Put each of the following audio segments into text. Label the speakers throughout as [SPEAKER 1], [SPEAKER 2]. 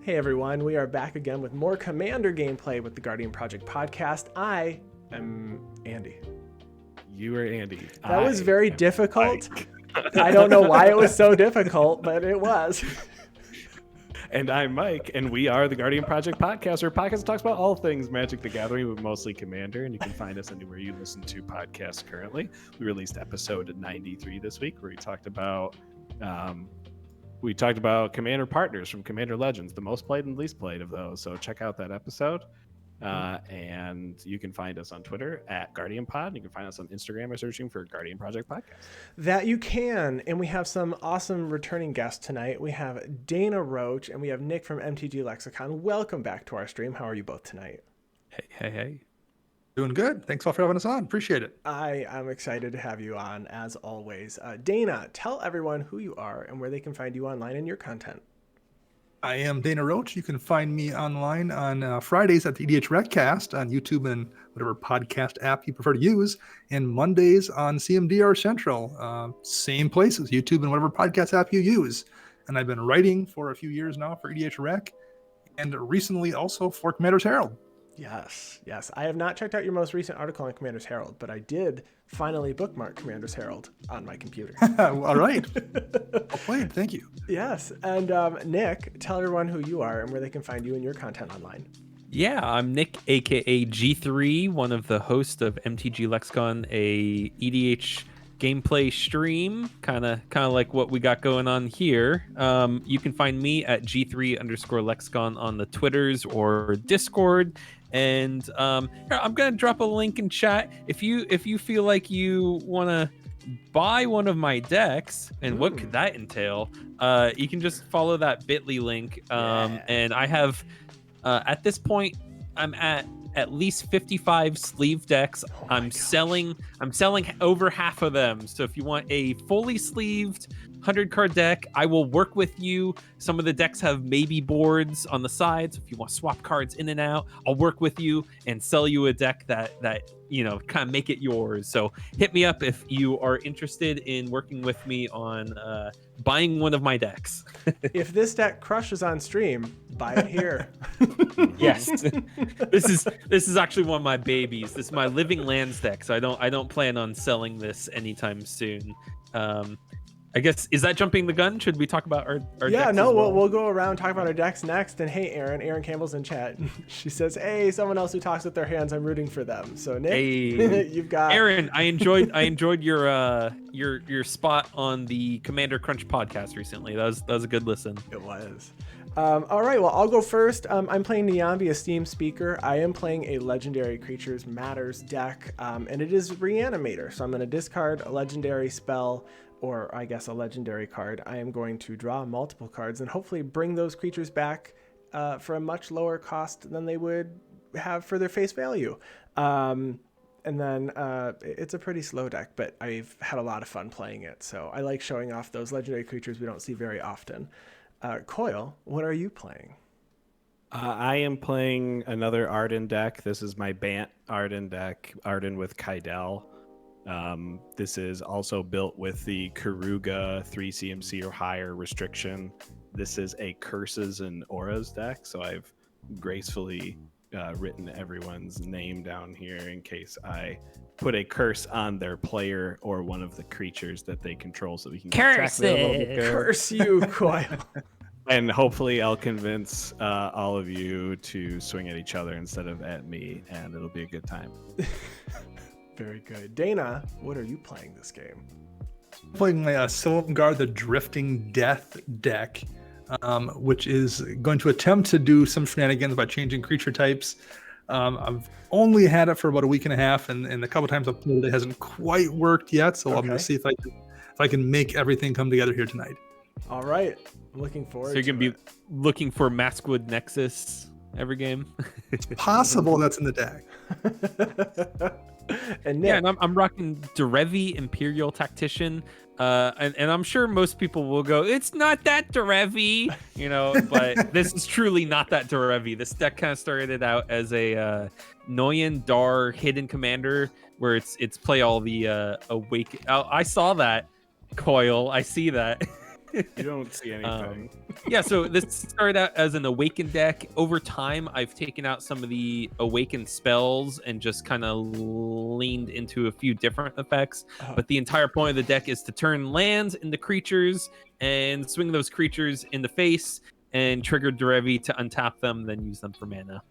[SPEAKER 1] Hey everyone, we are back again with more Commander gameplay with the Guardian Project podcast. I am Andy.
[SPEAKER 2] You are Andy.
[SPEAKER 1] That was very difficult. I don't know why it was so difficult, but it was.
[SPEAKER 2] And I'm Mike, and we are the Guardian Project podcast, where podcast talks about all things Magic the Gathering, but mostly Commander, and you can find us anywhere you listen to podcasts currently. We released episode 93 this week, where we talked about Commander partners from Commander Legends, the most played and least played of those. So check out that episode. And you can find us on Twitter at Guardian Pod. You can find us on Instagram by searching for Guardian Project Podcast.
[SPEAKER 1] That you can. And we have some awesome returning guests tonight. We have Dana Roach and we have Nick from MTG Lexicon. Welcome back to our stream. How are you both tonight?
[SPEAKER 3] Hey.
[SPEAKER 4] Doing good. Thanks all for having us on. Appreciate it.
[SPEAKER 1] I am excited to have you on, as always. Dana, tell everyone who you are and where they can find you online and your content.
[SPEAKER 4] I am Dana Roach. You can find me online on Fridays at the EDH Recast on YouTube and whatever podcast app you prefer to use, and Mondays on CMDR Central. Same places, YouTube and whatever podcast app you use. And I've been writing for a few years now for EDH Rec, and recently also for Commander's Herald.
[SPEAKER 1] Yes. I have not checked out your most recent article on Commander's Herald, but I did finally bookmark Commander's Herald on my computer.
[SPEAKER 4] All right. Well played. Thank you.
[SPEAKER 1] Yes. And Nick, tell everyone who you are and where they can find you and your content online.
[SPEAKER 3] Yeah, I'm Nick, aka G3, one of the hosts of MTG Lexicon, a EDH gameplay stream, kind of like what we got going on here. You can find me at G3_Lexicon on the Twitters or Discord. And here, I'm gonna drop a link in chat if you feel like you want to buy one of my decks. And what could that entail? You can just follow that bit.ly link. And I have at this point I'm at least 55 sleeve decks. I'm selling over half of them. So if you want a fully sleeved 100 card deck, I will work with you. Some of the decks have maybe boards on the sides. If you want to swap cards in and out, I'll work with you and sell you a deck that kind of make it yours. So hit me up if you are interested in working with me on buying one of my decks.
[SPEAKER 1] If this deck crushes on stream, buy it here.
[SPEAKER 3] Yes. This is actually one of my babies. This is my Living Lands deck, so I don't plan on selling this anytime soon. I guess, is that jumping the gun? Should we talk about our
[SPEAKER 1] yeah,
[SPEAKER 3] decks?
[SPEAKER 1] No,
[SPEAKER 3] as well?
[SPEAKER 1] we'll go around, talk about our decks next. And hey, Aaron Campbell's in chat. She says, hey, someone else who talks with their hands, I'm rooting for them. So Nick,
[SPEAKER 3] hey.
[SPEAKER 1] You've got
[SPEAKER 3] Aaron. I enjoyed your spot on the Commander Crunch podcast recently. That was a good listen.
[SPEAKER 1] It was. All right, well, I'll go first. I'm playing Niambi, Esteemed speaker. I am playing a Legendary Creatures Matters deck, and it is Reanimator. So I'm going to discard a legendary spell, or I guess a legendary card. I am going to draw multiple cards and hopefully bring those creatures back for a much lower cost than they would have for their face value. And then it's a pretty slow deck, but I've had a lot of fun playing it. So I like showing off those legendary creatures we don't see very often. Coyle, what are you playing?
[SPEAKER 2] I am playing another Ardenn deck. This is my Bant Ardenn deck, Ardenn with Kydele. This is also built with the Karuga 3 CMC or higher restriction. This is a Curses and Auras deck, so I've gracefully written everyone's name down here in case I put a curse on their player or one of the creatures that they control, so we can
[SPEAKER 3] curse
[SPEAKER 2] it.
[SPEAKER 1] Curse you, Coyle.
[SPEAKER 2] And hopefully I'll convince all of you to swing at each other instead of at me, and it'll be a good time.
[SPEAKER 1] Very good. Dana, what are you playing this game?
[SPEAKER 4] I'm playing my Silumgar, the Drifting Death deck, which is going to attempt to do some shenanigans by changing creature types. I've only had it for about a week and a half, and the couple times I've played it hasn't quite worked yet. So I'm going to see if I can make everything come together here tonight.
[SPEAKER 1] All right, I'm looking forward.
[SPEAKER 3] So you're gonna be looking for Maskwood Nexus every game.
[SPEAKER 4] It's possible that's in the deck.
[SPEAKER 1] And Nick,
[SPEAKER 3] yeah, and I'm rocking Derevi Empyrial Tactician. And I'm sure most people will go, it's not that Derevi, but this is truly not that Derevi. This deck kind of started out as a Noyan Dar hidden commander where it's play all the awake. I saw that, Coil. I see that.
[SPEAKER 2] You don't see anything.
[SPEAKER 3] Yeah, so this started out as an awakened deck. Over time, I've taken out some of the awakened spells and just kind of leaned into a few different effects. But the entire point of the deck is to turn lands into creatures and swing those creatures in the face and trigger Derevi to untap them, then use them for mana.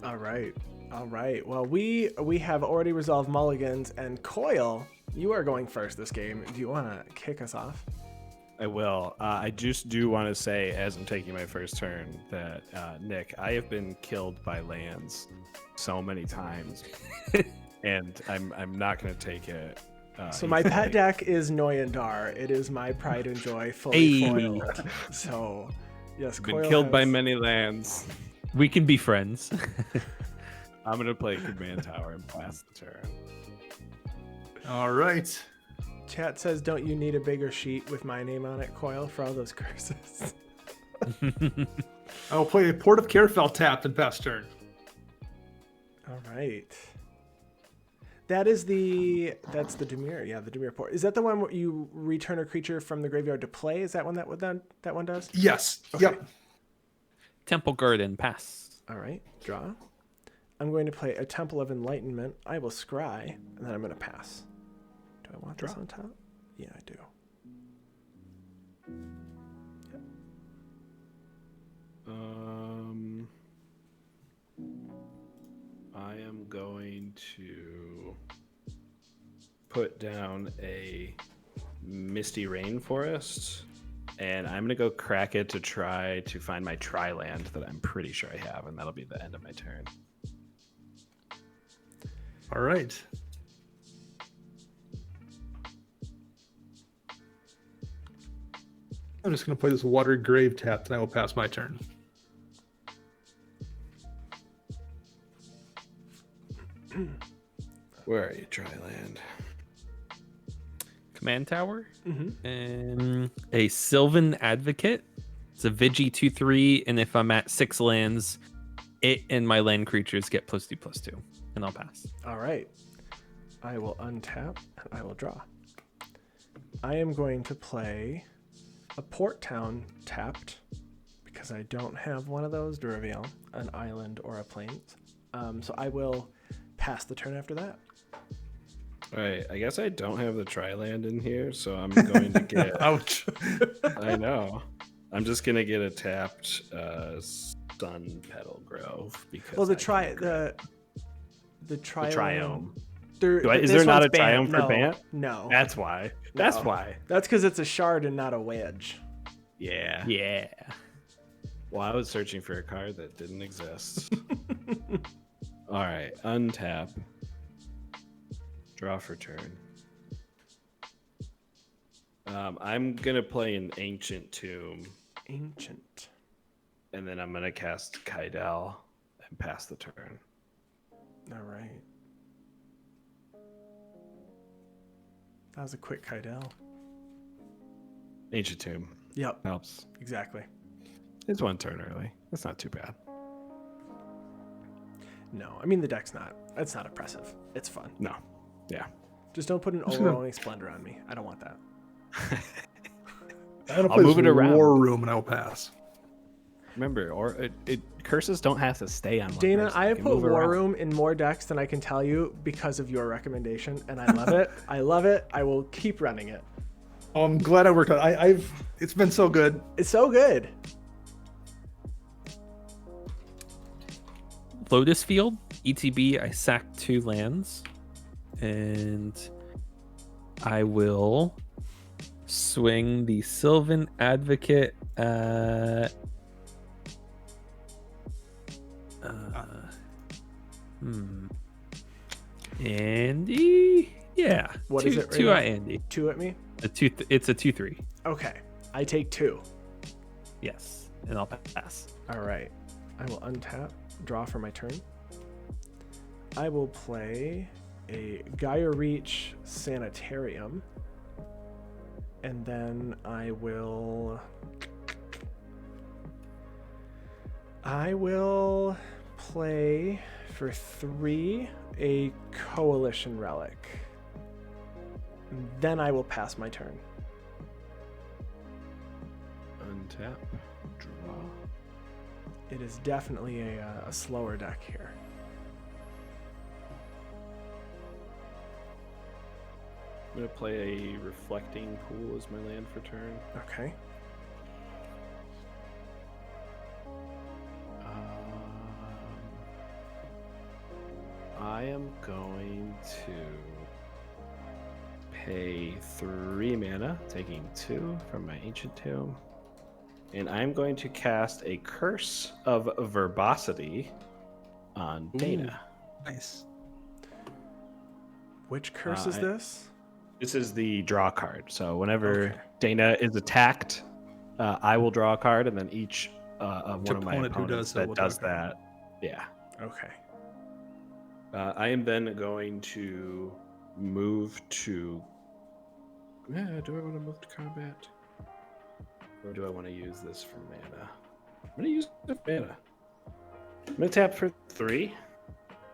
[SPEAKER 1] All right. Well, we have already resolved mulligans, and Coil, you are going first this game. Do you want to kick us off?
[SPEAKER 2] I will. I just do want to say, as I'm taking my first turn, that Nick, I have been killed by lands so many times, and I'm not going to take it.
[SPEAKER 1] So my pet deck is Noyandar. It is my pride and joy, fully foiled. So, yes,
[SPEAKER 2] Been
[SPEAKER 1] Coil
[SPEAKER 2] killed by
[SPEAKER 1] has-
[SPEAKER 2] many lands.
[SPEAKER 3] We can be friends.
[SPEAKER 2] I'm going to play Command Tower and pass the turn.
[SPEAKER 4] All right.
[SPEAKER 1] Chat says, don't you need a bigger sheet with my name on it, Coil, for all those curses?
[SPEAKER 4] I will play a Port of Carefell tapped and pass turn.
[SPEAKER 1] All right. That's the Dimir. Yeah, the Dimir Port. Is that the one where you return a creature from the graveyard to play? Is that one that one does?
[SPEAKER 4] Yes.
[SPEAKER 1] Okay.
[SPEAKER 4] Yep.
[SPEAKER 3] Temple Garden, pass.
[SPEAKER 1] All right, draw. I'm going to play a Temple of Enlightenment. I will scry, and then I'm going to pass. Do I want this on top? Yeah, I do. Yep.
[SPEAKER 2] I am going to put down a Misty Rainforest, and I'm going to go crack it to try to find my Tri-land that I'm pretty sure I have, and that'll be the end of my turn.
[SPEAKER 4] All right. I'm just going to play this Water Grave tapped, and I will pass my turn.
[SPEAKER 2] Where are you, Tri-land?
[SPEAKER 3] Command Tower.
[SPEAKER 1] Mm-hmm.
[SPEAKER 3] And a Sylvan Advocate. It's a Vigi 2/3, and if I'm at 6 lands, it and my land creatures get +2/+2, and I'll pass.
[SPEAKER 1] All right. I will untap, and I will draw. I am going to play a Port Town tapped, because I don't have one of those, Derevi, an island or a plains. So I will pass the turn after that.
[SPEAKER 2] All right, I guess I don't have the Tri-land in here, so I'm going to get...
[SPEAKER 4] Ouch.
[SPEAKER 2] I know. I'm just going to get a tapped Sun Petal Grove. Because
[SPEAKER 1] Well, the
[SPEAKER 2] Triome. Is there not a Triome for Bant?
[SPEAKER 1] No.
[SPEAKER 2] That's why. That's
[SPEAKER 1] No.
[SPEAKER 2] why.
[SPEAKER 1] That's because it's a shard and not a wedge.
[SPEAKER 2] Yeah.
[SPEAKER 3] Yeah.
[SPEAKER 2] Well, I was searching for a card that didn't exist. All right, untap. Draw for turn. I'm going to play an Ancient Tomb,
[SPEAKER 1] Ancient.
[SPEAKER 2] and then I'm going to cast Kydele and pass the turn.
[SPEAKER 1] All right. That was a quick Kydele.
[SPEAKER 2] Ancient Tomb.
[SPEAKER 1] Yep,
[SPEAKER 2] Helps.
[SPEAKER 1] exactly.
[SPEAKER 2] It's one turn early. That's not too bad.
[SPEAKER 1] No, I mean, the deck's it's not oppressive. It's fun.
[SPEAKER 2] No. Yeah.
[SPEAKER 1] Just don't put an overwhelming splendor on me. I don't want that.
[SPEAKER 4] I'm going to
[SPEAKER 2] I'll
[SPEAKER 4] play
[SPEAKER 2] move
[SPEAKER 4] this
[SPEAKER 2] it around.
[SPEAKER 4] War Room, and I will pass.
[SPEAKER 2] Remember, curses don't have to stay on one
[SPEAKER 1] Dana,
[SPEAKER 2] person.
[SPEAKER 1] I
[SPEAKER 2] They
[SPEAKER 1] have
[SPEAKER 2] can
[SPEAKER 1] put
[SPEAKER 2] move
[SPEAKER 1] War
[SPEAKER 2] around.
[SPEAKER 1] Room in more decks than I can tell you because of your recommendation, and I love it. I love it. I will keep running it.
[SPEAKER 4] Oh, I'm glad I worked on it. It's been so good.
[SPEAKER 1] It's so good.
[SPEAKER 3] Lotus Field, ETB, I sacked 2 lands. And I will swing the Sylvan Advocate at... Andy? Yeah.
[SPEAKER 1] What is it right
[SPEAKER 3] two
[SPEAKER 1] now?
[SPEAKER 3] at Andy.
[SPEAKER 1] 2 at me?
[SPEAKER 3] It's a 2/3.
[SPEAKER 1] Okay. I take 2.
[SPEAKER 3] Yes. And I'll pass.
[SPEAKER 1] All right. I will untap, draw for my turn. I will play a Gaia Reach Sanitarium. And then I will play for 3 a Coalition Relic. Then I will pass my turn.
[SPEAKER 2] Untap. Draw.
[SPEAKER 1] It is definitely a slower deck here.
[SPEAKER 2] I'm going to play a Reflecting Pool as my land for turn.
[SPEAKER 1] Okay.
[SPEAKER 2] I am going to pay 3 mana, taking 2 from my Ancient Tomb. And I'm going to cast a Curse of Verbosity on Dana.
[SPEAKER 4] Nice.
[SPEAKER 1] Which curse is this?
[SPEAKER 2] This is the draw card. So whenever
[SPEAKER 1] Okay.
[SPEAKER 2] Dana is attacked, I will draw a card, and then each of one of my
[SPEAKER 4] opponent who
[SPEAKER 2] opponents
[SPEAKER 4] does so will
[SPEAKER 2] that does
[SPEAKER 4] draw a card.
[SPEAKER 2] that. Yeah.
[SPEAKER 1] Okay.
[SPEAKER 2] I am then going to move to... do I want to move to combat? Or do I want to use this for mana? I'm going to use it for mana. I'm going to tap for 3,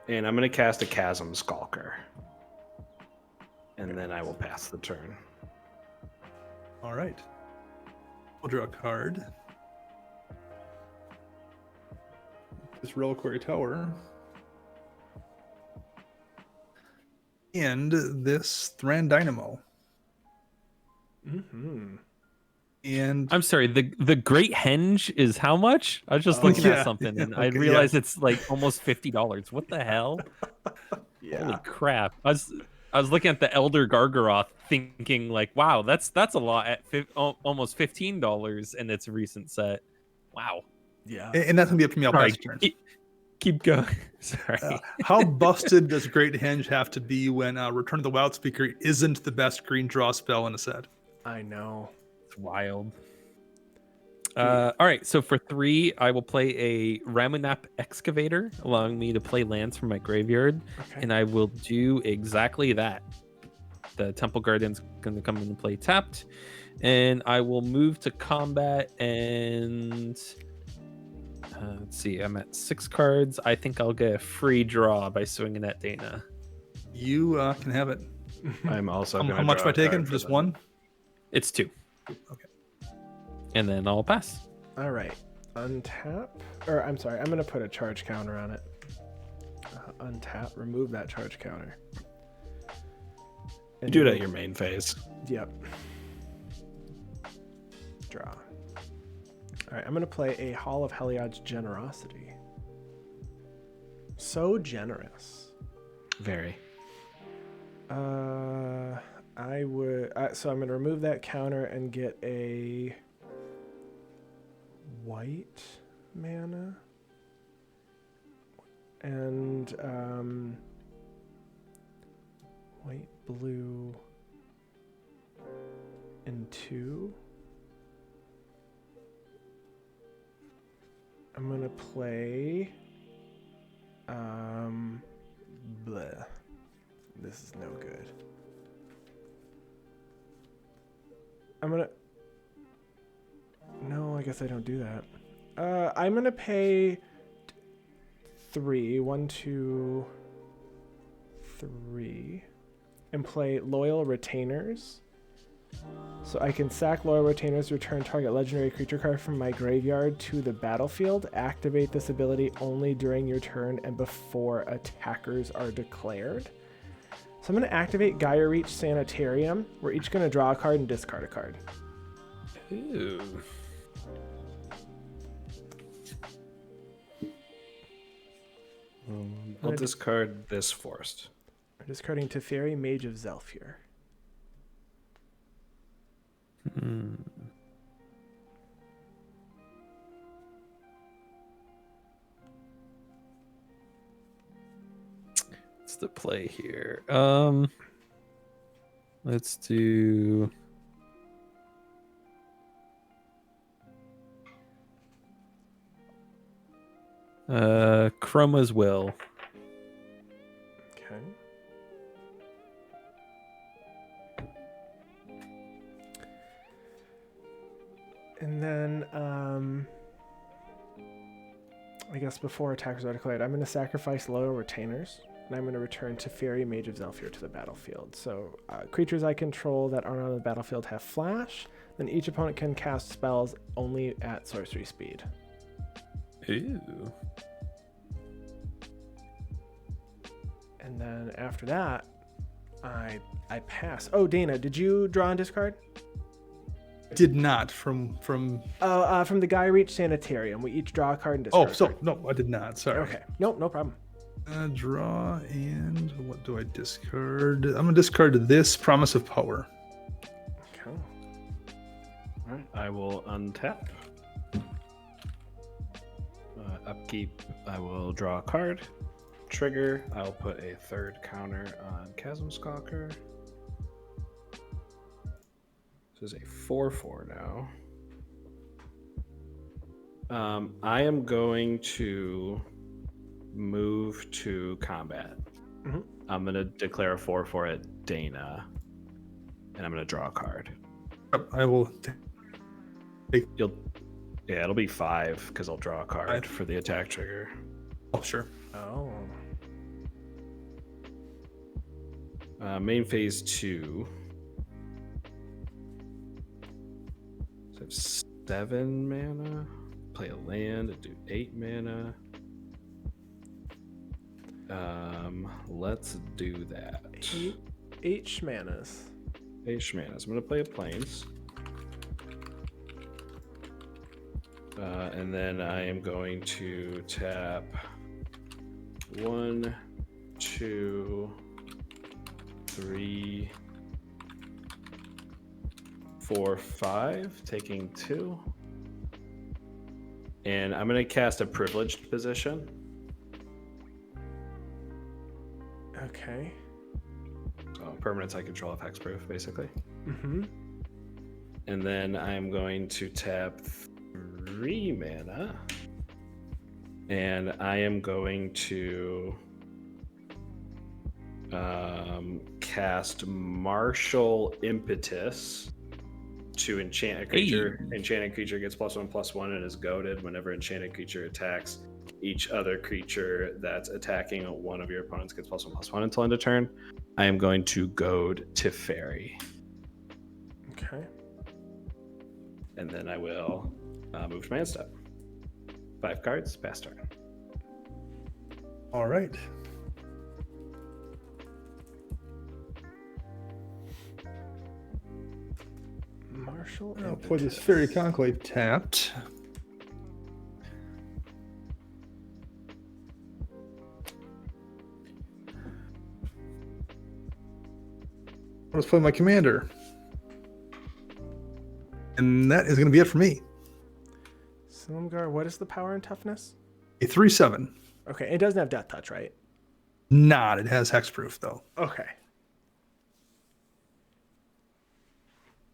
[SPEAKER 2] and I'm going to cast a Chasm Skulker. And then I will pass the turn.
[SPEAKER 4] All right. We'll draw a card. This Reliquary Tower. And this Thran Dynamo.
[SPEAKER 1] Mm-hmm.
[SPEAKER 4] And
[SPEAKER 3] I'm sorry, the Great Henge is how much? I was just looking
[SPEAKER 4] yeah,
[SPEAKER 3] at something and I
[SPEAKER 4] okay,
[SPEAKER 3] realized it's like almost $50. What the hell?
[SPEAKER 1] Yeah.
[SPEAKER 3] Holy crap. I was looking at the Elder Gargaroth thinking like, wow, that's a lot at almost $15 in its recent set. Wow.
[SPEAKER 1] Yeah.
[SPEAKER 4] and that's gonna be up to me. I'll
[SPEAKER 3] Sorry,
[SPEAKER 4] pass the turn.
[SPEAKER 3] keep going. Sorry.
[SPEAKER 4] How busted does Great Henge have to be when Return of the Wild Speaker isn't the best green draw spell in a set?
[SPEAKER 1] I know.
[SPEAKER 3] It's wild. All right, so for 3, I will play a Ramunap Excavator, allowing me to play lands from my graveyard,
[SPEAKER 1] Okay.
[SPEAKER 3] and I will do exactly that. The Temple Guardian's going to come into play tapped, and I will move to combat and... let's see, I'm at 6 cards. I think I'll get a free draw by swinging at Dana.
[SPEAKER 4] You can have it.
[SPEAKER 2] I'm also going to
[SPEAKER 4] How much have I taken?
[SPEAKER 2] for
[SPEAKER 4] Just
[SPEAKER 2] them.
[SPEAKER 4] 1?
[SPEAKER 3] It's 2.
[SPEAKER 4] Okay.
[SPEAKER 3] And then I'll pass.
[SPEAKER 1] All right. Untap. Or I'm sorry. I'm going to put a charge counter on it. Untap. Remove that charge counter.
[SPEAKER 2] You do it at your main phase.
[SPEAKER 1] Yep. Draw. All right. I'm going to play a Hall of Heliod's Generosity. So generous.
[SPEAKER 2] Very.
[SPEAKER 1] I would. So I'm going to remove that counter and get a white mana and white, blue, and 2. I'm going to play bleh. This is no good. No, I guess I don't do that. I'm gonna pay 3, 1, 2, 3, and play Loyal Retainers. So I can sack Loyal Retainers, return target legendary creature card from my graveyard to the battlefield. Activate this ability only during your turn and before attackers are declared. So I'm going to activate Gaia Reach Sanitarium. We're each going to draw a card and discard a card.
[SPEAKER 3] Ooh.
[SPEAKER 2] I'll discard this Forest.
[SPEAKER 1] I'm discarding Teferi, Mage of Zelfir.
[SPEAKER 3] What's the play here? Let's do... Chroma's Will.
[SPEAKER 1] Okay. And then, I guess before attackers are declared, I'm going to sacrifice Loyal Retainers, and I'm going to return Teferi, Mage of Zelfir to the battlefield. So creatures I control that aren't on the battlefield have flash. Then each opponent can cast spells only at sorcery speed.
[SPEAKER 3] Ooh.
[SPEAKER 1] And then after that, I pass. Oh, Dana, did you draw and discard?
[SPEAKER 4] Did not from.
[SPEAKER 1] From the Guy Reach Sanitarium. We each draw a card and discard.
[SPEAKER 4] Oh, so no, I did not. Sorry.
[SPEAKER 1] Okay. Nope, no problem.
[SPEAKER 4] Draw, and what do I discard? I'm gonna discard this Promise of Power.
[SPEAKER 1] Okay.
[SPEAKER 2] All right, I will untap. Upkeep, I will draw a card. Trigger, I'll put a third counter on Chasm Stalker. This is a 4/4 now. I am going to move to combat.
[SPEAKER 1] Mm-hmm.
[SPEAKER 2] I'm going to declare a 4/4 at Dana, and I'm going to draw a card.
[SPEAKER 4] I will.
[SPEAKER 2] It'll be 5 because I'll draw a card for the attack trigger.
[SPEAKER 4] Oh, sure.
[SPEAKER 1] Oh.
[SPEAKER 2] Main phase 2. So I have 7 mana. Play a land and do 8 mana. Let's do that.
[SPEAKER 1] 8 shmanas.
[SPEAKER 2] 8 shmanas. I'm going to play a plains. And then I am going to tap 1, 2, 3, 4, 5, taking 2. And I'm going to cast a privileged position.
[SPEAKER 1] Okay.
[SPEAKER 2] So permanents I control of hexproof, basically.
[SPEAKER 1] Mm-hmm.
[SPEAKER 2] And then I'm going to tap 3 mana. And I am going to cast Martial Impetus to enchant a creature.
[SPEAKER 3] Hey.
[SPEAKER 2] Enchanted creature gets +1/+1 and is goaded whenever enchanted creature attacks. Each other creature that's attacking one of your opponents gets +1/+1 until end of turn. I am going to goad Teferi.
[SPEAKER 1] Okay.
[SPEAKER 2] And then I will move to my end step. 5 cards, pass turn.
[SPEAKER 4] All right.
[SPEAKER 1] Martial.
[SPEAKER 4] I'll play this Fairy Conclave tapped. Let's play my commander. And that is going to be it for me.
[SPEAKER 1] Silumgar, what is the power and toughness?
[SPEAKER 4] A 3/7.
[SPEAKER 1] Okay, it doesn't have Death Touch, right?
[SPEAKER 4] Not. It has hexproof, though.
[SPEAKER 1] Okay.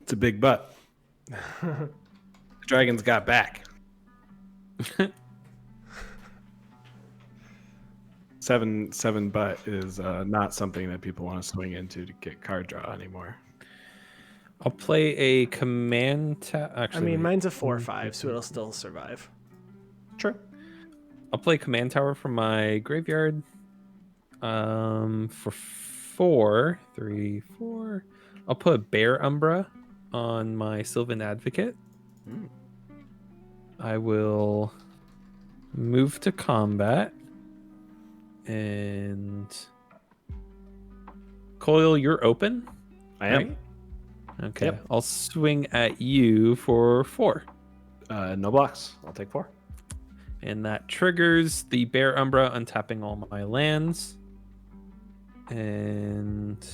[SPEAKER 2] It's a big butt. The dragon's got back. 7 butt is not something that people want to swing into to get card draw anymore.
[SPEAKER 3] I'll play a command. Actually,
[SPEAKER 1] I mean, mine's a 4/5, so it'll still survive.
[SPEAKER 2] Sure.
[SPEAKER 3] I'll play command tower from my graveyard. For 4, 3, 4. I'll put Bear Umbra on my Sylvan Advocate. I will move to combat. And Coil, you're open?
[SPEAKER 2] I am.
[SPEAKER 3] Right? Okay.
[SPEAKER 2] Yep.
[SPEAKER 3] I'll swing at you for 4.
[SPEAKER 2] No blocks. I'll take 4.
[SPEAKER 3] And that triggers the Bear Umbra, untapping all my lands. And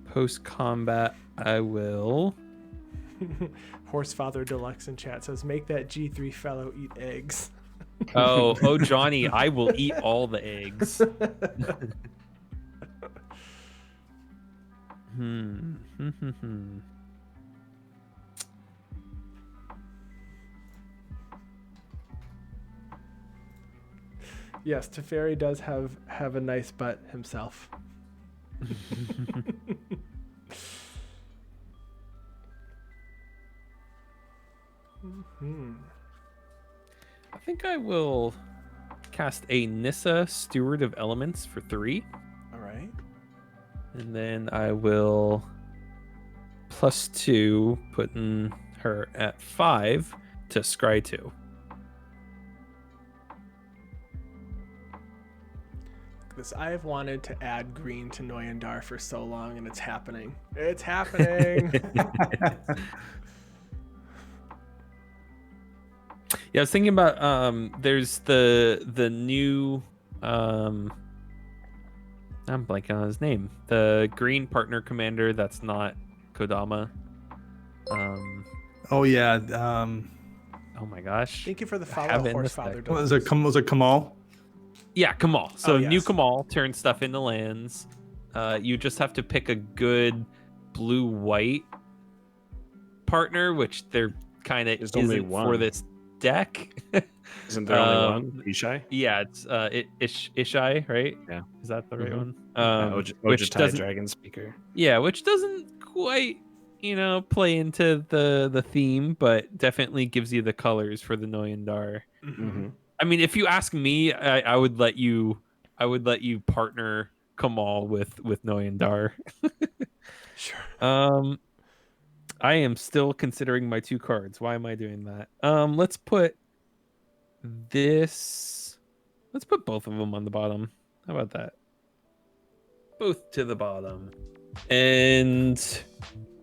[SPEAKER 3] post combat, I will.
[SPEAKER 1] Horsefather Deluxe in chat says, "Make that G3 fellow eat eggs."
[SPEAKER 3] Oh, Johnny, I will eat all the eggs.
[SPEAKER 1] Yes, Teferi does have a nice butt himself.
[SPEAKER 3] I think I will cast a Nissa, Steward of Elements, for 3.
[SPEAKER 1] All right.
[SPEAKER 3] And then I will +2, putting her at 5 to scry 2.
[SPEAKER 1] This I have wanted to add green to Noyandar for so long, and it's happening. It's happening.
[SPEAKER 3] Yeah, I was thinking about there's the new I'm blanking on his name. The green partner commander that's not Kodama.
[SPEAKER 4] Oh yeah.
[SPEAKER 3] Oh my gosh.
[SPEAKER 1] Thank you for the
[SPEAKER 3] I
[SPEAKER 1] follow,
[SPEAKER 3] have it in this
[SPEAKER 1] Horsefather.
[SPEAKER 3] deck.
[SPEAKER 4] Was it Kamal?
[SPEAKER 3] Yeah, Kamal. So
[SPEAKER 1] Oh,
[SPEAKER 3] new
[SPEAKER 1] yes.
[SPEAKER 3] Kamal turns stuff into lands. You just have to pick a good blue-white partner, which there kind of
[SPEAKER 2] There's only
[SPEAKER 3] isn't for
[SPEAKER 2] one.
[SPEAKER 3] this deck.
[SPEAKER 2] Isn't there only one? Ishai?
[SPEAKER 3] Yeah, it's Ishai, right?
[SPEAKER 2] Yeah.
[SPEAKER 3] Is that the right one?
[SPEAKER 2] Which
[SPEAKER 3] Which doesn't,
[SPEAKER 2] Dragon Speaker.
[SPEAKER 3] yeah, which doesn't quite, play into the theme, but definitely gives you the colors for the Noyandar.
[SPEAKER 2] Mm-hmm.
[SPEAKER 3] I mean, if you ask me, I would let you partner Kamal with Noyandar.
[SPEAKER 1] Sure.
[SPEAKER 3] I am still considering my 2 cards. Why am I doing that? Let's put both of them on the bottom. How about that? Both to the bottom. And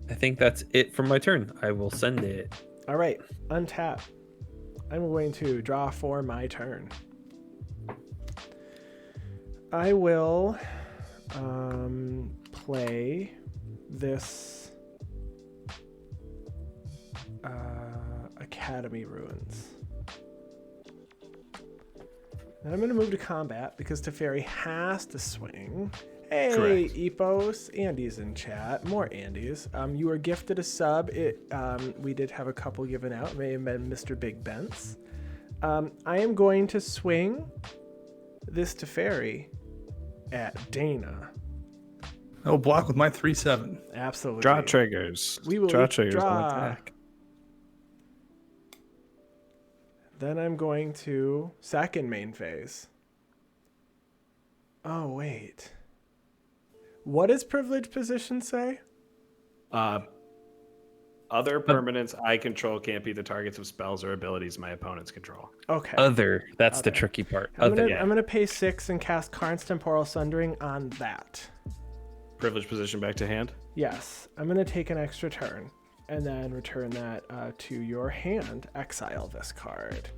[SPEAKER 3] I think that's it for my turn. I will send it.
[SPEAKER 1] All right, untap. I'm going to draw for my turn. I will play this Academy Ruins. Then I'm going to move to combat because Teferi has to swing. Hey,
[SPEAKER 2] Correct.
[SPEAKER 1] Epos, Andy's in chat. More Andy's. You were gifted a sub. We did have a couple given out. May have been Mr. Big Bents. I am going to swing this Teferi at Dana.
[SPEAKER 4] I'll block with my 3/7.
[SPEAKER 1] Absolutely.
[SPEAKER 2] Draw triggers.
[SPEAKER 1] We will
[SPEAKER 2] draw
[SPEAKER 1] each
[SPEAKER 2] triggers
[SPEAKER 1] draw.
[SPEAKER 2] on attack.
[SPEAKER 1] Then I'm going to second main phase. Oh, wait. What does privileged position say?
[SPEAKER 2] Other permanents I control can't be the targets of spells or abilities my opponents control.
[SPEAKER 1] Okay.
[SPEAKER 3] That's the
[SPEAKER 1] Other.
[SPEAKER 3] tricky part.
[SPEAKER 1] I'm
[SPEAKER 3] Other.
[SPEAKER 1] gonna pay 6 and cast Karn's Temporal Sundering on that.
[SPEAKER 2] Privileged position back to hand.
[SPEAKER 1] Yes. I'm gonna take an extra turn and then return that to your hand. Exile this card.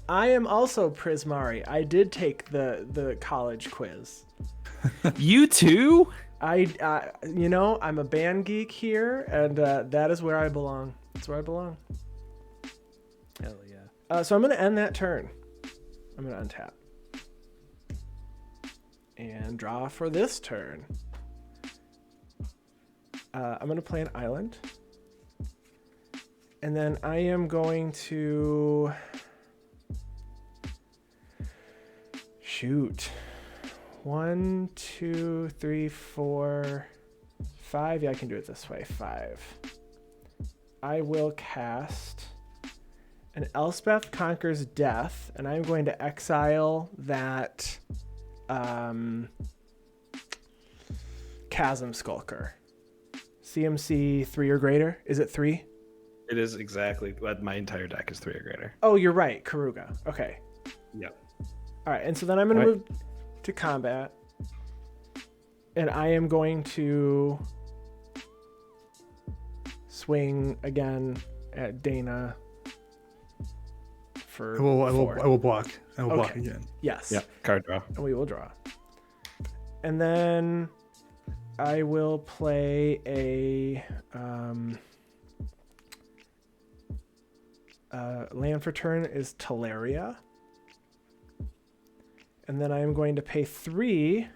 [SPEAKER 1] I am also Prismari. I did take the college quiz.
[SPEAKER 3] You too?
[SPEAKER 1] I'm a band geek here, and that is where I belong. That's where I belong.
[SPEAKER 3] Hell yeah.
[SPEAKER 1] So I'm going to end that turn. I'm going to untap. And draw for this turn. I'm going to play an island. And then I am going to... Shoot. 1, 2, 3, 4, 5. Yeah, I can do it this way. 5. I will cast an Elspeth Conquers Death, and I'm going to exile that Chasm Skulker. CMC 3 or greater. Is it 3?
[SPEAKER 2] It is exactly what my entire deck is 3 or greater.
[SPEAKER 1] Oh, you're right. Karuga. Okay.
[SPEAKER 2] Yep.
[SPEAKER 1] All right, and so then I'm going to move to combat, and I am going to swing again at Dana for
[SPEAKER 4] I will
[SPEAKER 1] 4.
[SPEAKER 4] I will block. I will block
[SPEAKER 1] Okay.
[SPEAKER 4] again.
[SPEAKER 1] Yes.
[SPEAKER 2] Yep. Card draw.
[SPEAKER 1] And we will draw. And then I will play a land for turn is Teleria. And then I am going to pay 3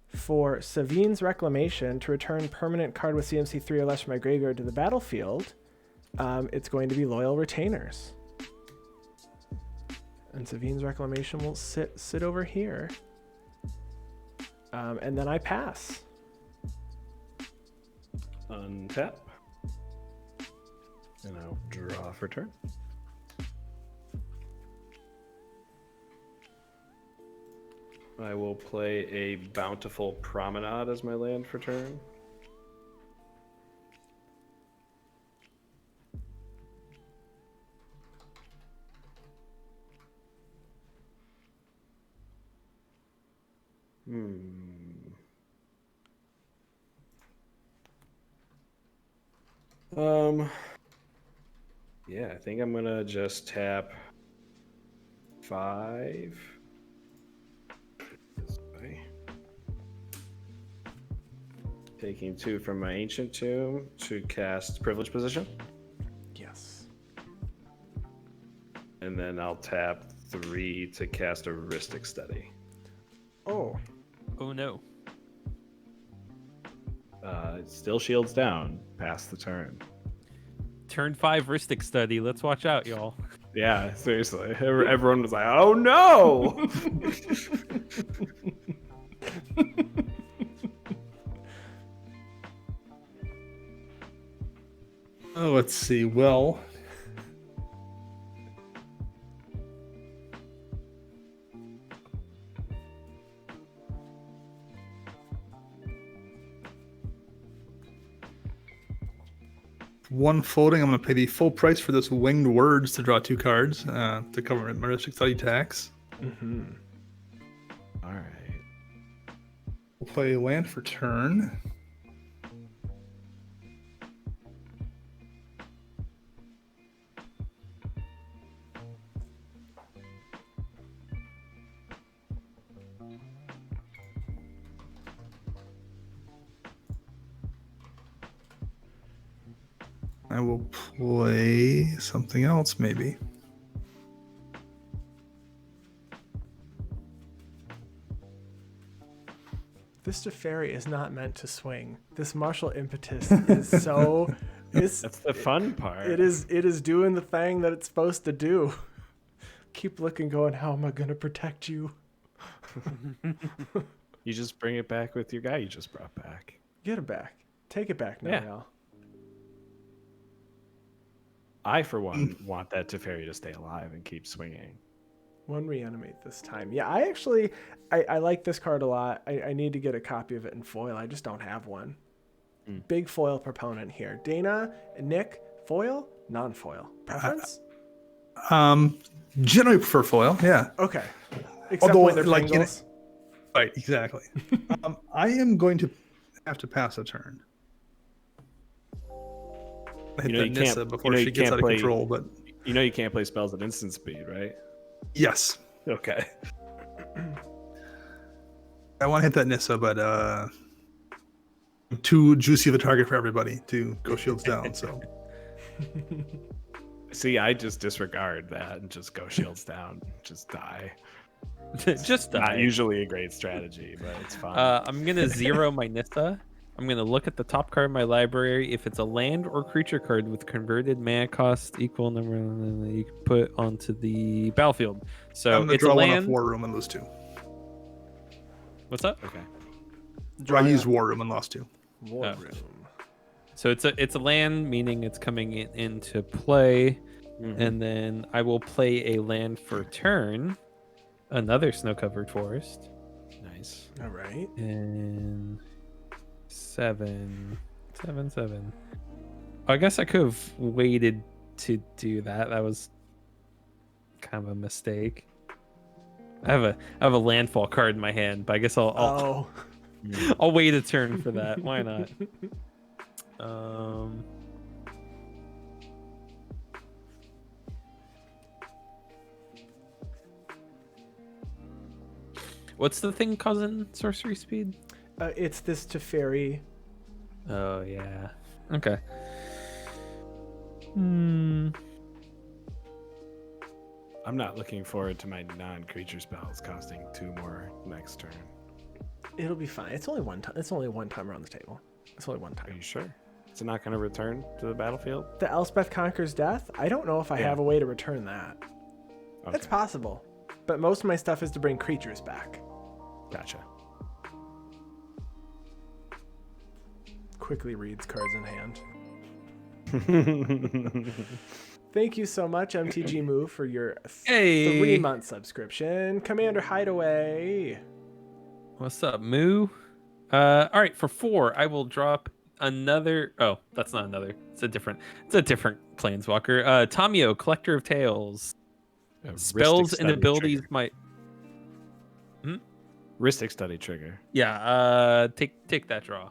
[SPEAKER 1] for Savine's Reclamation to return permanent card with CMC 3 or less from my graveyard to the battlefield. It's going to be Loyal Retainers. And Savine's Reclamation will sit over here. And then I pass.
[SPEAKER 2] Untap. And I'll draw for turn. I will play a Bountiful Promenade as my land for turn. Yeah, I think I'm gonna just tap 5. This way. Taking 2 from my ancient tomb to cast privilege position.
[SPEAKER 1] Yes.
[SPEAKER 2] And then I'll tap 3 to cast a Ristic Study.
[SPEAKER 1] Oh.
[SPEAKER 3] Oh no.
[SPEAKER 2] It still shields down past the turn.
[SPEAKER 3] Turn 5 Ristic Study. Let's watch out, y'all.
[SPEAKER 2] Yeah, seriously. Everyone was like, oh no!
[SPEAKER 4] Oh, let's see. Well, one floating. I'm going to pay the full price for this Winged Words to draw 2 cards to cover my Ristic Study tax.
[SPEAKER 2] All right.
[SPEAKER 4] We'll play land for turn. I will play something else, maybe.
[SPEAKER 1] This Teferi is not meant to swing. This martial impetus is so...
[SPEAKER 2] That's the fun part.
[SPEAKER 1] It is doing the thing that it's supposed to do. Keep looking, going, how am I going to protect you?
[SPEAKER 2] You just bring it back with your guy you just brought back.
[SPEAKER 1] Get it back. Take it back now,
[SPEAKER 2] Yeah.
[SPEAKER 1] y'all.
[SPEAKER 2] I, for one, want that Teferi to stay alive and keep swinging.
[SPEAKER 1] One reanimate this time. Yeah, I actually, I like this card a lot. I need to get a copy of it in foil. I just don't have one. Big foil proponent here. Dana, Nick, foil, non-foil. Preference?
[SPEAKER 4] Generally prefer foil, yeah.
[SPEAKER 1] Okay. Except
[SPEAKER 4] Although,
[SPEAKER 1] when they're
[SPEAKER 4] like,
[SPEAKER 1] Pringles.
[SPEAKER 4] Right, exactly. I am going to have to pass a turn. I hit that Nissa before she gets out of control, but...
[SPEAKER 2] You know you can't play spells at instant speed, right?
[SPEAKER 4] Yes.
[SPEAKER 2] Okay.
[SPEAKER 4] I want to hit that Nissa, but too juicy of a target for everybody to go shields down, so...
[SPEAKER 2] See, I just disregard that and just go shields down. Just die.
[SPEAKER 3] Just die.
[SPEAKER 2] Not usually a great strategy, but it's fun.
[SPEAKER 3] I'm going to zero my Nissa. I'm going to look at the top card of my library. If it's a land or creature card with converted mana cost equal number that you can put onto the battlefield. So
[SPEAKER 4] I'm gonna
[SPEAKER 3] it's
[SPEAKER 4] draw
[SPEAKER 3] a
[SPEAKER 4] one
[SPEAKER 3] land.
[SPEAKER 4] off War Room and lose 2.
[SPEAKER 3] What's up?
[SPEAKER 2] Okay.
[SPEAKER 4] I used War Room and lost 2.
[SPEAKER 1] War room.
[SPEAKER 3] So it's a land, meaning it's coming into play. And then I will play a land for turn. Another snow-covered forest.
[SPEAKER 2] Nice.
[SPEAKER 1] All right.
[SPEAKER 3] And 7. I guess I could have waited to do that. That was kind of a mistake. I have a landfall card in my hand, but I guess I'll wait a turn for that. Why not? What's the thing causing sorcery speed?
[SPEAKER 1] It's this Teferi.
[SPEAKER 3] Oh yeah. Okay.
[SPEAKER 2] I'm not looking forward to my non-creature spells costing 2 more next turn.
[SPEAKER 1] It'll be fine. It's only one time. It's only one time around the table. It's only one
[SPEAKER 2] Are
[SPEAKER 1] time.
[SPEAKER 2] you sure? Is it not going to return to the battlefield?
[SPEAKER 1] The Elspeth Conquers Death? I don't know if I have a way to return that.
[SPEAKER 2] Okay.
[SPEAKER 1] It's possible. But most of my stuff is to bring creatures back.
[SPEAKER 2] Gotcha.
[SPEAKER 1] Quickly reads cards in hand. Thank you so much, MTG Move, for your 3-month subscription. Commander Hideaway.
[SPEAKER 3] What's up, Moo? All right, for 4, I will drop another. Oh, that's not another. It's a different planeswalker. Tamio, Collector of Tales. Spells and abilities might.
[SPEAKER 2] Ristic study trigger.
[SPEAKER 3] Yeah, take that draw.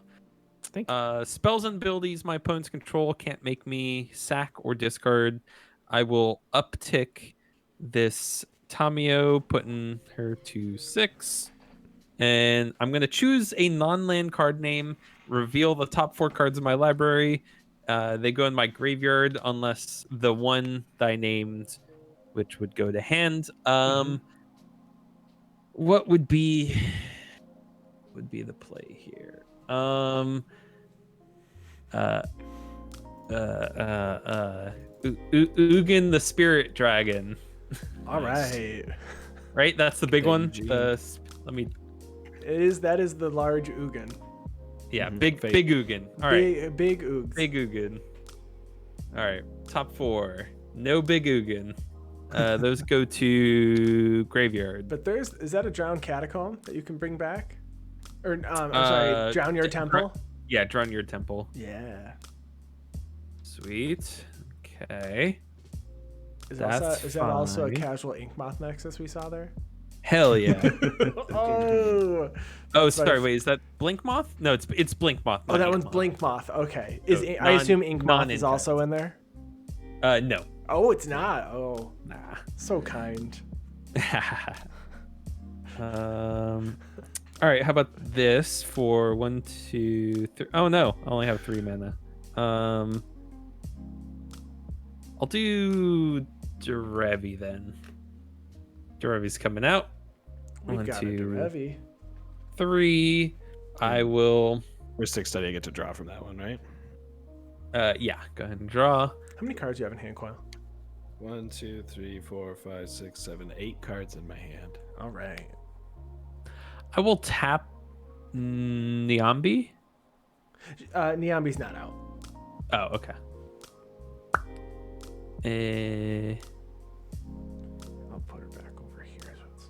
[SPEAKER 2] Thank you.
[SPEAKER 3] Spells and abilities my opponent's control can't make me sack or discard. I will uptick this Tamio, putting her to 6. And I'm going to choose a non-land card name, reveal the top 4 cards in my library. They go in my graveyard unless the one that I named, which would go to hand. What would be the play here? Ugin the Spirit Dragon.
[SPEAKER 1] All
[SPEAKER 2] Nice.
[SPEAKER 1] right.
[SPEAKER 3] Right? That's the big one.
[SPEAKER 2] KG.
[SPEAKER 3] Let me.
[SPEAKER 1] That is the large Ugin.
[SPEAKER 3] Yeah,
[SPEAKER 2] Mhm.
[SPEAKER 3] big Ugin. All right,
[SPEAKER 1] Big Oogs.
[SPEAKER 3] big Ugin. All right, top 4. No big Ugin. Those go to graveyard.
[SPEAKER 1] But is that a drowned catacomb that you can bring back? Or I'm sorry, drown your temple.
[SPEAKER 3] Yeah, drown your temple.
[SPEAKER 1] Yeah.
[SPEAKER 3] Sweet. Okay.
[SPEAKER 1] Is
[SPEAKER 3] That's
[SPEAKER 1] that also a
[SPEAKER 3] fine.
[SPEAKER 1] casual ink moth nexus we saw there?
[SPEAKER 3] Hell yeah.
[SPEAKER 1] Oh.
[SPEAKER 3] Oh,
[SPEAKER 1] That's
[SPEAKER 3] sorry.
[SPEAKER 1] nice.
[SPEAKER 3] Wait, is that Blink Moth? No, it's Blink Moth.
[SPEAKER 1] Oh,
[SPEAKER 3] not
[SPEAKER 1] that
[SPEAKER 3] Ink
[SPEAKER 1] one's
[SPEAKER 3] Moth.
[SPEAKER 1] blink moth. Okay.
[SPEAKER 3] So
[SPEAKER 1] I assume ink moth is
[SPEAKER 3] non-impact.
[SPEAKER 1] also in there?
[SPEAKER 3] No.
[SPEAKER 1] Oh, it's not. Oh,
[SPEAKER 3] Nah.
[SPEAKER 1] so kind.
[SPEAKER 3] All right, how about this for 1, 2, 3? Oh no, I only have 3 mana. I'll do Derevi then. Derevi's coming out.
[SPEAKER 1] We
[SPEAKER 3] 1,
[SPEAKER 1] got a
[SPEAKER 3] 2,
[SPEAKER 1] Derevi.
[SPEAKER 3] 3. I will.
[SPEAKER 2] Ristic study. I get to draw from that one, right?
[SPEAKER 3] Yeah, go ahead and draw.
[SPEAKER 1] How many cards do you have in hand, Coil?
[SPEAKER 2] 1, 2, 3, 4, 5, 6, 7, 8 cards in my hand.
[SPEAKER 1] All right.
[SPEAKER 3] I will tap Niambi.
[SPEAKER 1] Niambi's not out.
[SPEAKER 3] Oh, okay.
[SPEAKER 1] I'll put her back over here so it's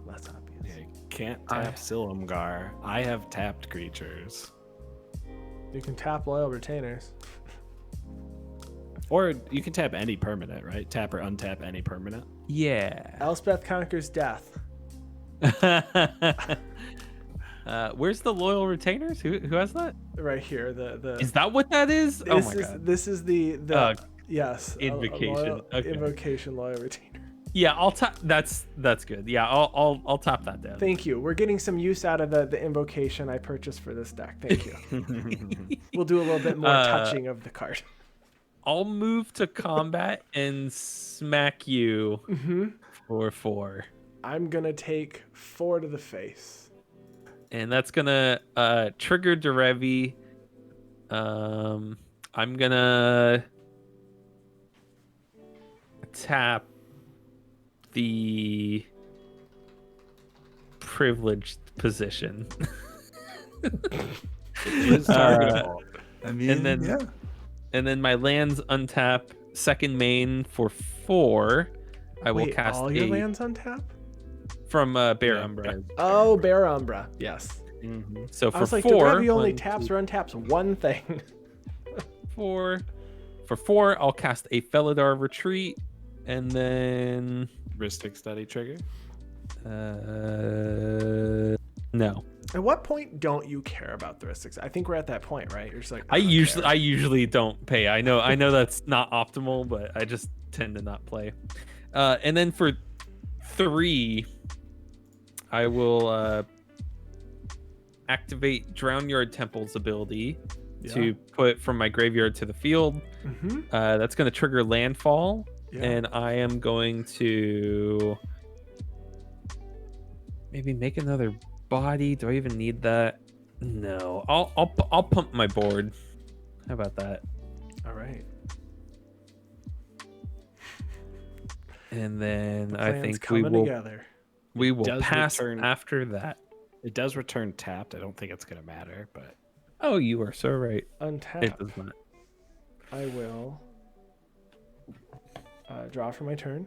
[SPEAKER 1] less obvious.
[SPEAKER 2] Yeah, can't tap Silumgar. I have tapped creatures.
[SPEAKER 1] You can tap loyal retainers.
[SPEAKER 2] Or you can tap any permanent, right? Tap or untap any permanent.
[SPEAKER 3] Yeah.
[SPEAKER 1] Elspeth conquers death.
[SPEAKER 3] Where's the loyal retainers? Who has that?
[SPEAKER 1] Right here. The
[SPEAKER 3] Is that what that is? Oh my god.
[SPEAKER 1] This is the yes.
[SPEAKER 3] Invocation. Okay.
[SPEAKER 1] Invocation loyal retainer.
[SPEAKER 3] Yeah, I'll tap. That's good. Yeah, I'll tap that down.
[SPEAKER 1] Thank you. We're getting some use out of the invocation I purchased for this deck. Thank you. We'll do a little bit more touching of the card.
[SPEAKER 3] I'll move to combat and smack you for 4.
[SPEAKER 1] I'm gonna take 4 to the face.
[SPEAKER 3] And that's gonna trigger Derevi. I'm gonna tap the privileged position.
[SPEAKER 2] It's targetable.
[SPEAKER 4] I mean,
[SPEAKER 3] and then
[SPEAKER 4] yeah.
[SPEAKER 3] and then my lands untap second main for 4. I will
[SPEAKER 1] Wait,
[SPEAKER 3] cast
[SPEAKER 1] all
[SPEAKER 3] a
[SPEAKER 1] your lands on tap?
[SPEAKER 3] from Bear
[SPEAKER 2] Yeah,
[SPEAKER 3] Umbra.
[SPEAKER 1] Oh, Bear Umbra. Yes.
[SPEAKER 2] Mm-hmm.
[SPEAKER 3] So
[SPEAKER 1] I
[SPEAKER 3] for
[SPEAKER 1] was like,
[SPEAKER 3] 4,
[SPEAKER 1] Derevi only
[SPEAKER 3] 1,
[SPEAKER 1] taps
[SPEAKER 3] 2,
[SPEAKER 1] or untaps one thing.
[SPEAKER 3] 4. For 4, I'll cast a Felidar Retreat, and then
[SPEAKER 2] Ristic study trigger.
[SPEAKER 3] no.
[SPEAKER 1] At what point don't you care about the Ristics? I think we're at that point, right? You're just like,
[SPEAKER 3] I
[SPEAKER 1] don't care.
[SPEAKER 3] usually don't pay. I know that's not optimal, but I just tend to not play. And then for 3, I will activate Drown Yard Temple's ability to put from my graveyard to the field.
[SPEAKER 1] Mm-hmm.
[SPEAKER 3] That's going to trigger landfall,
[SPEAKER 1] Yeah.
[SPEAKER 3] and I am going to maybe make another body. Do I even need that? No. I'll pump my board. How about that?
[SPEAKER 1] All right.
[SPEAKER 3] And then
[SPEAKER 1] The
[SPEAKER 3] I
[SPEAKER 1] plan's
[SPEAKER 3] think
[SPEAKER 1] coming together.
[SPEAKER 3] we will
[SPEAKER 2] does
[SPEAKER 3] pass
[SPEAKER 2] return-
[SPEAKER 3] after that.
[SPEAKER 2] It does return tapped. I don't think it's going to matter, but
[SPEAKER 3] Oh, you are so right. It
[SPEAKER 1] Untap.
[SPEAKER 3] does not.
[SPEAKER 1] I will draw for my turn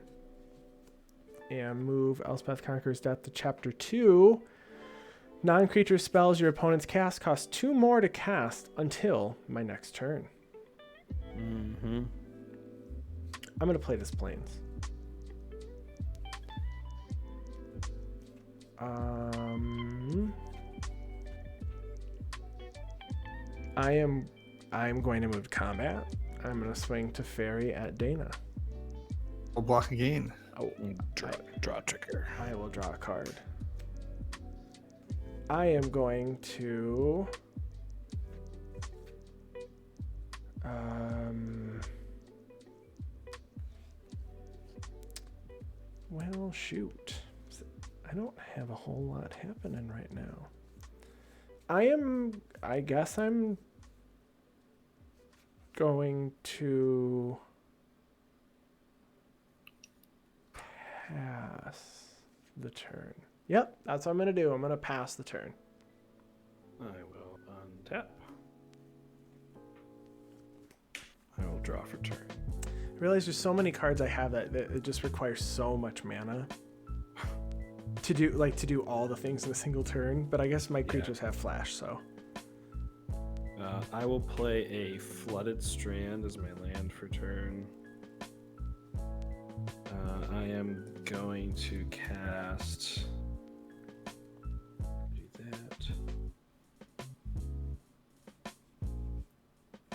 [SPEAKER 1] and move Elspeth Conqueror's Death to Chapter 2. Non-creature spells your opponent's cast cost 2 more to cast until my next turn.
[SPEAKER 2] mm-hmm.
[SPEAKER 1] I'm going to play this Plains. I'm going to move to combat. I'm going to swing to fairy at Dana.
[SPEAKER 4] I'll block again.
[SPEAKER 1] Oh,
[SPEAKER 2] Draw trigger.
[SPEAKER 1] I will draw a card. I am going to well, shoot. I don't have a whole lot happening right now. I guess I'm going to pass the turn. Yep, that's what I'm going to do. I'm going to pass the turn.
[SPEAKER 2] I will untap. I will draw for turn.
[SPEAKER 1] I realize there's so many cards I have that it just requires so much mana to do all the things in a single turn, but I guess my creatures have flash, so.
[SPEAKER 2] I will play a Flooded Strand as my land for turn. I am going to cast... Do that.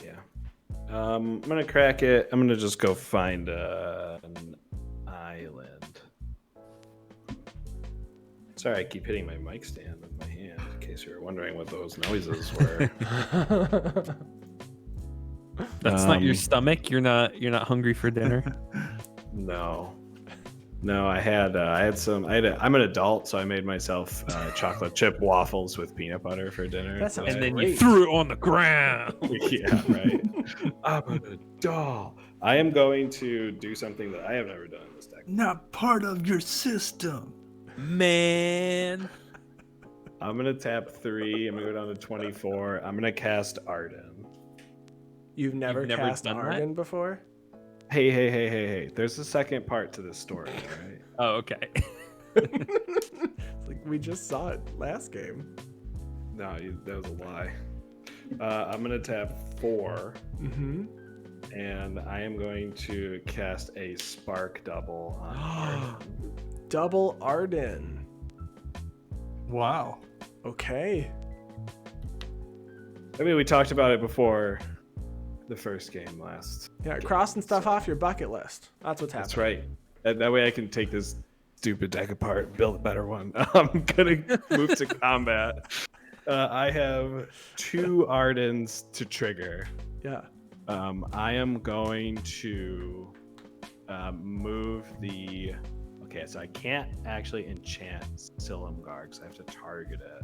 [SPEAKER 2] Yeah. I'm going to crack it. I'm going to just go find an island. Sorry, I keep hitting my mic stand with my hand, in case you were wondering what those noises were.
[SPEAKER 3] That's not your stomach. You're not hungry for dinner.
[SPEAKER 2] No, I had some. I'm an adult, so I made myself chocolate chip waffles with peanut butter for dinner.
[SPEAKER 1] That sounds
[SPEAKER 3] And then
[SPEAKER 1] great.
[SPEAKER 3] you threw it on the ground.
[SPEAKER 2] Yeah, right. I'm an adult. I am going to do something that I have never done in this deck.
[SPEAKER 4] Not part of your system.
[SPEAKER 3] Man.
[SPEAKER 2] I'm gonna tap 3. I'm gonna go down to 24. I'm gonna cast Ardenn.
[SPEAKER 1] You've never cast
[SPEAKER 3] done that?
[SPEAKER 1] Ardenn before?
[SPEAKER 2] Hey. There's a second part to this story, right?
[SPEAKER 3] Oh, okay.
[SPEAKER 1] It's like we just saw it last game.
[SPEAKER 2] No, that was a lie. I'm gonna tap 4.
[SPEAKER 1] Mm-hmm.
[SPEAKER 2] And I am going to cast a Spark Double on Ardenn.
[SPEAKER 1] Double Ardenn.
[SPEAKER 4] Wow.
[SPEAKER 1] Okay.
[SPEAKER 2] I mean, we talked about it before the first game last.
[SPEAKER 1] Yeah, crossing stuff off your bucket list. That's what's happening.
[SPEAKER 2] That's right. That way I can take this stupid deck apart, build a better one. I'm gonna move to combat. I have 2 Ardens to trigger.
[SPEAKER 1] Yeah.
[SPEAKER 2] I am going to move the... Okay, so I can't actually enchant Silumgar because I have to target it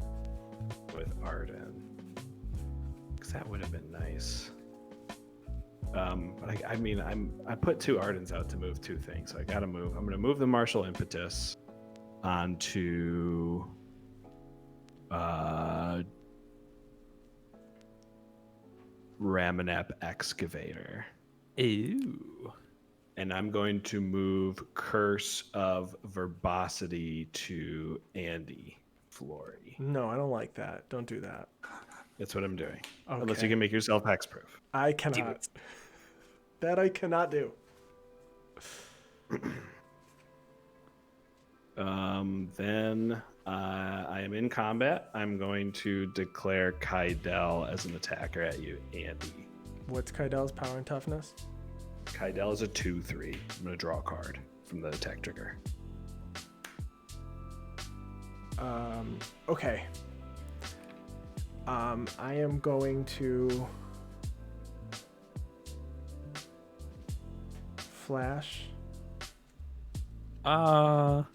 [SPEAKER 2] with Ardenn. Because that would have been nice. But I put 2 Ardens out to move 2 things, so I gotta move. I'm gonna move the Martial Impetus onto Ramanap Excavator.
[SPEAKER 3] Ew.
[SPEAKER 2] And I'm going to move Curse of Verbosity to Andy Flory.
[SPEAKER 1] No, I don't like that. Don't do that.
[SPEAKER 2] That's what I'm doing.
[SPEAKER 1] Okay.
[SPEAKER 2] Unless you can make yourself hexproof.
[SPEAKER 1] I cannot. That I cannot do.
[SPEAKER 2] Then I am in combat. I'm going to declare Kydele as an attacker at you, Andy.
[SPEAKER 1] What's Kydele's power and toughness?
[SPEAKER 2] Kydele is a 2/3. I'm going to draw a card from the attack trigger.
[SPEAKER 1] Okay. I am going to flash.
[SPEAKER 3] Oh,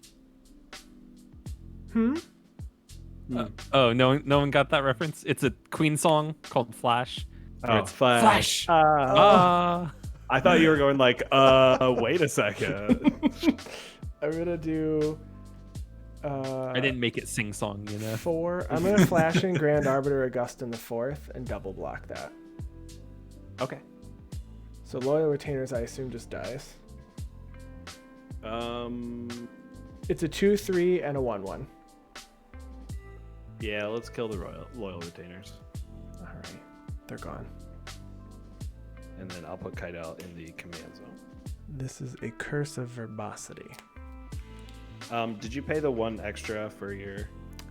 [SPEAKER 3] no one got that reference. It's a Queen song called Flash.
[SPEAKER 2] Oh, Flash. I thought you were going like, wait a second.
[SPEAKER 1] I'm gonna do.
[SPEAKER 3] I didn't make it sing song,
[SPEAKER 1] 4. I'm gonna flash in Grand Arbiter Augustin the 4th and double block that.
[SPEAKER 2] Okay.
[SPEAKER 1] So Loyal Retainers, I assume, just dies. It's a 2/3 and a 1/1.
[SPEAKER 2] Yeah, let's kill the Loyal Retainers.
[SPEAKER 1] All right, they're gone.
[SPEAKER 2] And then I'll put Kydele in the command zone.
[SPEAKER 1] This is a Curse of Verbosity.
[SPEAKER 2] Did you pay the 1 extra for your?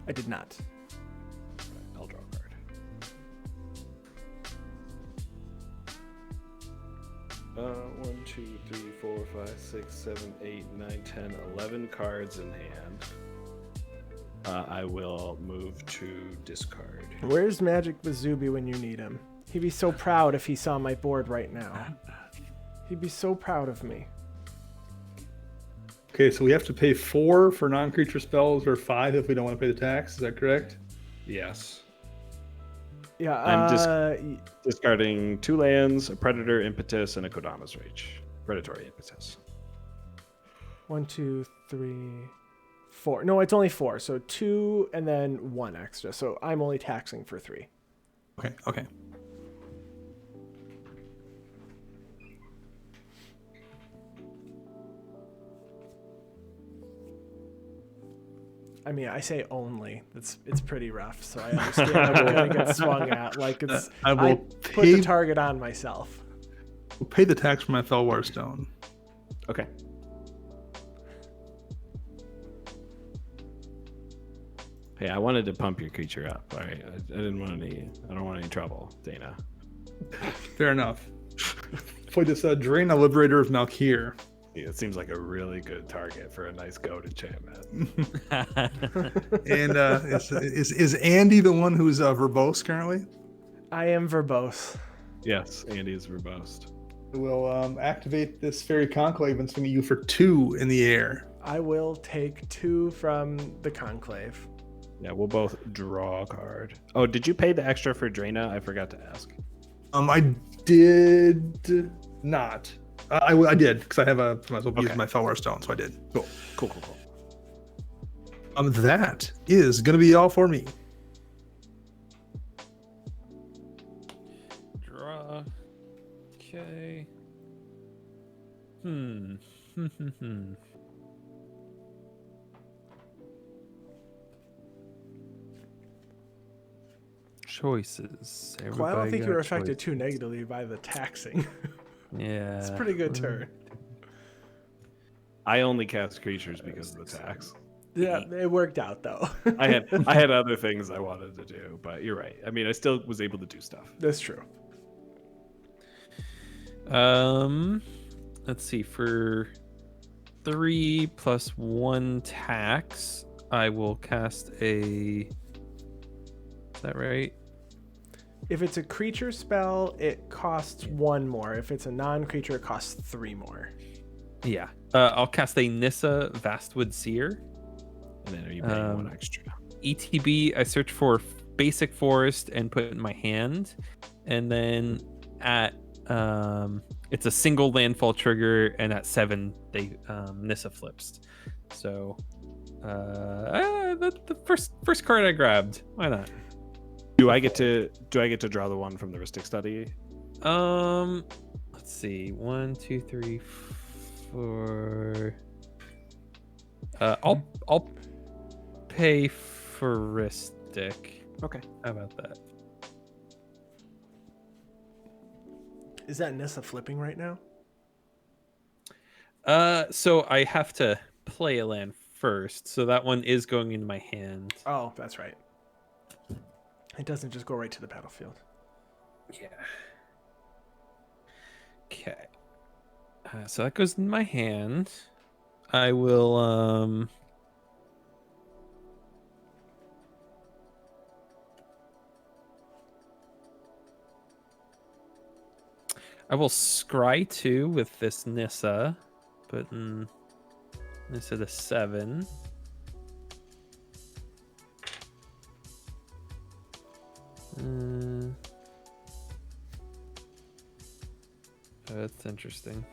[SPEAKER 1] I did not.
[SPEAKER 2] I'll draw a card. One, 2, 3, 4, 5, 6, 7, 8, 9, 10, 11 cards in hand. I will move to discard.
[SPEAKER 1] Where's Magic Bazoobi when you need him? He'd be so proud if he saw my board right now. He'd be so proud of me.
[SPEAKER 4] Okay, so we have to pay 4 for non-creature spells or 5 if we don't want to pay the tax. Is that correct?
[SPEAKER 2] Yes.
[SPEAKER 1] Yeah,
[SPEAKER 2] I'm discarding 2 lands, a Predator Impetus, and a Kodama's Rage. Predatory Impetus.
[SPEAKER 1] 1, 2, 3, 4. No, it's only 4. So 2 and then 1 extra. So I'm only taxing for 3.
[SPEAKER 4] Okay.
[SPEAKER 1] I mean, I say only. It's pretty rough, so I understand I'm gonna get swung at. Like I put the target on myself.
[SPEAKER 4] We'll pay the tax for my Felwar Stone.
[SPEAKER 2] Okay. Hey, I wanted to pump your creature up. All right, I don't want any trouble, Dana.
[SPEAKER 4] Fair enough. For this Draina Liberator of Malkir.
[SPEAKER 2] Yeah, it seems like a really good target for a nice goat enchantment.
[SPEAKER 4] And is Andy the one who's verbose currently?
[SPEAKER 1] I am verbose.
[SPEAKER 2] Yes, Andy is verbose.
[SPEAKER 4] We'll activate this Fairy Conclave and swing at you for 2 in the air.
[SPEAKER 1] I will take 2 from the Conclave.
[SPEAKER 2] Yeah, we'll both draw a card. Oh, did you pay the extra for Draina? I forgot to ask.
[SPEAKER 4] I did not. I did because I have might as well use my Felwar Stone, so I did.
[SPEAKER 2] Cool.
[SPEAKER 4] That is gonna be all for me.
[SPEAKER 3] Draw. Okay. Choices.
[SPEAKER 1] Well, I don't think you were affected too negatively by the taxing.
[SPEAKER 3] Yeah.
[SPEAKER 1] It's a pretty good turn.
[SPEAKER 2] I only cast creatures because of the tax.
[SPEAKER 1] Yeah, it worked out though.
[SPEAKER 2] I had other things I wanted to do, but you're right. I mean, I still was able to do stuff.
[SPEAKER 1] That's true.
[SPEAKER 3] Let's see. For 3 plus 1 tax, I will cast a. Is that right?
[SPEAKER 1] If it's a creature spell, it costs 1 more. If it's a non-creature, it costs 3 more.
[SPEAKER 3] Yeah. I'll cast a Nissa Vastwood Seer.
[SPEAKER 2] And then are you paying 1 extra?
[SPEAKER 3] ETB, I search for basic forest and put it in my hand. And then at it's a single landfall trigger, and at 7 they Nissa flips. So the first card I grabbed. Why not?
[SPEAKER 2] Do I get to draw the one from the Rhystic Study?
[SPEAKER 3] Let's see. 1, 2, 3, 4. I'll pay for Rhystic.
[SPEAKER 2] Okay.
[SPEAKER 3] How about that?
[SPEAKER 1] Is that Nissa flipping right now?
[SPEAKER 3] So I have to play a land first. So that one is going into my hand.
[SPEAKER 1] Oh, that's right. It doesn't just go right to the battlefield.
[SPEAKER 3] Yeah. Okay. So that goes in my hand. I will scry 2 with this Nissa, putting Nissa to 7. That's interesting.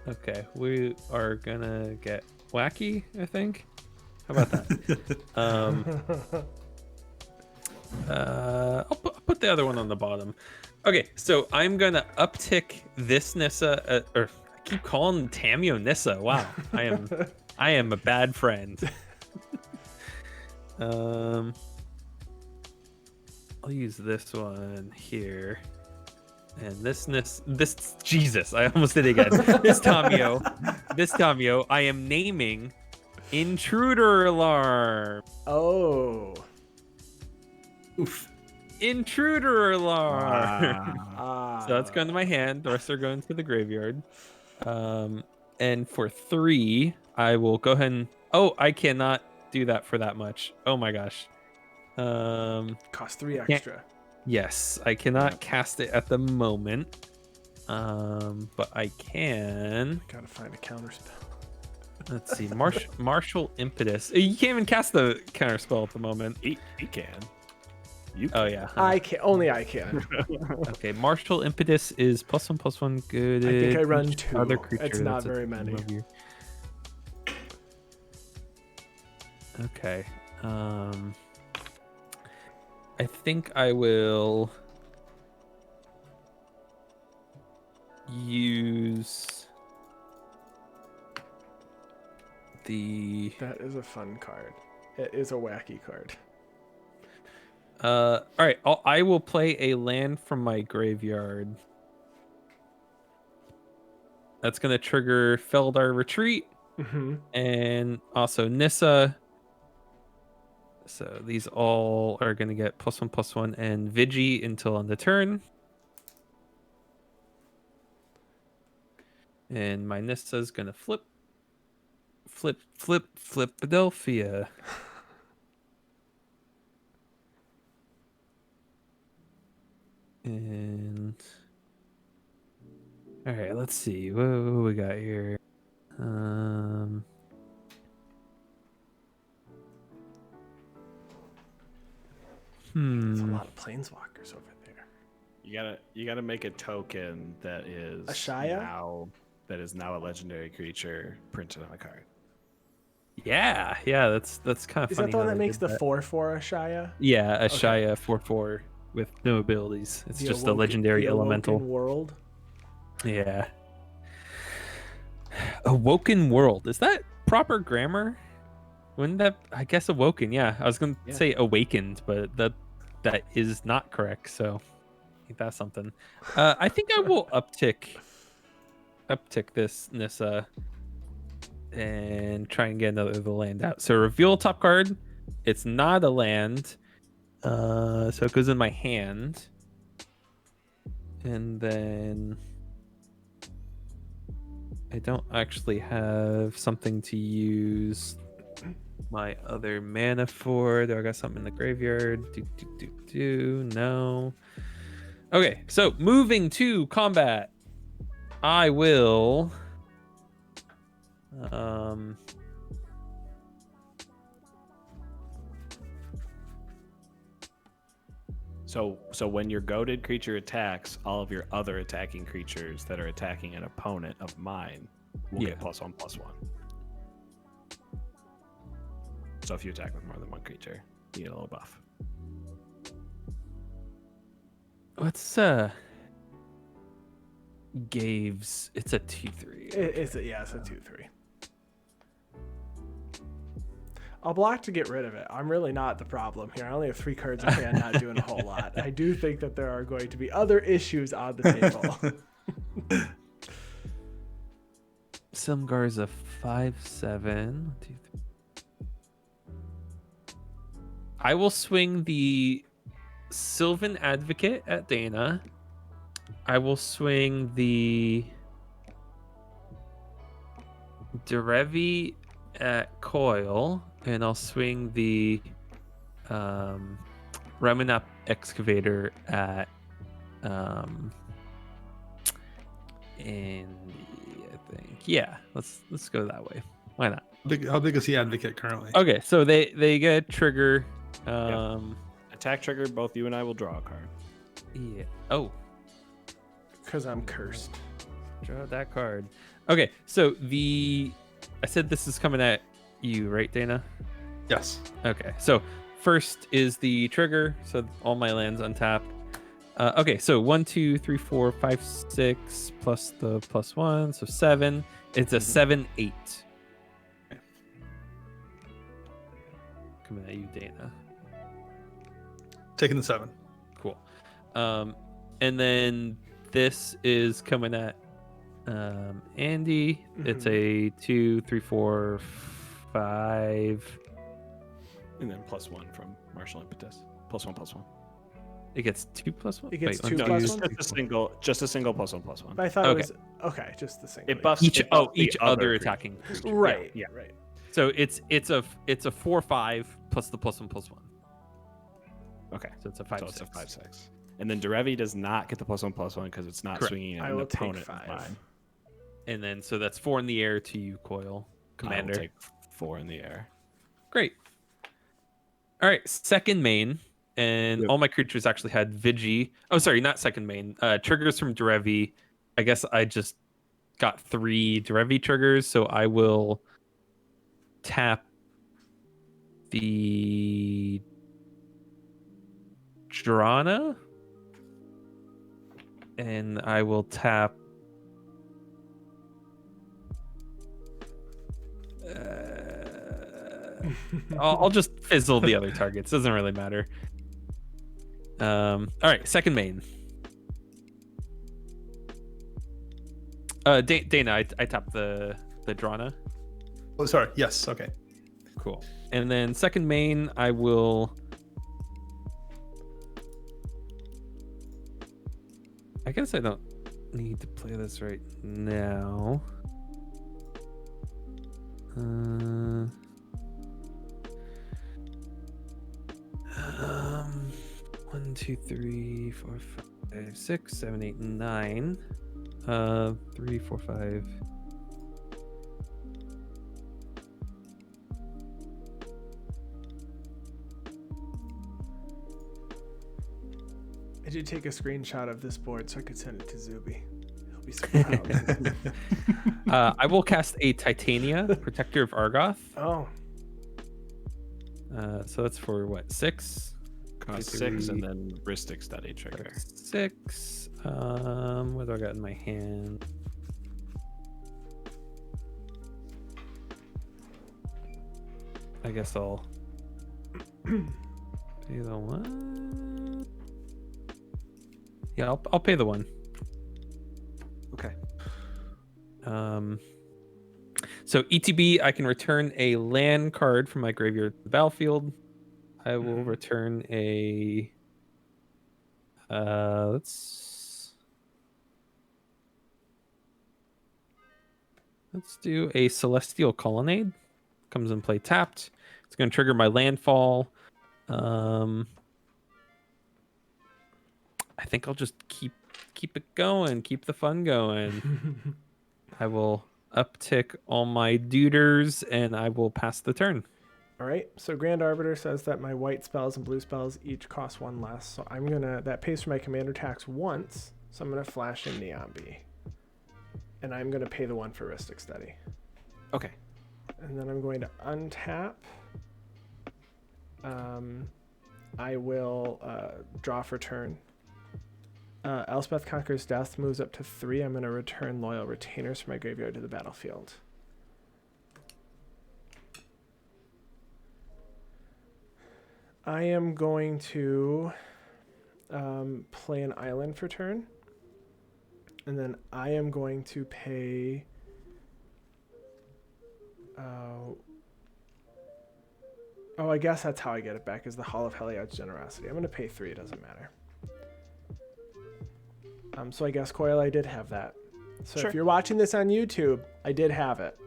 [SPEAKER 3] Okay, we are gonna get wacky, I think. How about that? I'll put the other one on the bottom. Okay, so I'm gonna uptick this Nissa, or I keep calling Tamio Nissa. Wow, I am a bad friend. I'll use this one here. And this Jesus, I almost did it again. This Tamio, this time, yo, I am naming Intruder Alarm.
[SPEAKER 1] Oh.
[SPEAKER 4] Oof.
[SPEAKER 3] Intruder Alarm.
[SPEAKER 1] Ah.
[SPEAKER 3] So that's going to my hand. The rest are going to the graveyard. And for 3, I will go ahead and... Oh, I cannot do that for that much. Oh my gosh.
[SPEAKER 1] Cost 3
[SPEAKER 3] can't-
[SPEAKER 1] extra.
[SPEAKER 3] Yes, I cannot cast it at the moment. But I can...
[SPEAKER 1] Gotta find a counter spell.
[SPEAKER 3] Let's see. Martial Impetus. You can't even cast the counter spell at the moment.
[SPEAKER 2] He can. You
[SPEAKER 3] Oh,
[SPEAKER 2] can.
[SPEAKER 3] yeah.
[SPEAKER 1] I can. Only I can.
[SPEAKER 3] Okay, Martial Impetus is +1/+1 good.
[SPEAKER 1] I think I run
[SPEAKER 3] each
[SPEAKER 1] 2.
[SPEAKER 3] Other creature
[SPEAKER 1] It's not
[SPEAKER 3] that's
[SPEAKER 1] very
[SPEAKER 3] at the
[SPEAKER 1] many.
[SPEAKER 3] bottom of your- Okay. I think I will use the...
[SPEAKER 1] That is a fun card. It is a wacky card.
[SPEAKER 3] All right, I will play a land from my graveyard. That's going to trigger Feldar Retreat
[SPEAKER 1] Mm-hmm.
[SPEAKER 3] and also Nissa. So these all are going to get +1/+1 and Vigi until on the turn. And my Nissa is going to flip Philadelphia. And all right, let's see what we got here.
[SPEAKER 1] It's a lot of planeswalkers over there.
[SPEAKER 2] You gotta make a token that is
[SPEAKER 1] A Shia?
[SPEAKER 2] now a legendary creature printed on a card.
[SPEAKER 3] Yeah, that's kind of
[SPEAKER 1] Is
[SPEAKER 3] funny.
[SPEAKER 1] that the one
[SPEAKER 3] how
[SPEAKER 1] that
[SPEAKER 3] they
[SPEAKER 1] makes
[SPEAKER 3] did
[SPEAKER 1] the
[SPEAKER 3] that.
[SPEAKER 1] 4/4 Ashaya?
[SPEAKER 3] Yeah, a
[SPEAKER 1] Okay.
[SPEAKER 3] Shia 4/4 with no abilities. It's
[SPEAKER 1] The
[SPEAKER 3] just a
[SPEAKER 1] Awoken-
[SPEAKER 3] legendary
[SPEAKER 1] the
[SPEAKER 3] elemental.
[SPEAKER 1] Awoken World.
[SPEAKER 3] Yeah. Awoken World. Is that proper grammar? Wouldn't that... I guess awoken, yeah. I was going to say awakened, but that is not correct, so I think that's something. I think I will uptick this Nissa and try and get another of the land out. So reveal top card. It's not a land. So it goes in my hand. And then I don't actually have something to use my other mana for. Do I got something in the graveyard? No. Okay, so moving to combat. I will
[SPEAKER 2] So when your goaded creature attacks, all of your other attacking creatures that are attacking an opponent of mine will get +1/+1. So if you attack with more than one creature, you get a little buff.
[SPEAKER 3] what's Gaves? It's a 2/3.
[SPEAKER 1] It's a 2/3. I'll block to get rid of it. I'm really not the problem here. I only have 3 cards in hand, not doing a whole lot. I do think that there are going to be other issues on the table.
[SPEAKER 3] Silumgar's a 5/7. I will swing the Sylvan Advocate at Dana. I will swing the Derevi at Coil, and I'll swing the Reminap Excavator at Andy, I think. Yeah, let's go that way. Why not?
[SPEAKER 4] How big is the Advocate currently?
[SPEAKER 3] Okay, so they get a trigger.
[SPEAKER 2] Attack trigger, both you and I will draw a card.
[SPEAKER 3] Yeah. Oh,
[SPEAKER 1] Because I'm cursed.
[SPEAKER 3] draw that card. Okay, so I said this is coming at you, right, Dana?
[SPEAKER 4] Yes.
[SPEAKER 3] Okay, so first is the trigger, so all my lands untapped. Okay, so 1, 2, 3, 4, 5, 6 plus the +1, so 7. It's a 7/8. Coming at you, Dana.
[SPEAKER 4] Taking the 7.
[SPEAKER 3] Cool. And then this is coming at Andy, it's a 2, 3, 4, 5.
[SPEAKER 2] And then +1 from martial impetus. +1/+1.
[SPEAKER 3] It gets 2 plus 1.
[SPEAKER 1] It gets 2
[SPEAKER 2] No,
[SPEAKER 1] plus
[SPEAKER 2] just
[SPEAKER 1] 1?
[SPEAKER 2] just a single +1/+1.
[SPEAKER 1] But I thought
[SPEAKER 3] Okay.
[SPEAKER 1] it was okay, just the single.
[SPEAKER 2] It buffs
[SPEAKER 3] Each
[SPEAKER 2] it buffs the
[SPEAKER 3] other
[SPEAKER 2] creature.
[SPEAKER 3] attacking creature.
[SPEAKER 1] Right.
[SPEAKER 2] Yeah.
[SPEAKER 1] Right.
[SPEAKER 3] So it's a 4/5 plus the +1/+1.
[SPEAKER 2] Okay.
[SPEAKER 3] So it's a
[SPEAKER 2] So
[SPEAKER 3] 5/6.
[SPEAKER 2] it's a 5/6. And then Derevi does not get the +1/+1 because it's not
[SPEAKER 3] Correct.
[SPEAKER 2] swinging at
[SPEAKER 1] I
[SPEAKER 2] an
[SPEAKER 1] will take
[SPEAKER 2] opponent.
[SPEAKER 1] 5.
[SPEAKER 2] Mine.
[SPEAKER 3] And then so that's 4 in the air to you, Coil Commander.
[SPEAKER 2] I will take 4 in the air.
[SPEAKER 3] Great. All right, second main, and
[SPEAKER 2] Yep.
[SPEAKER 3] all my creatures actually had Vigi. Oh, sorry, not second main. Triggers from Derevi. I guess I just got 3 Derevi triggers, so I will tap the Drana, and I will tap. I'll just fizzle the other targets. Doesn't really matter. All right, second main. Dana, I tapped the Drana.
[SPEAKER 4] Oh, sorry. Yes. Okay.
[SPEAKER 3] Cool. And then second main, I will. I guess I don't need to play this right now. 1, 2, 3, 4, 5, 6, 7, 8, 9. 3, 4, 5.
[SPEAKER 1] I did take a screenshot of this board so I could send it to Zuby. He'll be so proud.
[SPEAKER 3] I will cast a Titania, Protector of Argoth.
[SPEAKER 1] Oh,
[SPEAKER 3] So that's for what, 6?
[SPEAKER 2] Cost 6
[SPEAKER 3] 3.
[SPEAKER 2] and then Ristic Study trigger.
[SPEAKER 3] 6. What do I got in my hand? I guess I'll pay the 1. Yeah, I'll pay the 1.
[SPEAKER 2] Okay.
[SPEAKER 3] So ETB, I can return a land card from my graveyard to the battlefield. I will return a. Let's do a Celestial Colonnade. Comes in play tapped. It's going to trigger my landfall. I think I'll just keep it going, keep the fun going. I will uptick all my duders, and I will pass the turn.
[SPEAKER 1] all right. So Grand Arbiter says that my white spells and blue spells each cost 1 less. So I'm gonna that pays for my commander tax once. So I'm gonna flash in Niambi, and I'm gonna pay the 1 for Ristic Study.
[SPEAKER 2] Okay.
[SPEAKER 1] And then I'm going to untap. I will draw for turn. Elspeth Conquers Death moves up to 3. I'm going to return Loyal Retainers from my graveyard to the battlefield. I am going to play an island for turn. And then I am going to pay... oh, I guess that's how I get it back, is the Hall of Heliod's Generosity. I'm going to pay 3. It doesn't matter. So I guess, Coil, I did have that. So
[SPEAKER 2] Sure.
[SPEAKER 1] if you're watching this on YouTube, I did have it.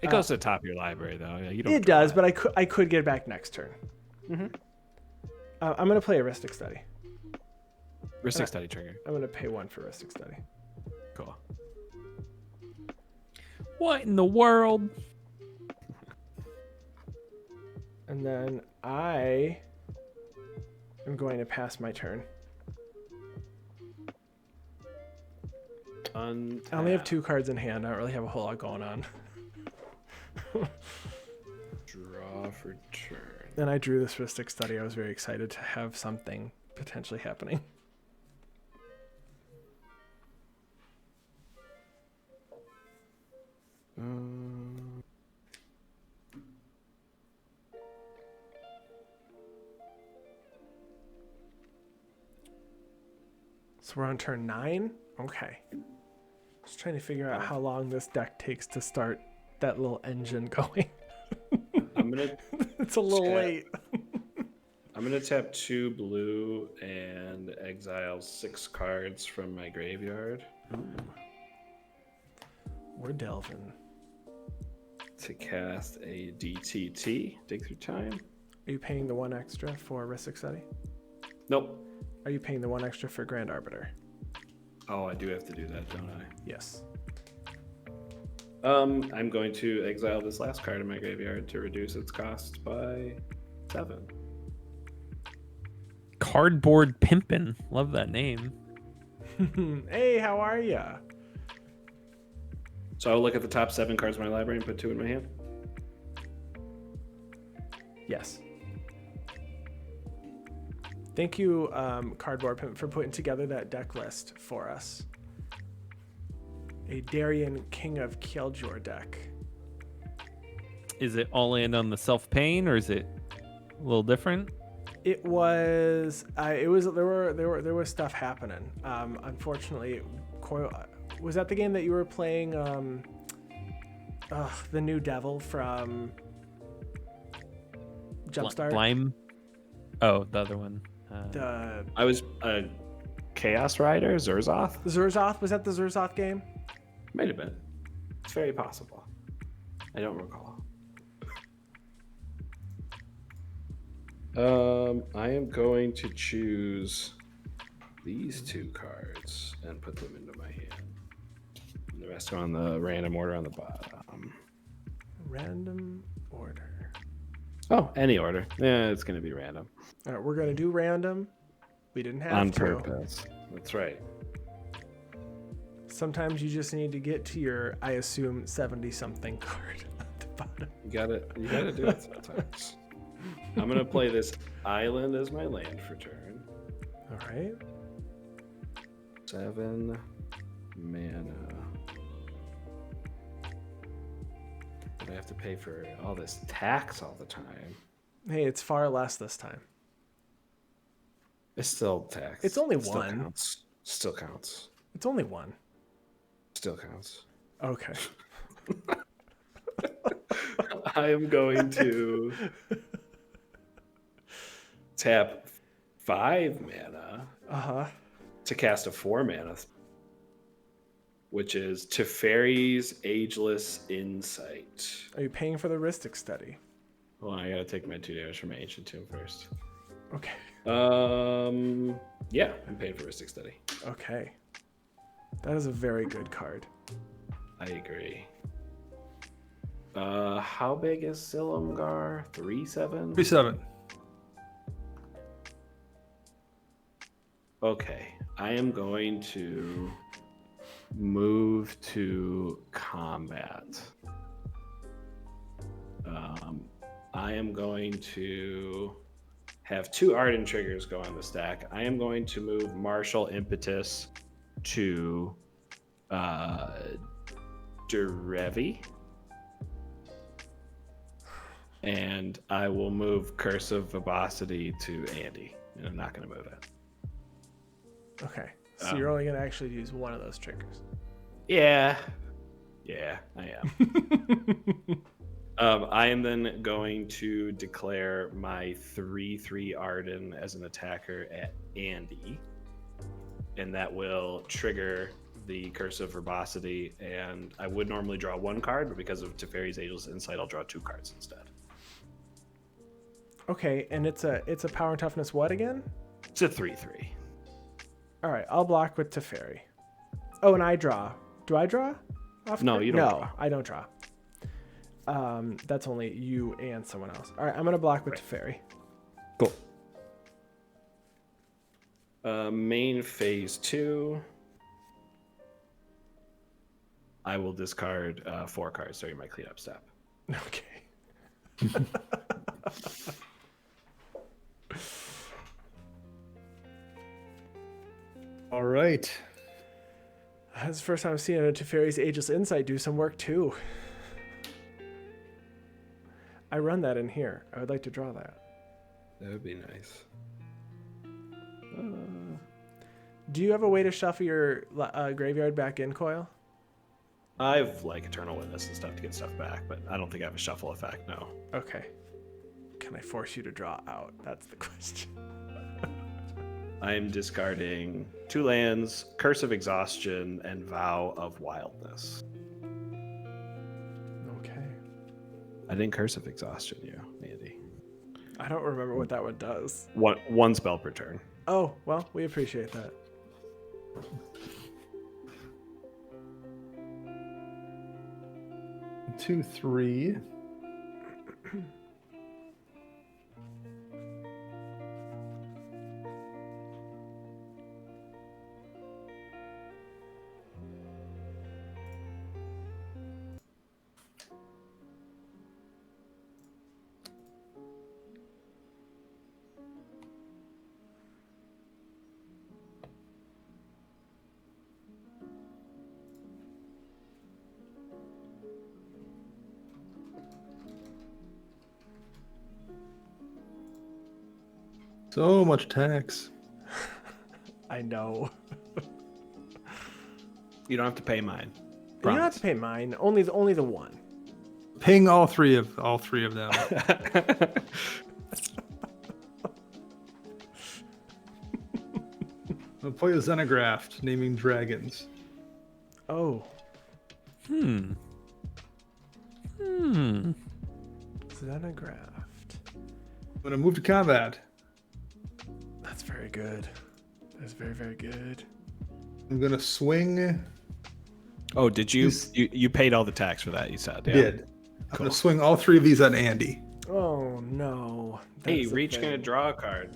[SPEAKER 2] It goes to the top of your library, though. Yeah, you don't.
[SPEAKER 1] It does, but I could get it back next turn.
[SPEAKER 2] Mm-hmm.
[SPEAKER 1] I'm going to play a Ristic Study.
[SPEAKER 2] Ristic Study trigger.
[SPEAKER 1] I'm going to pay 1 for Ristic Study.
[SPEAKER 2] Cool.
[SPEAKER 3] What in the world?
[SPEAKER 1] And then I am going to pass my turn. I only have 2 cards in hand. I don't really have a whole lot going on.
[SPEAKER 2] Draw for turn.
[SPEAKER 1] And I drew this Ristic Study. I was very excited to have something potentially happening. So we're on turn 9? Okay. Just trying to figure out how long this deck takes to start that little engine going.
[SPEAKER 2] I'm gonna.
[SPEAKER 1] It's a little late.
[SPEAKER 2] I'm gonna tap 2 blue and exile 6 cards from my graveyard.
[SPEAKER 1] We're delving.
[SPEAKER 2] To cast a DTT, Dig Through Time.
[SPEAKER 1] Are you paying the 1 extra for Rhystic Study?
[SPEAKER 2] Nope.
[SPEAKER 1] Are you paying the 1 extra for Grand Arbiter?
[SPEAKER 2] Oh, I do have to do that, don't I?
[SPEAKER 1] Yes.
[SPEAKER 2] I'm going to exile this last card in my graveyard to reduce its cost by 7.
[SPEAKER 3] Cardboard Pimpin'. Love that name.
[SPEAKER 1] Hey, how are ya?
[SPEAKER 2] So I'll look at the top 7 cards of my library and put 2 in my hand.
[SPEAKER 1] Yes. Thank you, Cardboard Pimp, for putting together that deck list for us. A Darien King of Kjeldjor deck.
[SPEAKER 3] Is it all in on the self-pain, or is it a little different?
[SPEAKER 1] It was. There was stuff happening. Unfortunately, was that the game that you were playing? The new Devil from Jumpstart.
[SPEAKER 3] Blime. Oh, the other one.
[SPEAKER 2] I was Chaos Rider, Zurzoth.
[SPEAKER 1] Zurzoth, was that the Zurzoth game?
[SPEAKER 2] Might have been. It's very possible. I don't recall. I am going to choose these 2 cards and put them into my hand. And the rest are on the random order on the bottom.
[SPEAKER 1] Random order.
[SPEAKER 2] Oh, any order. Yeah, it's going to be random.
[SPEAKER 1] All right, we're going to do random. We didn't have
[SPEAKER 2] On
[SPEAKER 1] to.
[SPEAKER 2] purpose. That's right.
[SPEAKER 1] Sometimes you just need to get to your, I assume, 70-something card at the bottom.
[SPEAKER 2] You gotta do it sometimes. I'm gonna play this island as my land for turn.
[SPEAKER 1] All right.
[SPEAKER 2] 7 mana. But I have to pay for all this tax all the time.
[SPEAKER 1] Hey, it's far less this time.
[SPEAKER 2] It's still tax.
[SPEAKER 1] It's only
[SPEAKER 2] Still
[SPEAKER 1] 1.
[SPEAKER 2] counts. Still counts.
[SPEAKER 1] It's only 1.
[SPEAKER 2] Still counts.
[SPEAKER 1] Okay.
[SPEAKER 2] I am going to tap 5 mana to cast a 4 mana, which is Teferi's Ageless Insight.
[SPEAKER 1] Are you paying for the Rhystic Study?
[SPEAKER 2] Well, I gotta take my 2 damage from my Ancient Tomb first.
[SPEAKER 1] Okay.
[SPEAKER 2] Yeah, I'm paying for Rhystic Study.
[SPEAKER 1] Okay. That is a very good card.
[SPEAKER 2] I agree. How big is Silumgar? 3/7?
[SPEAKER 4] 3/7.
[SPEAKER 2] Okay, I am going to move to combat. I am going to have 2 Ardenn triggers go on the stack. I am going to move Martial Impetus to Derevi. And I will move Curse of Verbosity to Andy. And I'm not going to move it.
[SPEAKER 1] Okay. So you're only going to actually use one of those triggers.
[SPEAKER 2] Yeah. Yeah, I am. I am then going to declare my 3/3 Ardenn as an attacker at Andy. And that will trigger the Curse of Verbosity. And I would normally draw 1 card, but because of Teferi's Ageless Insight, I'll draw 2 cards instead.
[SPEAKER 1] Okay, and it's a power and toughness what again?
[SPEAKER 2] It's a 3/3.
[SPEAKER 1] All right, I'll block with Teferi. Oh, and I draw. Do I draw?
[SPEAKER 2] No, you don't draw.
[SPEAKER 1] No, I don't draw. That's only you and someone else. All right, I'm gonna block with Teferi.
[SPEAKER 2] Cool. Main phase 2. I will discard 4 cards during my cleanup step.
[SPEAKER 1] Okay.
[SPEAKER 4] All right.
[SPEAKER 1] That's the first time I've seen a Teferi's Ageless Insight do some work too. I run that in here. I would like to draw that.
[SPEAKER 2] That would be nice.
[SPEAKER 1] Do you have a way to shuffle your graveyard back in, Coil?
[SPEAKER 2] I have like Eternal Witness and stuff to get stuff back, but I don't think I have a shuffle effect. No.
[SPEAKER 1] Okay. Can I force you to draw out? That's the question.
[SPEAKER 2] I'm discarding 2 lands, Curse of Exhaustion, and Vow of Wildness.
[SPEAKER 1] Okay.
[SPEAKER 2] I didn't Curse of Exhaustion you, Andy.
[SPEAKER 1] I don't remember what that one does.
[SPEAKER 2] One spell per turn.
[SPEAKER 1] Oh, well, we appreciate that.
[SPEAKER 4] Two, 3. So much tax.
[SPEAKER 1] I know.
[SPEAKER 2] You don't have to pay mine.
[SPEAKER 1] You don't have to pay mine. Only the one.
[SPEAKER 4] Paying all three of them. I'll play a Xenograph, naming dragons.
[SPEAKER 1] Oh. Xenographed.
[SPEAKER 4] I'm gonna move to combat.
[SPEAKER 1] That's very good. That's very, very good.
[SPEAKER 4] I'm gonna swing.
[SPEAKER 2] Oh, did you paid all the tax for that? You said. Yeah.
[SPEAKER 4] Did. I'm gonna swing all 3 of these at Andy.
[SPEAKER 1] Oh no.
[SPEAKER 2] Hey,
[SPEAKER 1] That's the
[SPEAKER 2] Reach
[SPEAKER 1] thing.
[SPEAKER 2] gonna draw a card,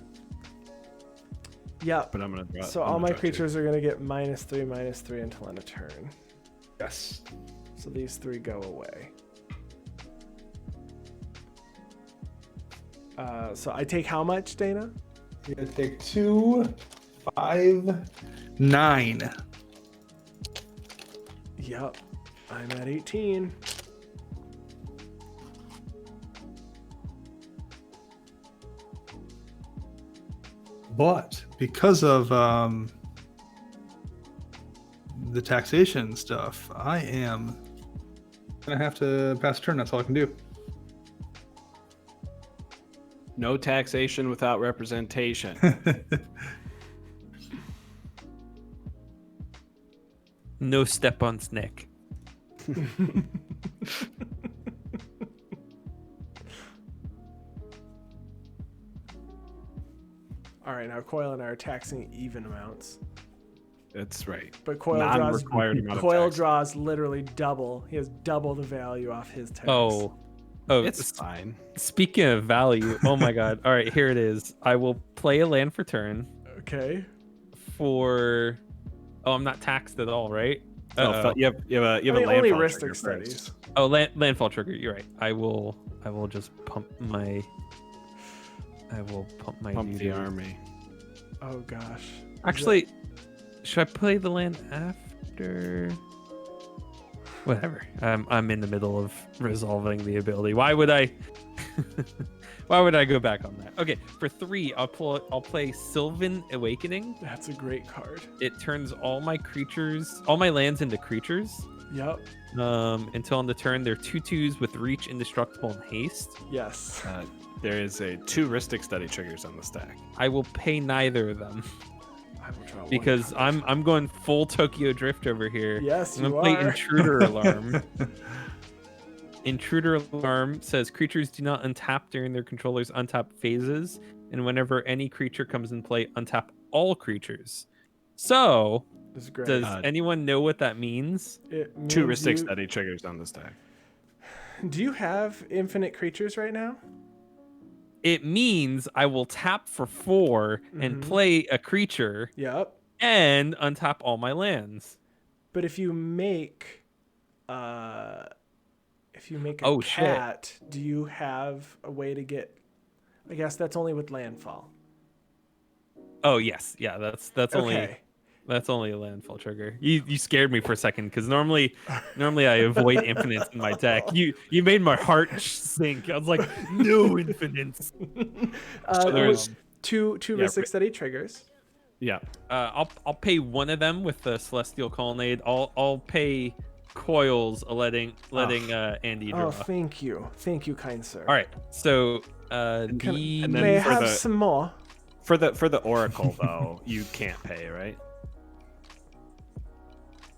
[SPEAKER 1] Yep.
[SPEAKER 2] but I'm gonna draw.
[SPEAKER 1] So all my creatures are gonna get -3/-3 until end of turn.
[SPEAKER 4] Yes.
[SPEAKER 1] So these 3 go away. So I take how much, Dana?
[SPEAKER 4] You're gonna take 2, 5, 9.
[SPEAKER 1] Yep. I'm at 18.
[SPEAKER 4] But because of the taxation stuff, I am gonna have to pass a turn. That's all I can do.
[SPEAKER 2] No taxation without representation.
[SPEAKER 3] No step on snake.
[SPEAKER 1] All right, now Coil and I are taxing even amounts.
[SPEAKER 2] That's right.
[SPEAKER 1] But Coil
[SPEAKER 2] Non-required amount of
[SPEAKER 1] Coil
[SPEAKER 2] tax.
[SPEAKER 1] draws literally double. He has double the value off his tax.
[SPEAKER 3] Oh,
[SPEAKER 2] It's fine.
[SPEAKER 3] Speaking of value, oh my god. All right, here it is. I will play a land for turn
[SPEAKER 1] Okay.
[SPEAKER 3] for. Oh, I'm not taxed at all, right?
[SPEAKER 2] Oh, you have a
[SPEAKER 1] I mean, only
[SPEAKER 2] landfall
[SPEAKER 1] Ristic
[SPEAKER 2] trigger
[SPEAKER 1] studies.
[SPEAKER 2] first.
[SPEAKER 3] Oh, landfall trigger. You're right. I will just pump my
[SPEAKER 2] Pump the
[SPEAKER 3] doo-doo.
[SPEAKER 2] army.
[SPEAKER 1] Oh gosh.
[SPEAKER 3] Actually, should I play the land after? Whatever. I'm in the middle of resolving the ability. Why would I? Why would I go back on that? Okay, for 3, I'll play Sylvan Awakening.
[SPEAKER 1] That's a great card.
[SPEAKER 3] It turns all my lands into creatures.
[SPEAKER 1] Yep.
[SPEAKER 3] Until on the turn, they're 2/2s with reach, indestructible, and haste.
[SPEAKER 1] Yes.
[SPEAKER 2] There is 2 Ristic Study triggers on the stack.
[SPEAKER 3] I will pay neither of them
[SPEAKER 1] I will draw one
[SPEAKER 3] because
[SPEAKER 1] card.
[SPEAKER 3] I'm going full Tokyo Drift over here.
[SPEAKER 1] Yes,
[SPEAKER 3] I'm
[SPEAKER 1] you
[SPEAKER 3] gonna play
[SPEAKER 1] are.
[SPEAKER 3] Intruder Alarm. Intruder Alarm says creatures do not untap during their controller's untap phases, and whenever any creature comes in play, untap all creatures. So,
[SPEAKER 1] This is great.
[SPEAKER 3] does anyone know what that means?
[SPEAKER 1] It
[SPEAKER 2] 2
[SPEAKER 1] means
[SPEAKER 2] Ristic Study triggers on the stack.
[SPEAKER 1] Do you have infinite creatures right now?
[SPEAKER 3] It means I will tap for 4 and play a creature
[SPEAKER 1] Yep.
[SPEAKER 3] and untap all my lands.
[SPEAKER 1] But if you make a
[SPEAKER 3] Oh, shit.
[SPEAKER 1] cat, do you have a way to get? I guess that's only with landfall.
[SPEAKER 3] Oh yes, yeah, that's
[SPEAKER 1] Okay.
[SPEAKER 3] only a landfall trigger. You scared me for a second because normally I avoid infinites in my deck. You made my heart sink. I was like, no infinites.
[SPEAKER 2] So there's
[SPEAKER 1] two
[SPEAKER 2] yeah,
[SPEAKER 1] Ristic Study triggers.
[SPEAKER 2] Yeah.
[SPEAKER 3] I'll pay one of them with the Celestial Colonnade. I'll pay coils, letting Andy draw.
[SPEAKER 1] Oh, thank you, kind sir.
[SPEAKER 3] All right, so
[SPEAKER 2] and then
[SPEAKER 1] May I
[SPEAKER 2] for
[SPEAKER 1] have
[SPEAKER 2] the-
[SPEAKER 1] some more?
[SPEAKER 2] For the oracle though, you can't pay, right?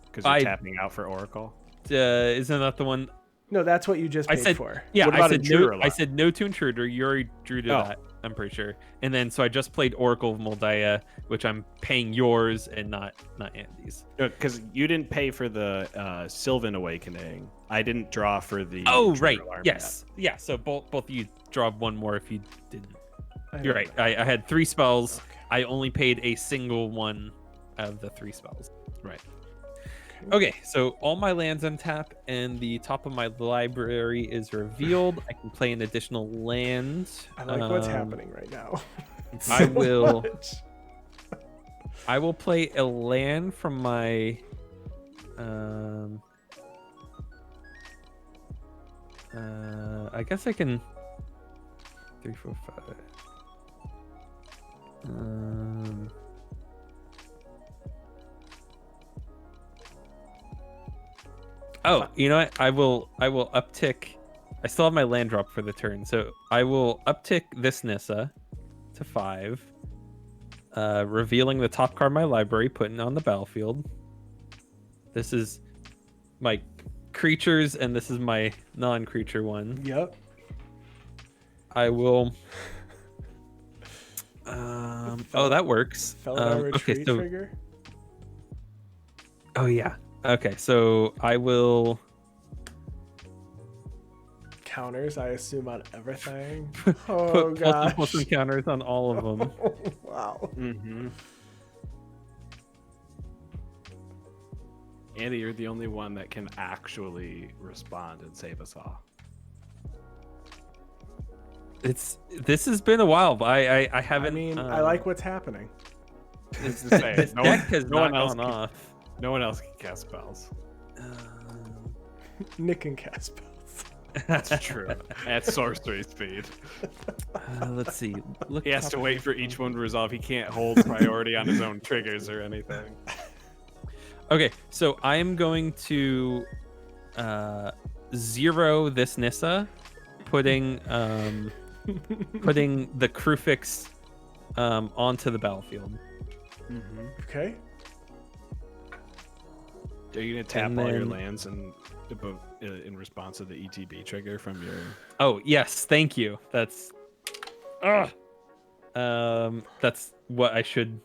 [SPEAKER 2] Because you're tapping out for oracle.
[SPEAKER 3] Isn't that the one?
[SPEAKER 1] No, that's what you just
[SPEAKER 3] I
[SPEAKER 1] paid
[SPEAKER 3] said
[SPEAKER 1] for.
[SPEAKER 3] Yeah,
[SPEAKER 2] What
[SPEAKER 3] I
[SPEAKER 2] about
[SPEAKER 3] said
[SPEAKER 2] intruder
[SPEAKER 3] no.
[SPEAKER 2] alarm?
[SPEAKER 3] I said no to intruder. You already drew to that. I'm pretty sure. And then so I just played Oracle of Moldiah, which I'm paying yours and not Andy's.
[SPEAKER 2] Because you didn't pay for the Sylvan Awakening. I didn't draw for the.
[SPEAKER 3] Oh
[SPEAKER 2] intruder
[SPEAKER 3] right,
[SPEAKER 2] alarm
[SPEAKER 3] yes, yeah. So both of you draw one more if you didn't.
[SPEAKER 1] I
[SPEAKER 3] You're
[SPEAKER 1] know
[SPEAKER 3] right.
[SPEAKER 1] that.
[SPEAKER 3] I had 3 spells.
[SPEAKER 1] Okay.
[SPEAKER 3] I only paid a single one of the 3 spells.
[SPEAKER 2] yet. Right.
[SPEAKER 3] Okay, so all my lands untap and the top of my library is revealed. I can play an additional land.
[SPEAKER 1] I like what's happening right now.
[SPEAKER 3] I
[SPEAKER 1] So
[SPEAKER 3] will-
[SPEAKER 1] much.
[SPEAKER 3] I will play a land from my I guess I can 3, 4, 5. Oh, you know what? I will uptick. I still have my land drop for the turn, so I will uptick this Nissa to 5. Revealing the top card of my library, putting it on the battlefield. This is my creatures, and this is my non-creature one.
[SPEAKER 1] Yep.
[SPEAKER 3] I will. Oh, that works.
[SPEAKER 1] Felidar retreat
[SPEAKER 3] Okay, so
[SPEAKER 1] trigger.
[SPEAKER 3] oh yeah. Okay, so I will
[SPEAKER 1] Counters, I assume, on everything.
[SPEAKER 3] put
[SPEAKER 1] Oh gosh.
[SPEAKER 3] plus some counters on all of them.
[SPEAKER 1] Wow.
[SPEAKER 2] Mm-hmm. Andy, you're the only one that can actually respond and save us all.
[SPEAKER 3] This has been a while, but I haven't.
[SPEAKER 1] I mean, I like what's happening.
[SPEAKER 3] this
[SPEAKER 2] This
[SPEAKER 3] deck has not gone
[SPEAKER 2] can,
[SPEAKER 3] off.
[SPEAKER 2] No one else can cast spells.
[SPEAKER 1] Nick and cast spells.
[SPEAKER 2] That's true. At sorcery speed.
[SPEAKER 3] Let's see. Look
[SPEAKER 2] He has to wait for each one to resolve. He can't hold priority on his own triggers or anything.
[SPEAKER 3] Okay, so I am going to 0 this Nissa, putting the Krufix onto the battlefield.
[SPEAKER 2] Mm-hmm.
[SPEAKER 1] Okay.
[SPEAKER 2] Are you gonna tap
[SPEAKER 3] And
[SPEAKER 2] all your
[SPEAKER 3] then-
[SPEAKER 2] lands in response to the ETB trigger from your?
[SPEAKER 3] Oh yes, thank you. That's what I should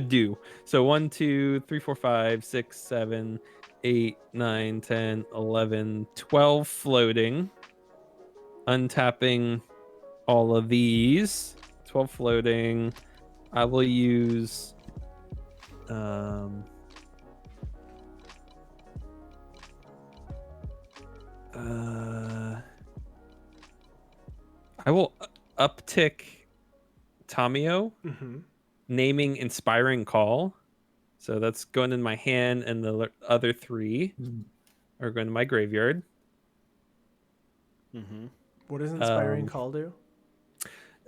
[SPEAKER 3] do. So 1, 2, 3, 4, 5, 6, 7, 8, 9, 10, 11, 12 floating. Untapping all of these. 12 floating. I will use I will uptick Tamio,
[SPEAKER 1] Mm-hmm.
[SPEAKER 3] naming Inspiring Call. So that's going in my hand, and the other 3 are going to my graveyard.
[SPEAKER 2] Mm-hmm.
[SPEAKER 1] What does Inspiring
[SPEAKER 3] Um,
[SPEAKER 1] Call do?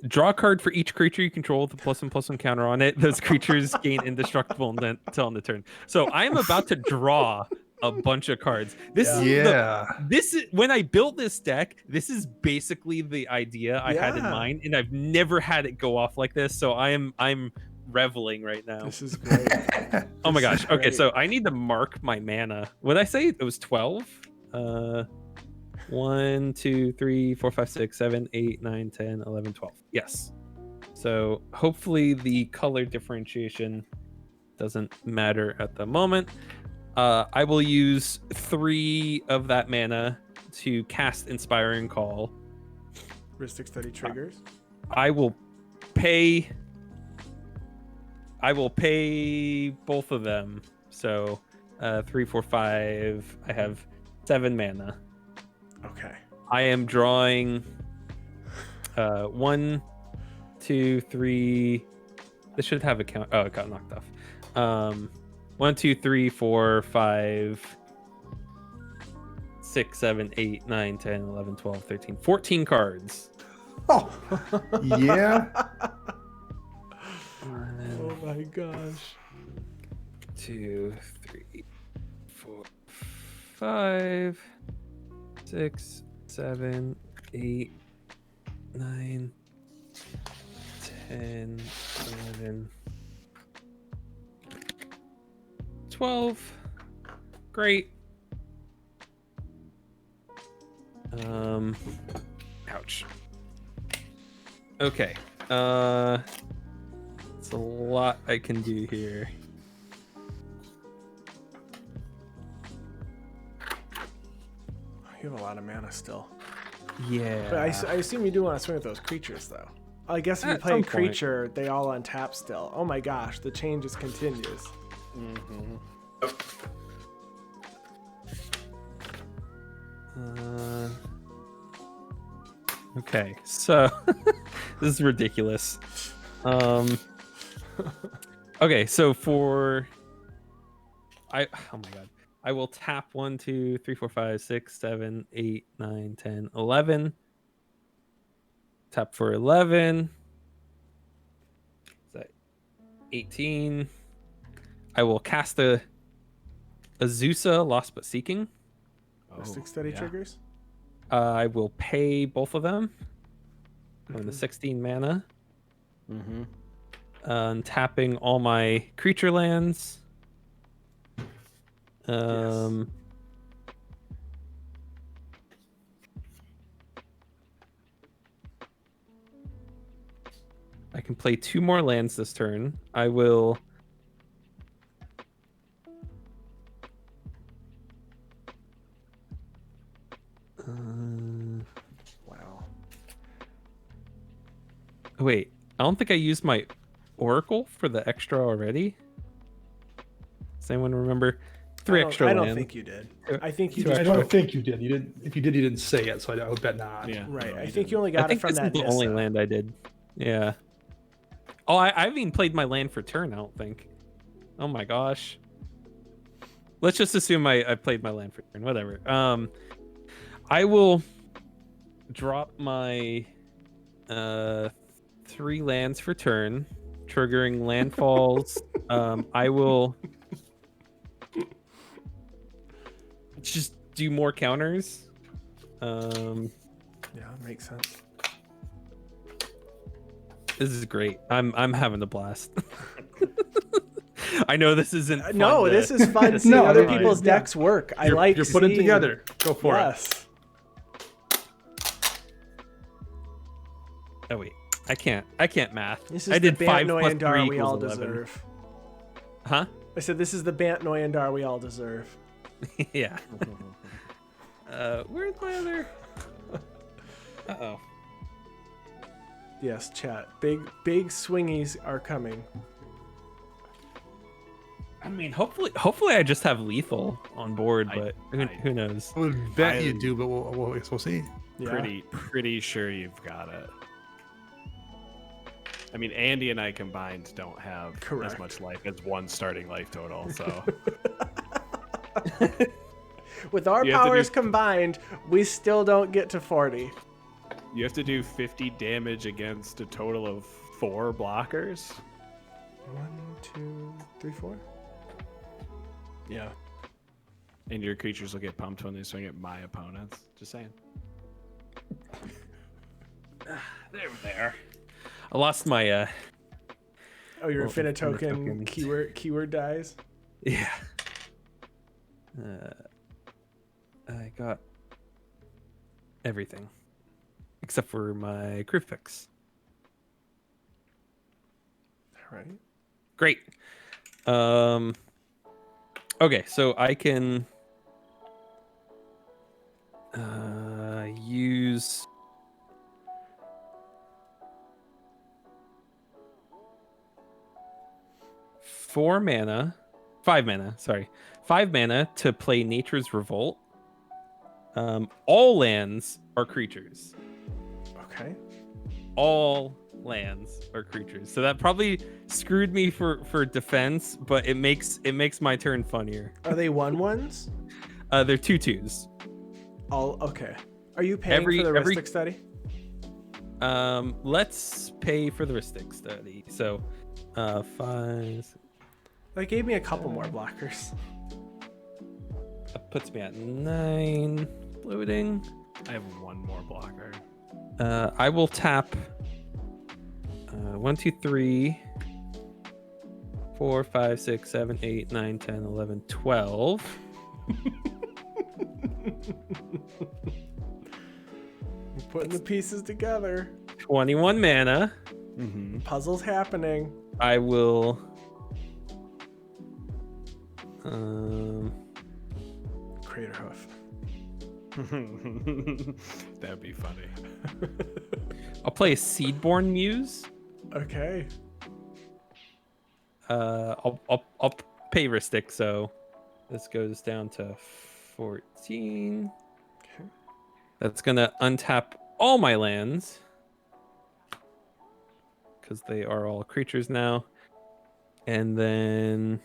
[SPEAKER 3] Draw a card for each creature you control with a +1/+1 counter on it. Those creatures gain indestructible until on the turn. So I am about to draw a bunch of cards. This is when I built this deck. This is basically the idea I had in
[SPEAKER 1] Yeah.
[SPEAKER 3] mind, and I've never had it go off like this. So I'm reveling right now.
[SPEAKER 1] This is great.
[SPEAKER 3] Oh my
[SPEAKER 1] This is
[SPEAKER 3] gosh. Okay,
[SPEAKER 1] great.
[SPEAKER 3] so I need to mark my mana. Would I say it was 12? 1, 2, 3, 4, 5, 6, 7, 8, 9, 10, 11, 12. Yes. So hopefully the color differentiation doesn't matter at the moment. I will use 3 of that mana to cast Inspiring Call.
[SPEAKER 1] Ristic Study triggers.
[SPEAKER 3] I will pay both of them. So 3, 4, 5. I have 7 mana.
[SPEAKER 1] Okay.
[SPEAKER 3] I am drawing 1, 2, 3. This should have a count. Oh, it got knocked off. 1, 2, 3, 4, 5, 6, 7, 8, 9, 10, 11, 12, 13, 14 cards.
[SPEAKER 1] Oh.
[SPEAKER 4] Yeah.
[SPEAKER 1] Oh my gosh.
[SPEAKER 3] 2, 3, 4, 5, 6, 7, 8, 9, 10, 11, 12. Great. Ouch. Okay. It's a lot I can do here.
[SPEAKER 1] You have a lot of mana still.
[SPEAKER 3] Yeah.
[SPEAKER 1] But I assume you do want to swing with those creatures, though. I guess if you
[SPEAKER 3] At
[SPEAKER 1] play a
[SPEAKER 3] some point.
[SPEAKER 1] creature, they all untap still. Oh my gosh, the chain just continues.
[SPEAKER 3] Okay, so this is ridiculous. Okay, so oh my god. I will tap 1, 2, 3, 4, 5, 6, 7, 8, 9, 10, 11. Tap for 11. Is that 18? I will cast a Azusa, Lost But Seeking.
[SPEAKER 1] Mystic Study triggers?
[SPEAKER 3] I will pay both of them. On the 16 mana. Tapping all my creature lands.
[SPEAKER 1] Yes.
[SPEAKER 3] I can play 2 more lands this turn. I will.
[SPEAKER 1] Wow.
[SPEAKER 3] Wait, I don't think I used my Oracle for the extra already. Does anyone remember? 3 extra
[SPEAKER 1] I
[SPEAKER 3] land.
[SPEAKER 1] don't think you did. I think you
[SPEAKER 4] I
[SPEAKER 1] just
[SPEAKER 4] don't think you did. You didn't. If you did, you didn't say it. So I would bet not.
[SPEAKER 2] Yeah.
[SPEAKER 1] right.
[SPEAKER 2] no,
[SPEAKER 1] I
[SPEAKER 2] you
[SPEAKER 1] think you
[SPEAKER 2] didn't.
[SPEAKER 1] only
[SPEAKER 3] I
[SPEAKER 1] got it
[SPEAKER 3] think
[SPEAKER 1] from
[SPEAKER 3] this
[SPEAKER 1] that
[SPEAKER 3] is the only
[SPEAKER 1] Nissa.
[SPEAKER 3] land I did. Yeah. Oh, I haven't even played my land for turn, I don't think. Oh my gosh. Let's just assume I played my land for turn. Whatever. I will drop my 3 lands for turn, triggering landfalls. I will just do more counters.
[SPEAKER 1] Yeah, makes sense.
[SPEAKER 3] This is great. I'm having a blast. I know this isn't fun
[SPEAKER 1] No,
[SPEAKER 3] to-
[SPEAKER 1] this is fun to see
[SPEAKER 4] No,
[SPEAKER 1] other
[SPEAKER 4] no,
[SPEAKER 1] people's
[SPEAKER 4] yeah.
[SPEAKER 1] decks work. I
[SPEAKER 4] You're,
[SPEAKER 1] like
[SPEAKER 4] you're putting
[SPEAKER 1] seeing-
[SPEAKER 4] together. Go for it.
[SPEAKER 1] Yes.
[SPEAKER 3] Oh wait, I can't math.
[SPEAKER 1] This is
[SPEAKER 3] I did
[SPEAKER 1] the
[SPEAKER 3] 5
[SPEAKER 1] Bant
[SPEAKER 3] plus 3
[SPEAKER 1] Noyandar we
[SPEAKER 3] equals
[SPEAKER 1] all
[SPEAKER 3] 11.
[SPEAKER 1] deserve.
[SPEAKER 3] Huh?
[SPEAKER 1] I said this is the Bant Noyandar we all deserve.
[SPEAKER 3] Yeah. Where's my other? Uh-oh.
[SPEAKER 1] Yes, chat. Big swingies are coming.
[SPEAKER 3] I mean, hopefully I just have lethal on board, but who knows?
[SPEAKER 4] I would bet you
[SPEAKER 2] I-
[SPEAKER 4] do, but we'll see.
[SPEAKER 1] Yeah.
[SPEAKER 2] Pretty sure you've got it. I mean, Andy and I combined don't have
[SPEAKER 1] Correct.
[SPEAKER 2] as much life as one starting life total, so
[SPEAKER 1] With our
[SPEAKER 2] You have to
[SPEAKER 1] powers
[SPEAKER 2] do-
[SPEAKER 1] combined, we still don't get to 40.
[SPEAKER 2] you have to do 50 damage against a total of 4 blockers.
[SPEAKER 1] 1, 2, 3, 4. Yeah.
[SPEAKER 2] And your creatures will get pumped when they swing at my opponents. Just saying.
[SPEAKER 3] There. I lost my
[SPEAKER 1] Oh, your
[SPEAKER 3] Well,
[SPEAKER 1] Infinite
[SPEAKER 3] Infinite
[SPEAKER 1] Token
[SPEAKER 3] tokens.
[SPEAKER 1] keyword dies.
[SPEAKER 3] yeah. I got everything except for my crew fix.
[SPEAKER 1] All right.
[SPEAKER 3] Great. Okay, so I can use five mana to play Nature's Revolt. All lands are creatures.
[SPEAKER 1] Okay.
[SPEAKER 3] All lands are creatures. So that probably screwed me for defense, but it makes my turn funnier.
[SPEAKER 1] Are they 1/1s?
[SPEAKER 3] They're 2/2s.
[SPEAKER 1] All okay. Are you paying for the Ristic Study?
[SPEAKER 3] Let's pay for the Ristic Study. So 5.
[SPEAKER 1] That gave me a couple more blockers.
[SPEAKER 3] puts me at 9. Loading.
[SPEAKER 2] I have one more blocker.
[SPEAKER 3] I will tap 1, 2, 3, 4, 5, 6, 7, 8, 9, 10, 11, 12.
[SPEAKER 1] Putting the pieces together.
[SPEAKER 3] 21 mana.
[SPEAKER 2] Mm-hmm.
[SPEAKER 1] Puzzle's happening.
[SPEAKER 3] I will
[SPEAKER 1] Crater hoof.
[SPEAKER 2] That'd be funny.
[SPEAKER 3] I'll play a Seedborn Muse.
[SPEAKER 1] Okay.
[SPEAKER 3] I'll pay Ristic, so this goes down to 14.
[SPEAKER 1] Okay.
[SPEAKER 3] That's gonna untap all my lands because they are all creatures now, and then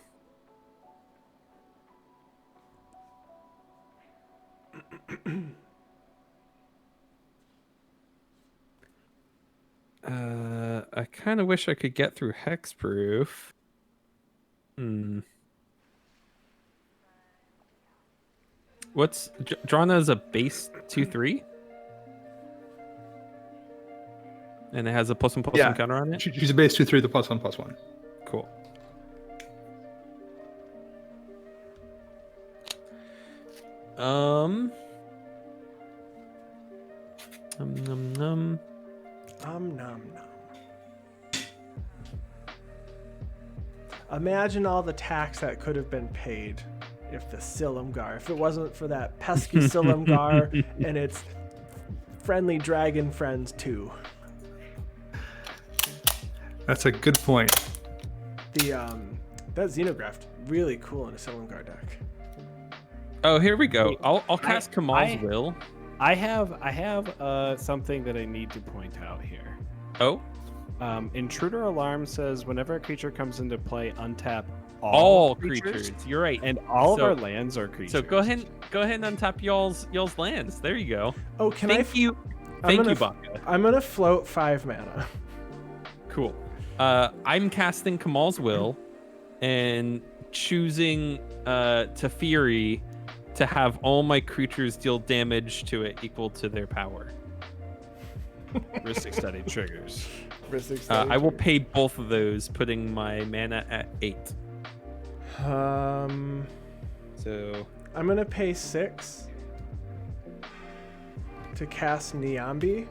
[SPEAKER 3] I kind of wish I could get through Hexproof. What's Drana is a base 2/3, and it has a +1/+1 counter on it.
[SPEAKER 4] She's a base 2/3, the +1/+1.
[SPEAKER 3] Cool. Num.
[SPEAKER 1] Nom nom. Imagine all the tax that could have been paid if the Silumgar, if it wasn't for that pesky Silumgar and its friendly dragon friends too.
[SPEAKER 4] That's a good point.
[SPEAKER 1] The that Xenograph really cool in a Silumgar deck.
[SPEAKER 3] Oh, here we go. I'll cast Kamal's Will.
[SPEAKER 2] I have something that I need to point out here.
[SPEAKER 3] Oh,
[SPEAKER 2] Intruder Alarm says whenever a creature comes into play, untap
[SPEAKER 3] all creatures. You're right.
[SPEAKER 2] And all of our lands are creatures.
[SPEAKER 3] So go ahead and untap y'all's lands. There you go.
[SPEAKER 1] Oh, can
[SPEAKER 3] Thank you, Baka.
[SPEAKER 1] I'm gonna float 5 mana.
[SPEAKER 3] Cool. I'm casting Kamal's Will and choosing Teferi to have all my creatures deal damage to it equal to their power.
[SPEAKER 2] Ristic Study triggers.
[SPEAKER 3] I will pay both of those, putting my mana at 8. So
[SPEAKER 1] I'm gonna pay 6 to cast Niambi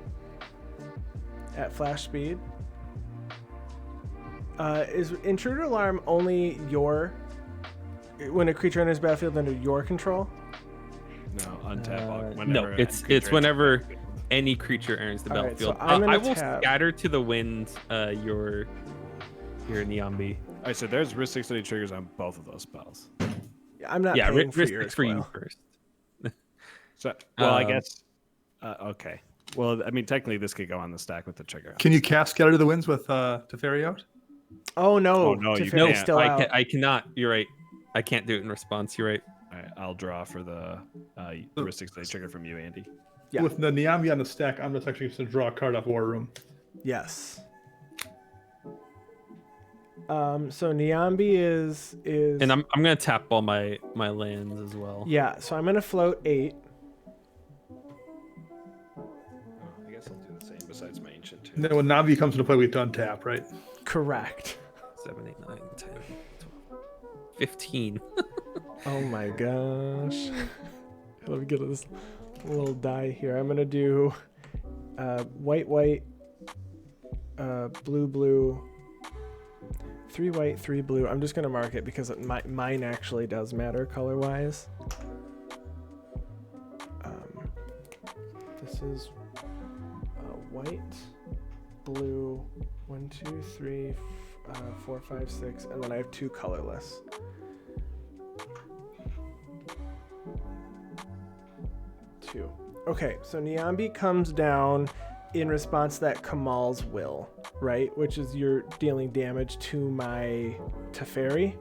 [SPEAKER 1] at flash speed. Is Intruder Alarm only when a creature enters battlefield under your control?
[SPEAKER 2] No, untap.
[SPEAKER 3] No, it's whenever any creature enters the battlefield.
[SPEAKER 1] Right, so
[SPEAKER 3] I will scatter to the wind your Niambi.
[SPEAKER 2] All right, so there's Ristic Study triggers on both of those spells.
[SPEAKER 1] I'm not paying for yours
[SPEAKER 3] for you first.
[SPEAKER 2] So, well, I guess. Okay. Well, I mean, technically, this could go on the stack with the trigger.
[SPEAKER 4] Can you cast Scatter to the Winds with Teferi out?
[SPEAKER 1] Oh no!
[SPEAKER 2] You can't.
[SPEAKER 1] Still out.
[SPEAKER 3] I cannot. You're right. I can't do it in response. You're right.
[SPEAKER 2] All right, I'll draw for the Ristic Study trigger from you, Andy.
[SPEAKER 1] Yeah.
[SPEAKER 4] With the Niambi on the stack, I'm just actually going to draw a card off War Room.
[SPEAKER 1] Yes. So Niambi is
[SPEAKER 3] and I'm gonna tap all my lands as well.
[SPEAKER 1] Yeah, so I'm gonna float 8.
[SPEAKER 2] I guess I'll do the same besides my ancient too.
[SPEAKER 4] And then when Navi comes into play, we have to untap, right?
[SPEAKER 1] Correct.
[SPEAKER 3] 7, 8, 9, 10, 12, 15.
[SPEAKER 1] Oh my gosh. Let me get this little die here. I'm gonna do white, blue, 3 white, 3 blue. I'm just gonna mark it because mine actually does matter color-wise. This is white, blue, 1, 2, 3, 4, 5, 6, and then I have 2 colorless. Okay, so Niambi comes down in response to that Kamal's Will, right? Which is you're dealing damage to my Teferi?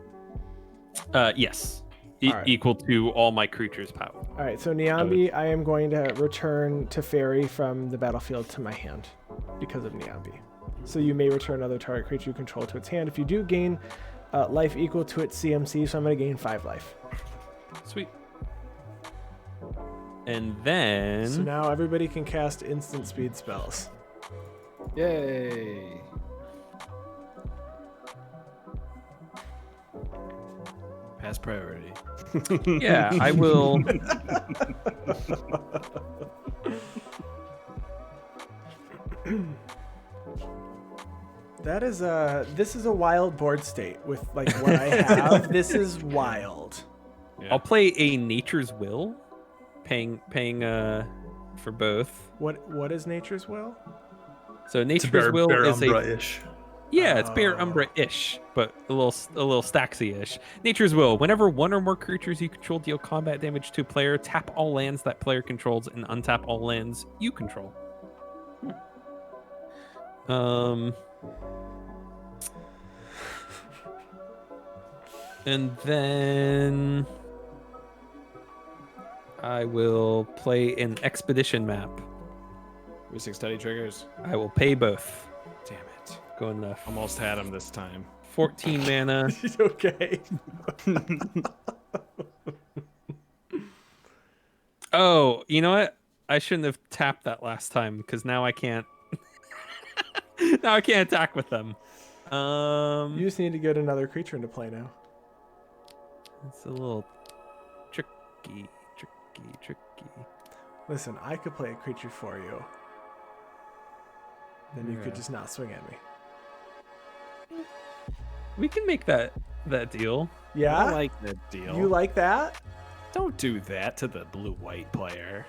[SPEAKER 3] Yes.
[SPEAKER 1] Right.
[SPEAKER 3] Equal to all my creatures' power.
[SPEAKER 1] All right, so Niambi, I am going to return Teferi from the battlefield to my hand because of Niambi. So you may return another target creature you control to its hand. If you do, gain life equal to its CMC, so I'm going to gain 5 life.
[SPEAKER 3] Sweet. And then
[SPEAKER 1] So now everybody can cast instant speed spells.
[SPEAKER 2] Yay! Pass priority.
[SPEAKER 3] yeah, I will.
[SPEAKER 1] That is this is a wild board state with like what I have. This is wild.
[SPEAKER 2] Yeah.
[SPEAKER 3] I'll play a Nature's Will, paying for both.
[SPEAKER 1] What is Nature's Will?
[SPEAKER 3] So
[SPEAKER 4] It's
[SPEAKER 3] Nature's Will
[SPEAKER 4] Bear
[SPEAKER 3] is
[SPEAKER 4] Umbra-ish.
[SPEAKER 3] it's Bear Umbra-ish, but a little Staxy-ish. Nature's Will. Whenever one or more creatures you control deal combat damage to a player, tap all lands that player controls and untap all lands you control. And then I will play an expedition map.
[SPEAKER 2] Mystic Study triggers.
[SPEAKER 3] I will pay both.
[SPEAKER 2] Damn it.
[SPEAKER 3] Going to
[SPEAKER 2] Almost had him this time.
[SPEAKER 3] 14 mana.
[SPEAKER 1] Okay.
[SPEAKER 3] Oh, you know what? I shouldn't have tapped that last time because now I can't. Now I can't attack with them.
[SPEAKER 1] You just need to get another creature into play now.
[SPEAKER 3] It's a little tricky.
[SPEAKER 1] Listen, I could play a creature for you. Then you could just not swing at me.
[SPEAKER 3] We can make that deal.
[SPEAKER 2] I
[SPEAKER 1] Yeah?
[SPEAKER 2] like that deal.
[SPEAKER 1] You like that?
[SPEAKER 2] Don't do that to the blue-white player.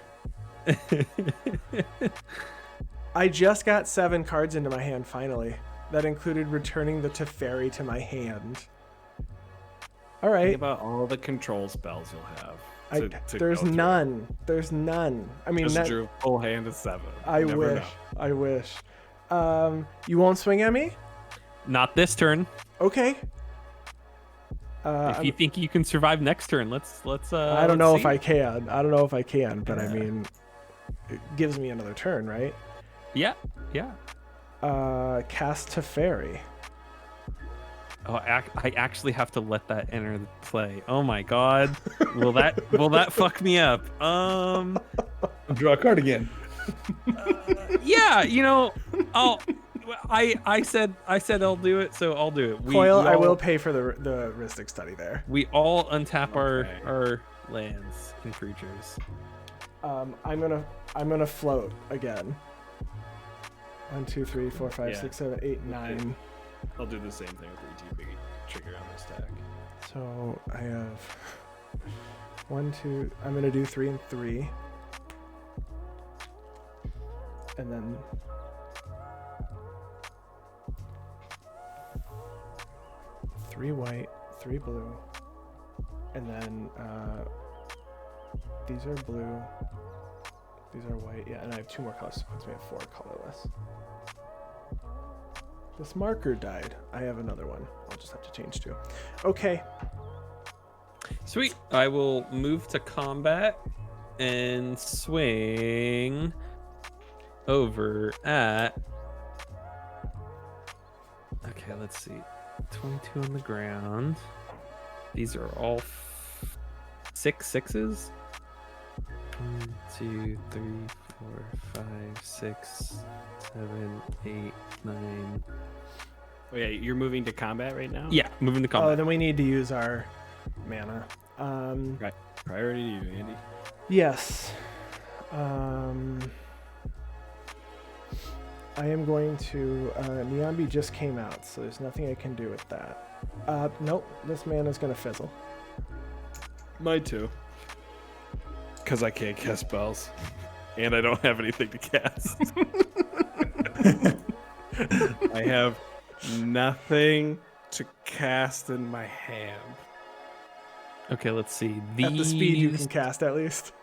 [SPEAKER 1] I just got 7 cards into my hand finally. That included returning the Teferi to my hand. All
[SPEAKER 2] Think
[SPEAKER 1] right.
[SPEAKER 2] about all the control spells you'll have.
[SPEAKER 1] There's none. There's none. I mean,
[SPEAKER 2] Just drew full hand of 7.
[SPEAKER 1] I
[SPEAKER 2] You never
[SPEAKER 1] wish.
[SPEAKER 2] know.
[SPEAKER 1] I wish. You won't swing at me?
[SPEAKER 3] Not this turn.
[SPEAKER 1] Okay.
[SPEAKER 3] If you think you can survive next turn, let's.
[SPEAKER 1] I don't know if
[SPEAKER 3] see.
[SPEAKER 1] I can. I don't know if I can, but I mean, it gives me another turn, right?
[SPEAKER 3] Yeah.
[SPEAKER 1] Cast Teferi.
[SPEAKER 3] Oh, I actually have to let that enter the play. Oh my god. Will that fuck me up?
[SPEAKER 4] Draw a card again.
[SPEAKER 3] Yeah, I said I'll do it, so I'll do it.
[SPEAKER 1] Coil, I
[SPEAKER 3] all-
[SPEAKER 1] will pay for the Ristic study there.
[SPEAKER 3] We all untap
[SPEAKER 2] Okay.
[SPEAKER 3] our lands and creatures.
[SPEAKER 1] I'm gonna float again. 1, 2, 3, 4, 5,
[SPEAKER 2] Yeah.
[SPEAKER 1] 6, 7, 8, 9.
[SPEAKER 2] I'll do the same thing with the ETB trigger on this deck.
[SPEAKER 1] So I have 1, 2. I'm gonna do 3 and 3, and then 3 white, 3 blue, and then these are blue, these are white. Yeah, and I have 2 more colors. So it puts me at 4 colorless. This marker died. I have another one. I'll just have to change 2. Okay.
[SPEAKER 3] Sweet. I will move to combat and swing over at. Okay, let's see. 22 on the ground. These are all 6 sixes. 1, 2, 3, 4, 5, 6, 7, 8, 9.
[SPEAKER 2] Oh yeah, you're moving to combat right now?
[SPEAKER 3] Yeah, moving to
[SPEAKER 1] Oh,
[SPEAKER 3] combat.
[SPEAKER 1] then we need to use our mana.
[SPEAKER 2] Right. Priority to you, Andy.
[SPEAKER 1] Yes. I am going to. Niambi just came out, so there's nothing I can do with that. Nope. This mana is going to fizzle.
[SPEAKER 2] Mine too. Because I can't cast spells. And I don't have anything to cast. I have nothing to cast in my hand.
[SPEAKER 3] Okay, let's see.
[SPEAKER 1] At the speed you
[SPEAKER 3] These-
[SPEAKER 1] can cast, at least.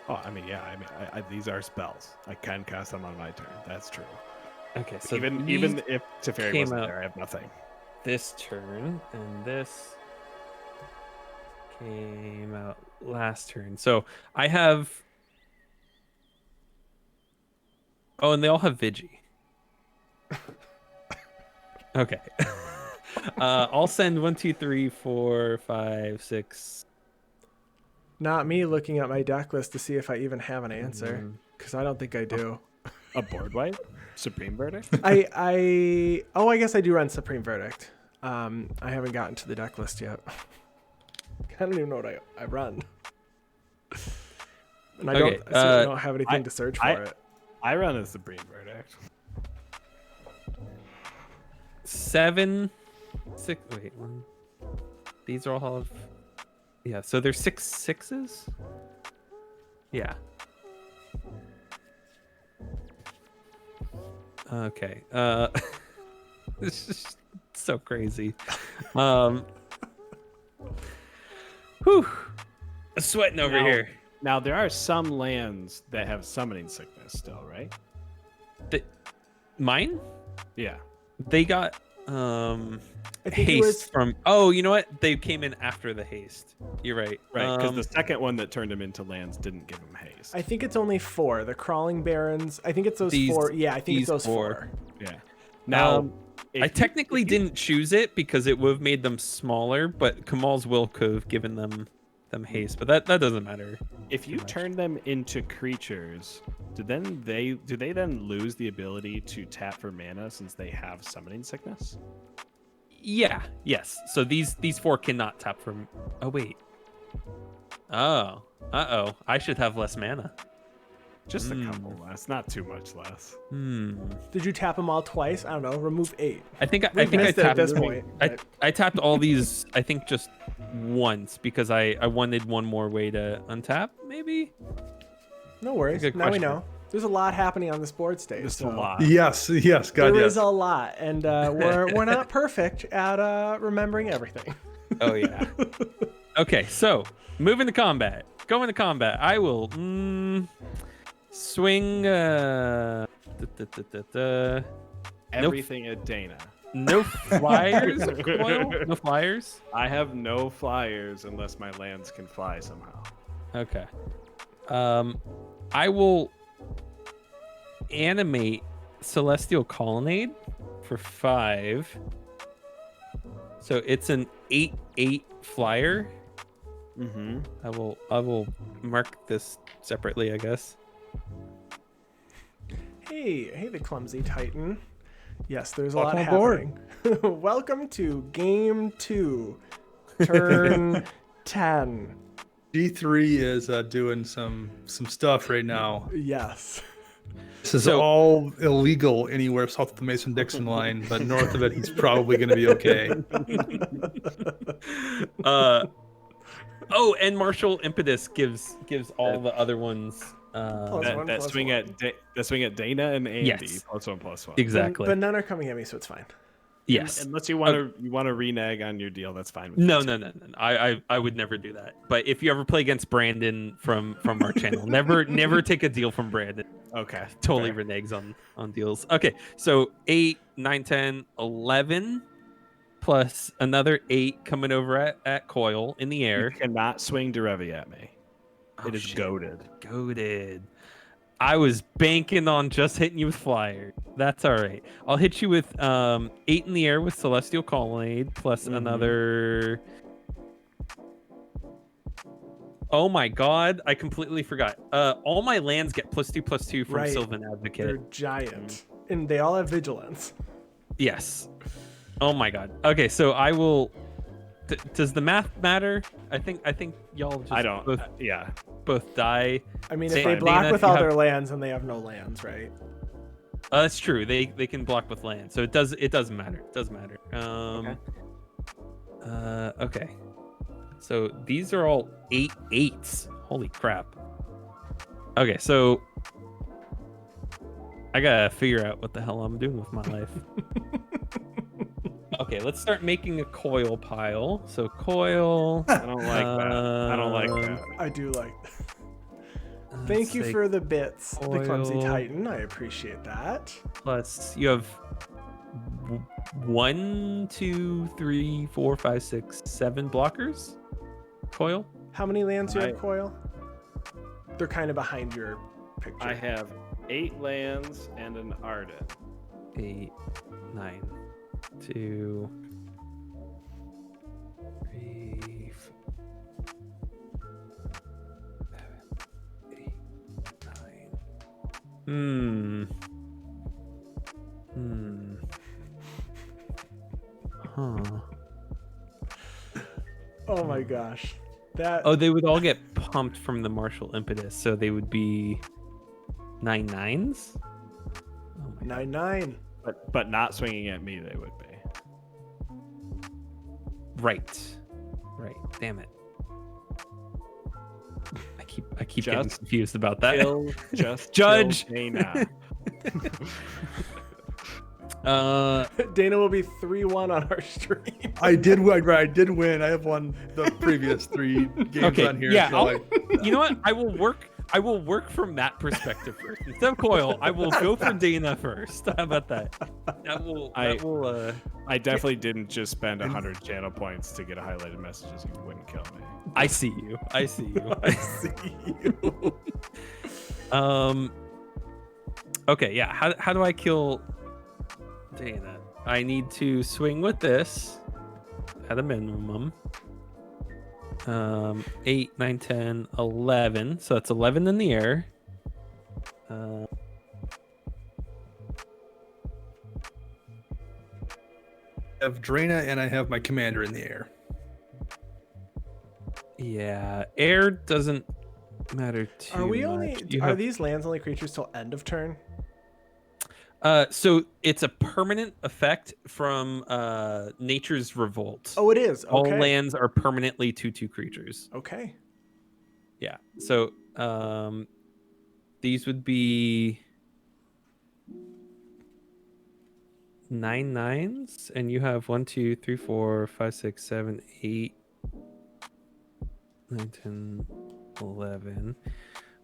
[SPEAKER 2] Oh, I mean, yeah. I these are spells. I can cast them on my turn. That's true.
[SPEAKER 3] Okay, so
[SPEAKER 2] even
[SPEAKER 3] these
[SPEAKER 2] if Teferi
[SPEAKER 3] came
[SPEAKER 2] wasn't
[SPEAKER 3] out.
[SPEAKER 2] there, I have nothing.
[SPEAKER 3] this turn and this came out last turn. So I have. Oh, and they all have Vigi. Okay. I'll send 1, 2, 3, 4, 5, 6.
[SPEAKER 1] Not me looking at my deck list to see if I even have an answer, because I don't think I do.
[SPEAKER 2] A board wipe? Supreme Verdict?
[SPEAKER 1] I guess I do run Supreme Verdict. I haven't gotten to the deck list yet. I don't even know what I run. And I don't have anything to search for it.
[SPEAKER 2] I run a Supreme Verdict.
[SPEAKER 3] 7, 6. Wait, 1. These are all of. Yeah, so there's 6 6s. Yeah. Okay. It's just so crazy. Whew. I'm sweating over here.
[SPEAKER 2] Now there are some lands that have summoning sickness still, right?
[SPEAKER 3] Mine?
[SPEAKER 2] Yeah.
[SPEAKER 3] They got haste from. Oh, you know what? They came in after the haste. You're right.
[SPEAKER 2] Right, because the second one that turned them into lands didn't give them haste.
[SPEAKER 1] I think it's only 4. The Crawling Barons. I think it's those 4. Yeah, I think it's those 4.
[SPEAKER 2] Yeah. Now,
[SPEAKER 3] I technically didn't choose it because it would have made them smaller, but Kamal's will could have given them haste, but that doesn't matter.
[SPEAKER 2] If you turn them into creatures, do they then lose the ability to tap for mana since they have summoning sickness?
[SPEAKER 3] Yeah. Yes. So these 4 cannot tap from. Oh wait. Oh. I should have less mana.
[SPEAKER 2] Just a couple less, not too much less.
[SPEAKER 1] Did you tap them all twice? I don't know. Remove 8.
[SPEAKER 3] I think I
[SPEAKER 1] tapped
[SPEAKER 3] tapped
[SPEAKER 1] at this point.
[SPEAKER 3] I tapped all these. I think just once because I wanted one more way to untap. Maybe.
[SPEAKER 1] No worries. Now we know. There's a lot happening on this board stage.
[SPEAKER 2] There's a lot.
[SPEAKER 4] Yes. God,
[SPEAKER 1] there is a lot, and we're not perfect at remembering everything.
[SPEAKER 3] Oh yeah. Okay, so moving to combat. Going to combat. I will swing.
[SPEAKER 2] Everything at Dana.
[SPEAKER 3] No flyers. No flyers.
[SPEAKER 2] I have no flyers unless my lands can fly somehow.
[SPEAKER 3] Okay. I will animate Celestial Colonnade for 5. So it's an 8/8 flyer.
[SPEAKER 2] Mm-hmm.
[SPEAKER 3] I will mark this separately, I guess.
[SPEAKER 1] Hey, the clumsy Titan. Yes, there's a lot happening. Welcome to Game 2, Turn 10.
[SPEAKER 4] G3 is doing some stuff right now.
[SPEAKER 1] Yes.
[SPEAKER 4] This is all illegal anywhere south of the Mason-Dixon line, but north of it, he's probably going to be okay.
[SPEAKER 3] And Martial Impetus gives all the other ones.
[SPEAKER 2] That swing at Dana and Andy.
[SPEAKER 3] Yes.
[SPEAKER 2] +1/+1.
[SPEAKER 3] Exactly.
[SPEAKER 1] But none are coming at me, so it's fine.
[SPEAKER 3] Yes.
[SPEAKER 2] Unless you want to renege on your deal, that's fine. With
[SPEAKER 3] No. I would never do that. But if you ever play against Brandon from our channel, never take a deal from Brandon.
[SPEAKER 2] Okay.
[SPEAKER 3] Totally
[SPEAKER 2] fair.
[SPEAKER 3] reneges on deals. Okay, so 8, 9, 10, 11, plus another 8 coming over at Coil in the air.
[SPEAKER 2] You cannot swing Derevi at me. It is
[SPEAKER 3] shit.
[SPEAKER 2] goaded.
[SPEAKER 3] I was banking on just hitting you with flyer. That's all right. I'll hit you with 8 in the air with Celestial Colonnade plus another. Oh my god, I completely forgot. All my lands get +2/+2 from Sylvan Advocate.
[SPEAKER 1] They're giant. And they all have vigilance.
[SPEAKER 3] Yes. Oh my god. Okay, so I will. Does the math matter? I think y'all just
[SPEAKER 2] I don't.
[SPEAKER 3] both die.
[SPEAKER 1] I mean, if they block with all their lands, and they have no lands, right?
[SPEAKER 3] That's true. They can block with land, so it doesn't matter. It doesn't matter. Okay. So these are all 8/8s. Holy crap. Okay, so I gotta figure out what the hell I'm doing with my life. Okay, let's start making a coil pile. So coil.
[SPEAKER 2] I don't like that.
[SPEAKER 1] I do like that. Thank you for the bits, the clumsy Titan. I appreciate that.
[SPEAKER 3] Plus, you have 1, 2, 3, 4, 5, 6, 7 blockers. Coil.
[SPEAKER 1] How many lands do you have, Coil? They're kind of behind your picture.
[SPEAKER 2] I have 8 lands and an Ardenn.
[SPEAKER 3] 8, 9, 2, 3, Hmm. Hmm. Huh.
[SPEAKER 1] Oh my gosh. That
[SPEAKER 3] Oh, they would all get pumped from the martial impetus, so they would be 9/9s. Oh my
[SPEAKER 1] 9/9.
[SPEAKER 2] But not swinging at me, they would be.
[SPEAKER 3] Right. Damn it. I keep getting
[SPEAKER 2] Just
[SPEAKER 3] confused about that.
[SPEAKER 2] Just
[SPEAKER 3] Judge.
[SPEAKER 2] kill Dana.
[SPEAKER 1] Dana will be 3-1 on our stream.
[SPEAKER 4] I did win. I did win. I have won the previous 3 games
[SPEAKER 3] Okay,
[SPEAKER 4] on here.
[SPEAKER 3] yeah,
[SPEAKER 4] so
[SPEAKER 3] you know what? I will work from that perspective first. Instead of Coil, I will go for Dana first. How about that?
[SPEAKER 2] I definitely didn't just spend 100 channel points to get a highlighted message so you wouldn't kill me.
[SPEAKER 3] I see you.
[SPEAKER 1] I see you.
[SPEAKER 3] Okay, yeah. How do I kill Dana? I need to swing with this at a minimum. 8, 9, 10, 11. So that's 11 in the air.
[SPEAKER 4] I have Draina and I have my commander in the air.
[SPEAKER 3] Yeah, air doesn't matter too
[SPEAKER 1] Are we
[SPEAKER 3] much.
[SPEAKER 1] only are these lands only creatures till end of turn?
[SPEAKER 3] So it's a permanent effect from Nature's Revolt.
[SPEAKER 1] Oh, it is. Okay.
[SPEAKER 3] All lands are permanently 2/2 creatures.
[SPEAKER 1] Okay.
[SPEAKER 3] Yeah. So these would be 9/9s, and you have 1, 2, 3, 4, 5, 6, 7, 8, 9, 10, 11.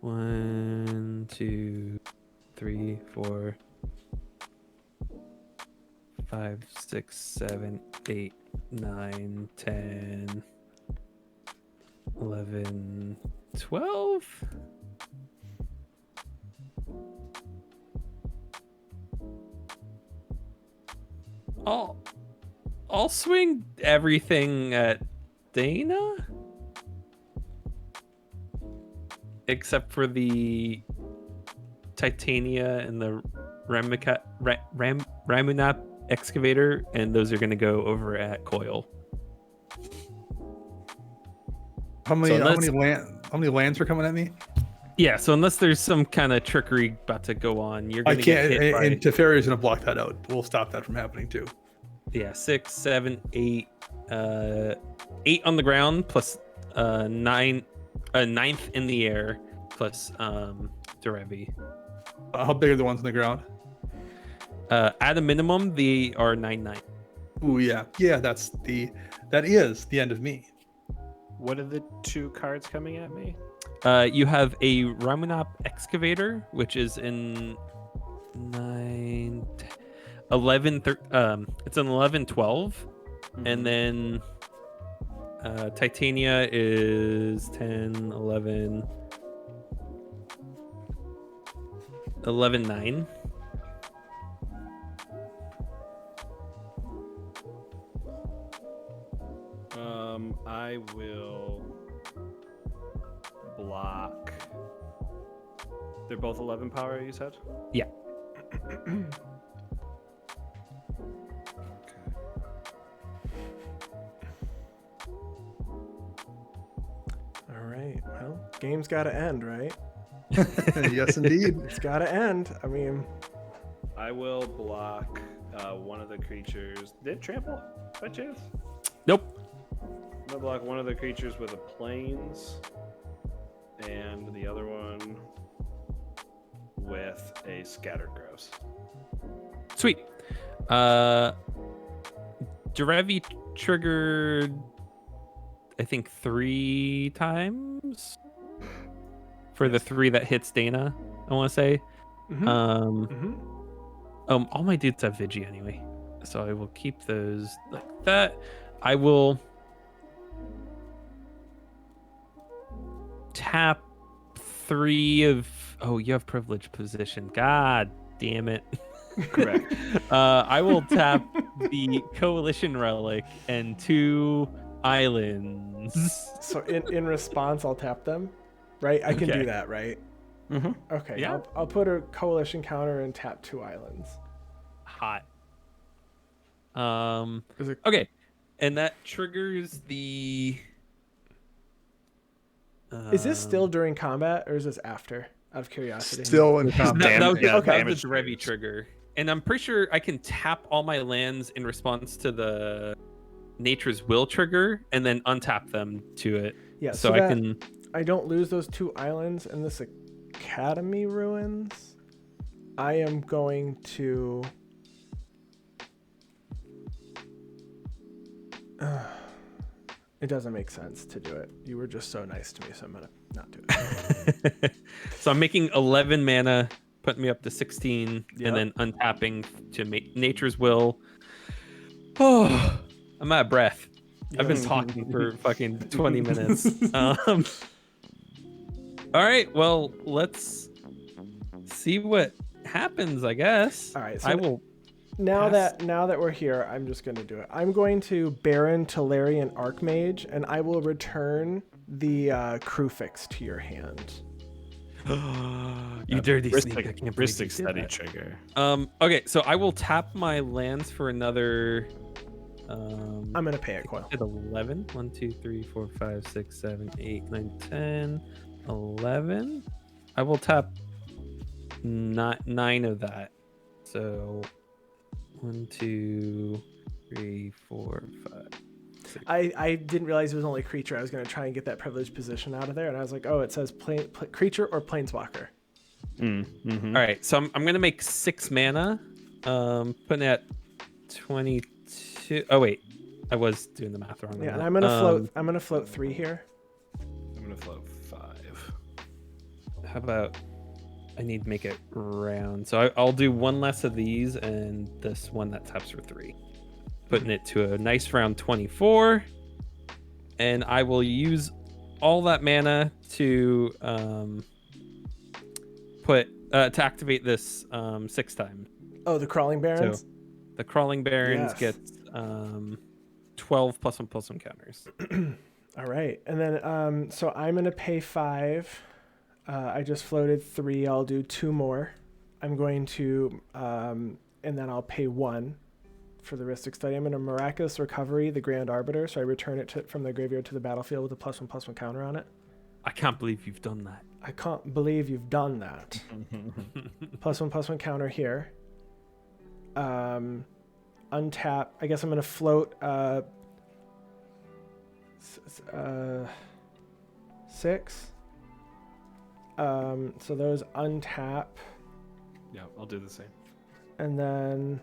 [SPEAKER 3] 1, 2, 3, 4, 5, 6, 7, 8, 9, 10, 11, 12. I'll swing everything at Dana, except for the Titania and the Ramunap excavator, and those are going to go over at Coil.
[SPEAKER 4] How many lands are coming at me?
[SPEAKER 3] Yeah, so unless there's some kind of trickery about to go on, you're
[SPEAKER 4] I
[SPEAKER 3] going to get
[SPEAKER 4] can't.
[SPEAKER 3] hit by...
[SPEAKER 4] And Teferi's going to block that out. We'll stop that from happening too.
[SPEAKER 3] Yeah, 6, 7, 8, 8 on the ground plus 9, 9th in the air plus Derevi.
[SPEAKER 4] How big are the ones on the ground?
[SPEAKER 3] At a minimum, they are 9/9.
[SPEAKER 4] Ooh, yeah, that is the end of me.
[SPEAKER 2] What are the 2 cards coming at me?
[SPEAKER 3] You have a Ramunap excavator, which is in 9, 11, it's an 11, 12, and then Titania is 10, 11, 11, 9.
[SPEAKER 2] I will block. They're both 11 power, you said?
[SPEAKER 3] Yeah.
[SPEAKER 1] All right. Well, game's got to end, right?
[SPEAKER 4] Yes, indeed.
[SPEAKER 1] It's got to end. I mean,
[SPEAKER 2] I will block one of the creatures. Did trample by chance?
[SPEAKER 3] Nope.
[SPEAKER 2] I'm gonna block one of the creatures with a plains, and the other one with a scattered gross.
[SPEAKER 3] Sweet. Derevi triggered, I think, 3 times for the 3 that hits Dana, I want to say. All my dudes have Vigi anyway, so I will keep those like that. I will tap 3 of... Oh, you have privileged position. God damn it.
[SPEAKER 2] Correct.
[SPEAKER 3] I will tap the Coalition Relic and 2 islands.
[SPEAKER 1] so in response, I'll tap them, right? I can
[SPEAKER 3] Okay.
[SPEAKER 1] do that, right? Okay,
[SPEAKER 3] Yeah.
[SPEAKER 1] I'll put a coalition counter and tap 2 islands.
[SPEAKER 3] Hot.
[SPEAKER 1] Is it-
[SPEAKER 3] Okay, and that triggers the.
[SPEAKER 1] Is this still during combat or is this after? Out of curiosity.
[SPEAKER 4] Still in
[SPEAKER 3] That,
[SPEAKER 4] combat.
[SPEAKER 3] that was,
[SPEAKER 2] Yeah,
[SPEAKER 3] that was
[SPEAKER 2] damage
[SPEAKER 3] the Derevi
[SPEAKER 2] triggers.
[SPEAKER 3] trigger, and I'm pretty sure I can tap all my lands in response to the Nature's Will trigger, and then untap them to it.
[SPEAKER 1] Yeah,
[SPEAKER 3] so
[SPEAKER 1] that
[SPEAKER 3] I can.
[SPEAKER 1] I don't lose those 2 islands in this Academy ruins. I am going to. It doesn't make sense to do it. You were just so nice to me, so I'm gonna not do it.
[SPEAKER 3] So I'm making 11 mana, putting me up to 16,
[SPEAKER 1] Yep.
[SPEAKER 3] and then untapping to make Nature's Will. Oh, I'm out of breath. I've been
[SPEAKER 1] Yes.
[SPEAKER 3] talking for fucking 20 minutes. All right, well, let's see what happens, I guess.
[SPEAKER 1] All right, so
[SPEAKER 3] I will.
[SPEAKER 1] Now
[SPEAKER 3] Pass.
[SPEAKER 1] that we're here, I'm just going to do it. I'm going to Baron Talarian Archmage, and I will return the Crufix to your hand.
[SPEAKER 3] You dirty sneak. I can't believe you
[SPEAKER 2] Ristic
[SPEAKER 3] did
[SPEAKER 2] study
[SPEAKER 3] that.
[SPEAKER 2] trigger.
[SPEAKER 3] Okay, so I will tap my lands for another.
[SPEAKER 1] I'm going to pay it, Coil.
[SPEAKER 3] At 11. 1, 2, 3, 4, 5, 6, 7, 8, 9, 10, 11. I will tap 9 of that. So 1, 2, 3, 4, 5. 6.
[SPEAKER 1] I didn't realize it was only creature. I was going to try and get that privileged position out of there, and I was like, oh, it says creature or planeswalker.
[SPEAKER 3] All right, so I'm going to make 6 mana. Putting it at 22. Oh, wait. I was doing the math wrong.
[SPEAKER 1] Yeah, and
[SPEAKER 3] on
[SPEAKER 1] I'm
[SPEAKER 3] that.
[SPEAKER 1] going to float. I'm going to float 3 here.
[SPEAKER 2] I'm gonna float 5.
[SPEAKER 3] How about I need to make it round? So I'll do 1 less of these and this one that taps for 3. Putting it to a nice round 24. And I will use all that mana to to activate this 6 times.
[SPEAKER 1] Oh, the Crawling Barons?
[SPEAKER 3] So the Crawling Barons
[SPEAKER 1] Yes.
[SPEAKER 3] get 12 +1/+1 counters.
[SPEAKER 1] All right. And then, so I'm going to pay 5. I just floated 3. I'll do 2 more. I'm going to, and then I'll pay 1 for the Ristic Study. I'm going to Miraculous Recovery, the Grand Arbiter. So I return it from the graveyard to the battlefield with a +1/+1 counter on it.
[SPEAKER 3] I can't believe you've done that.
[SPEAKER 1] I can't believe you've done that. +1/+1 counter here. Untap. I guess I'm going to float 6. So those untap,
[SPEAKER 2] Yeah, I'll do the same.
[SPEAKER 1] and then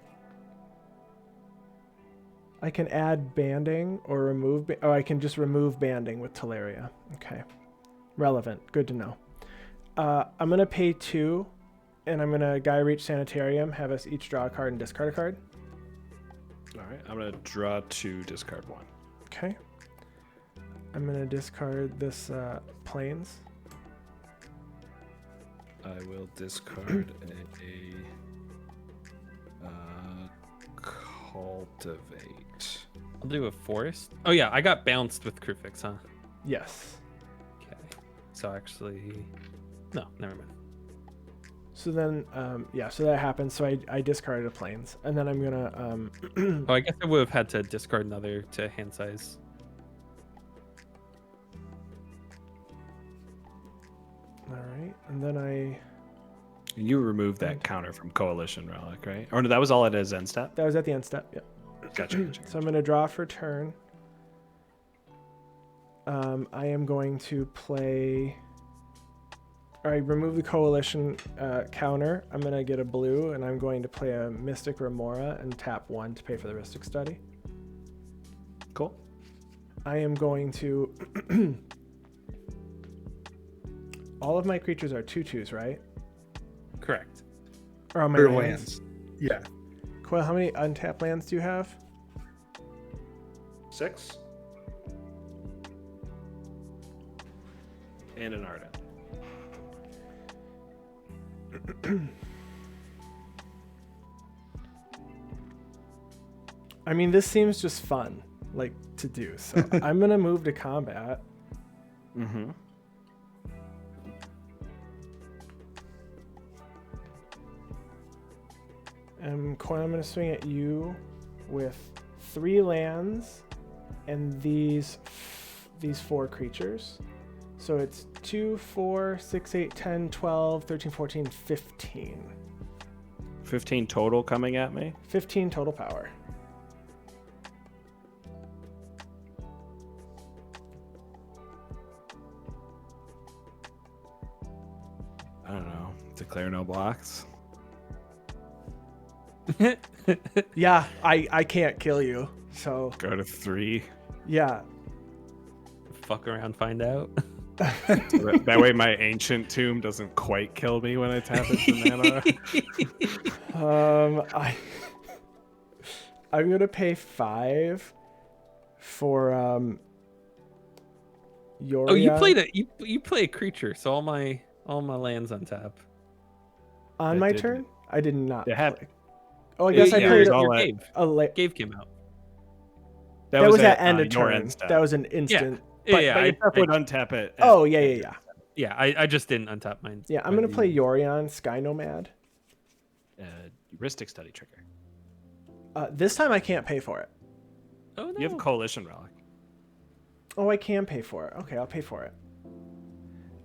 [SPEAKER 1] I can add banding or remove. I can just remove banding with Teleria. Okay, relevant. Good to know. I'm gonna pay 2, and I'm gonna Guy Reach Sanitarium. Have us each draw a card and discard a card.
[SPEAKER 2] All right, I'm gonna draw 2, discard 1.
[SPEAKER 1] Okay. I'm gonna discard this planes.
[SPEAKER 2] I will discard a cultivate.
[SPEAKER 3] I'll do a forest. Oh yeah, I got bounced with Crufix, huh?
[SPEAKER 1] Yes.
[SPEAKER 3] Okay. So actually, no, never mind.
[SPEAKER 1] So then, yeah, so that happens. So I discarded a planes, and then I'm gonna
[SPEAKER 3] Oh, I guess I would have had to discard another to hand size.
[SPEAKER 1] all right, and then
[SPEAKER 2] You removed that counter from Coalition Relic, right? Or no, that was all at his end step?
[SPEAKER 1] that was at the end step. Yeah.
[SPEAKER 2] Gotcha.
[SPEAKER 1] So I'm gonna draw for turn. I am going to play. All right, remove the coalition counter. I'm gonna get a blue, and I'm going to play a Mystic Remora and tap 1 to pay for the Ristic Study.
[SPEAKER 2] Cool.
[SPEAKER 1] I am going to. All of my creatures are 2/2s, right?
[SPEAKER 3] Correct.
[SPEAKER 1] Or are my
[SPEAKER 4] Your
[SPEAKER 1] lands?
[SPEAKER 4] lands. Yeah.
[SPEAKER 1] Coil, how many untapped lands do you have?
[SPEAKER 2] 6. And an Ardenn.
[SPEAKER 1] I mean, this seems just fun, like, to do. So I'm gonna move to combat.
[SPEAKER 2] Mm-hmm.
[SPEAKER 1] Coil, I'm going to swing at you with 3 lands and these 4 creatures. So it's 2, 4, 6, 8, 10, 12, 13, 14, 15.
[SPEAKER 2] 15 total coming at me.
[SPEAKER 1] 15 total power.
[SPEAKER 2] I don't know. Declare no blocks.
[SPEAKER 1] Yeah, I can't kill you. So
[SPEAKER 2] Go to 3.
[SPEAKER 1] yeah.
[SPEAKER 3] Fuck around, find out.
[SPEAKER 2] That way my ancient tomb doesn't quite kill me when I tap into mana.
[SPEAKER 1] I'm gonna pay 5 for your.
[SPEAKER 3] Oh, you played a you play a creature, so all my lands on tap.
[SPEAKER 1] On
[SPEAKER 2] I
[SPEAKER 1] my
[SPEAKER 2] did.
[SPEAKER 1] turn? I did not.
[SPEAKER 2] It had-
[SPEAKER 1] play. Oh, I guess I
[SPEAKER 2] yeah,
[SPEAKER 1] played
[SPEAKER 2] it was all
[SPEAKER 3] your
[SPEAKER 2] at-
[SPEAKER 3] Gabe.
[SPEAKER 1] a
[SPEAKER 3] Came out.
[SPEAKER 1] That was at end of
[SPEAKER 2] your
[SPEAKER 1] turn.
[SPEAKER 2] end step.
[SPEAKER 1] That was an instant.
[SPEAKER 3] Yeah,
[SPEAKER 2] But,
[SPEAKER 3] yeah,
[SPEAKER 2] but
[SPEAKER 3] I,
[SPEAKER 2] your stuff would untap it.
[SPEAKER 1] Oh yeah.
[SPEAKER 3] yeah. I just didn't untap mine.
[SPEAKER 1] Yeah, I'm gonna play Yorion, Sky Nomad.
[SPEAKER 2] Heuristic study trigger.
[SPEAKER 1] This time I can't pay for it.
[SPEAKER 3] Oh no.
[SPEAKER 2] You have a coalition relic.
[SPEAKER 1] Oh, I can pay for it. Okay, I'll pay for it.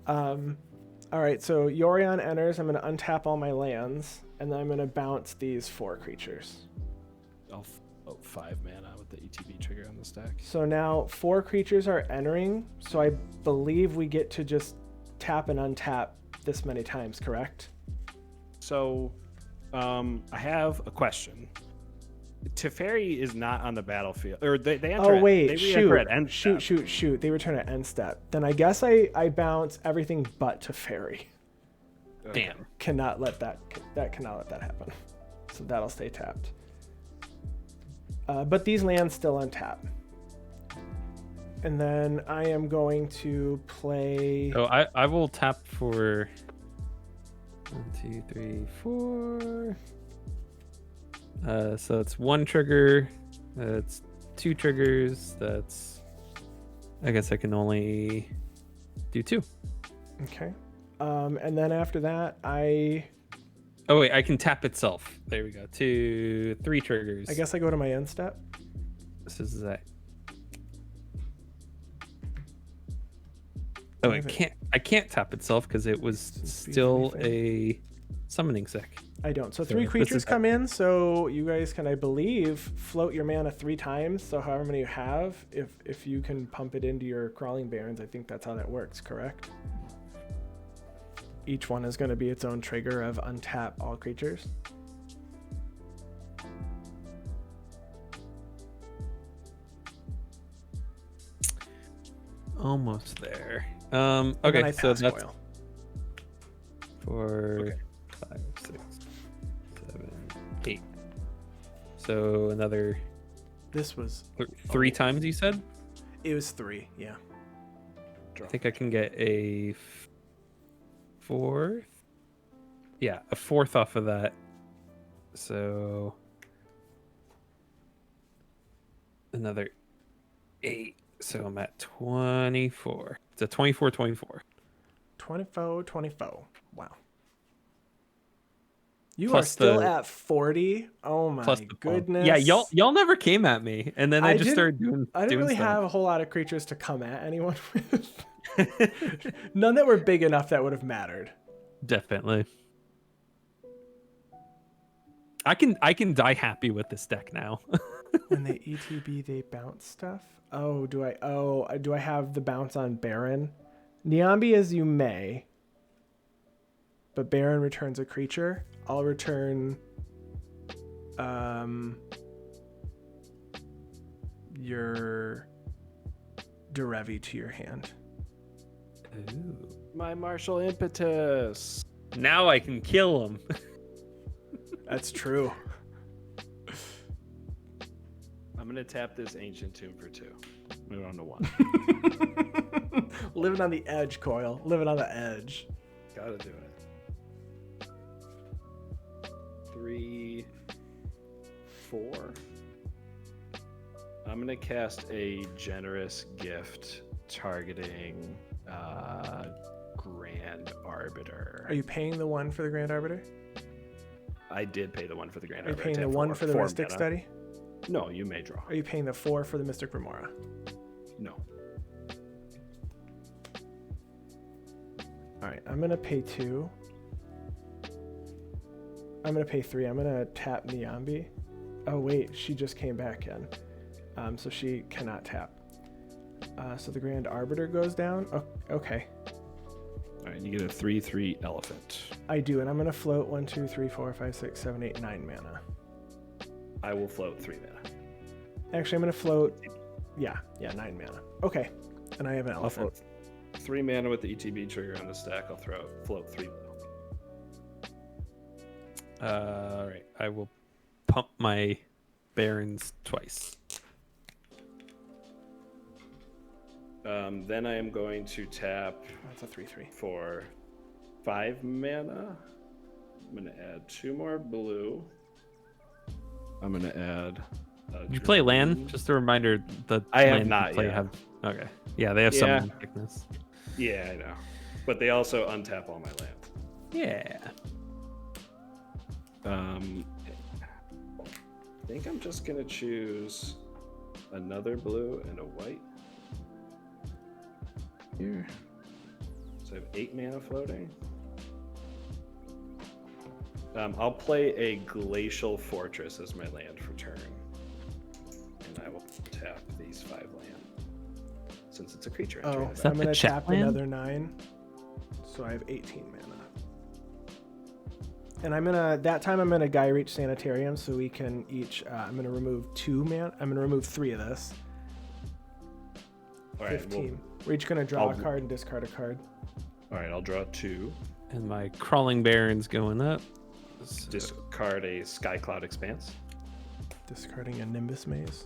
[SPEAKER 1] All right, so Yorion enters. I'm going to untap all my lands, and then I'm going to bounce these 4 creatures.
[SPEAKER 2] 5 mana with the ETB trigger on the stack.
[SPEAKER 1] So now 4 creatures are entering, so I believe we get to just tap and untap this many times, correct?
[SPEAKER 2] So, I have a question. Teferi is not on the battlefield, or they enter.
[SPEAKER 1] Oh wait,
[SPEAKER 2] they
[SPEAKER 1] shoot,
[SPEAKER 2] re-enter at end step.
[SPEAKER 1] shoot. They return at end step. Then I guess I bounce everything but Teferi.
[SPEAKER 2] Okay.
[SPEAKER 3] Damn.
[SPEAKER 1] Cannot let that happen. So that'll stay tapped. But these lands still untap. And then I am going to play.
[SPEAKER 3] So I will tap for 1, 2, 3, 4. So it's 1 trigger. That's 2 triggers. That's. I guess I can only do 2.
[SPEAKER 1] Okay. And then after that,
[SPEAKER 3] Oh wait, I can tap itself. There we go. 2, 3 triggers.
[SPEAKER 1] I guess I go to my end step.
[SPEAKER 3] This is that. Oh, I can't tap itself because it was still a summoning sick.
[SPEAKER 1] I don't. So
[SPEAKER 3] So
[SPEAKER 1] 3
[SPEAKER 3] this
[SPEAKER 1] creatures
[SPEAKER 3] is-
[SPEAKER 1] come in. So you guys can, I believe, float your mana 3 times. So however many you have, if you can pump it into your crawling barons, I think that's how that works. Correct. Each one is going to be its own trigger of untap all creatures.
[SPEAKER 3] Almost there.
[SPEAKER 1] And then
[SPEAKER 3] Okay,
[SPEAKER 1] I
[SPEAKER 3] so
[SPEAKER 1] pass
[SPEAKER 3] that's
[SPEAKER 1] Coil.
[SPEAKER 3] 4, 5, 6, 7, 8. So another
[SPEAKER 1] This was
[SPEAKER 3] 3 times you said?
[SPEAKER 1] it was 3. Yeah.
[SPEAKER 3] I think I can get a 4th. Yeah, a 4th off of that. So another 8. So I'm at 24. It's a 24.
[SPEAKER 1] 24. Wow. You
[SPEAKER 3] Plus
[SPEAKER 1] are still
[SPEAKER 3] the-
[SPEAKER 1] at 40. Oh my
[SPEAKER 3] Plus the bump.
[SPEAKER 1] goodness.
[SPEAKER 3] Yeah, y'all never came at me, and then I just
[SPEAKER 1] didn't-
[SPEAKER 3] started doing.
[SPEAKER 1] I didn't
[SPEAKER 3] doing
[SPEAKER 1] really
[SPEAKER 3] stuff.
[SPEAKER 1] have a whole lot of creatures to come at anyone with. None that were big enough that would have mattered.
[SPEAKER 3] Definitely. I can die happy with this deck now.
[SPEAKER 1] When they ETB, they bounce stuff. Oh, do I have the bounce on Baron? Niambi as you may, but Baron returns a creature. I'll return your Derevi to your hand.
[SPEAKER 3] Ooh.
[SPEAKER 2] My martial impetus.
[SPEAKER 3] Now I can kill him.
[SPEAKER 1] That's true.
[SPEAKER 2] I'm gonna tap this ancient tomb for 2. Move on to 1.
[SPEAKER 1] Living on the edge, Coil. Living on the edge.
[SPEAKER 2] Gotta do it. 3, 4. I'm gonna cast a generous gift targeting Grand Arbiter.
[SPEAKER 1] Are you paying the 1 for the Grand Arbiter?
[SPEAKER 2] I did pay the 1 for the Grand
[SPEAKER 1] Are you
[SPEAKER 2] Arbiter.
[SPEAKER 1] paying the 1 for the Mystic Study?
[SPEAKER 2] No, you may draw.
[SPEAKER 1] Are you paying the 4 for the Mystic Remora?
[SPEAKER 2] No.
[SPEAKER 1] All right, I'm gonna pay 2. I'm gonna pay 3. I'm gonna tap Niambi. Oh wait, she just came back in, so she cannot tap. So the Grand Arbiter goes down. Oh, okay.
[SPEAKER 2] All right, you get a 3/3 elephant.
[SPEAKER 1] I do, and I'm gonna float 1, 2, 3, 4, 5, 6, 7, 8, 9 mana.
[SPEAKER 2] I will float 3 mana.
[SPEAKER 1] Actually, I'm gonna float. Yeah, 9 mana. Okay, and I have an
[SPEAKER 2] I'll
[SPEAKER 1] elephant.
[SPEAKER 2] float 3 mana with the ETB trigger on the stack. I'll float 3 mana.
[SPEAKER 3] All right, I will pump my barons twice.
[SPEAKER 2] Then I am going to tap
[SPEAKER 1] That's a 3/3.
[SPEAKER 2] for 5 mana. I'm going to add 2 more blue. I'm going to add.
[SPEAKER 3] Did you play land? Just a reminder, the
[SPEAKER 2] I have
[SPEAKER 3] land you
[SPEAKER 2] not
[SPEAKER 3] play
[SPEAKER 2] yet.
[SPEAKER 3] Okay. Yeah, they have
[SPEAKER 2] Yeah.
[SPEAKER 3] some thickness.
[SPEAKER 2] Yeah, I know. But they also untap all my lands.
[SPEAKER 3] Yeah.
[SPEAKER 2] I think I'm just going to choose another blue and a white. Here. So I have 8 mana floating. I'll play a Glacial Fortress as my land for turn. And I will tap these 5 land. Since it's a creature.
[SPEAKER 1] Oh,
[SPEAKER 2] entering the
[SPEAKER 1] so I'm
[SPEAKER 3] the
[SPEAKER 1] gonna
[SPEAKER 3] chat
[SPEAKER 1] tap
[SPEAKER 3] land?
[SPEAKER 1] another 9. So I have 18 mana. And I'm gonna Gaia Reach Sanitarium so we can each. I'm gonna remove 2 mana. I'm gonna remove 3 of this.
[SPEAKER 2] All right,
[SPEAKER 1] 15. We're each gonna draw a card and discard a card.
[SPEAKER 2] all right, I'll draw 2.
[SPEAKER 3] And my crawling baron's going up. So
[SPEAKER 2] Discard a Sky Cloud Expanse.
[SPEAKER 1] Discarding a Nimbus Maze.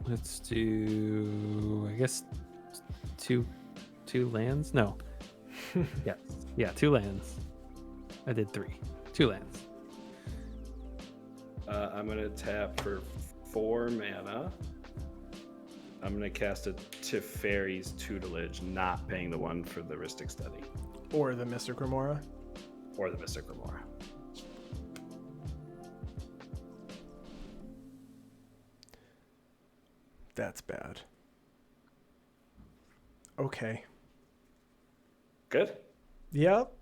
[SPEAKER 3] let's do, I guess, two lands. No. Yeah, 2 lands. I did 3. 2 lands.
[SPEAKER 2] I'm going to tap for 4 mana. I'm going to cast a Teferi's Tutelage, not paying the 1 for the Rhystic Study.
[SPEAKER 1] Or the Mystic Remora.
[SPEAKER 2] Or the Mystic Remora.
[SPEAKER 1] That's bad. Okay.
[SPEAKER 2] Good?
[SPEAKER 1] Yep.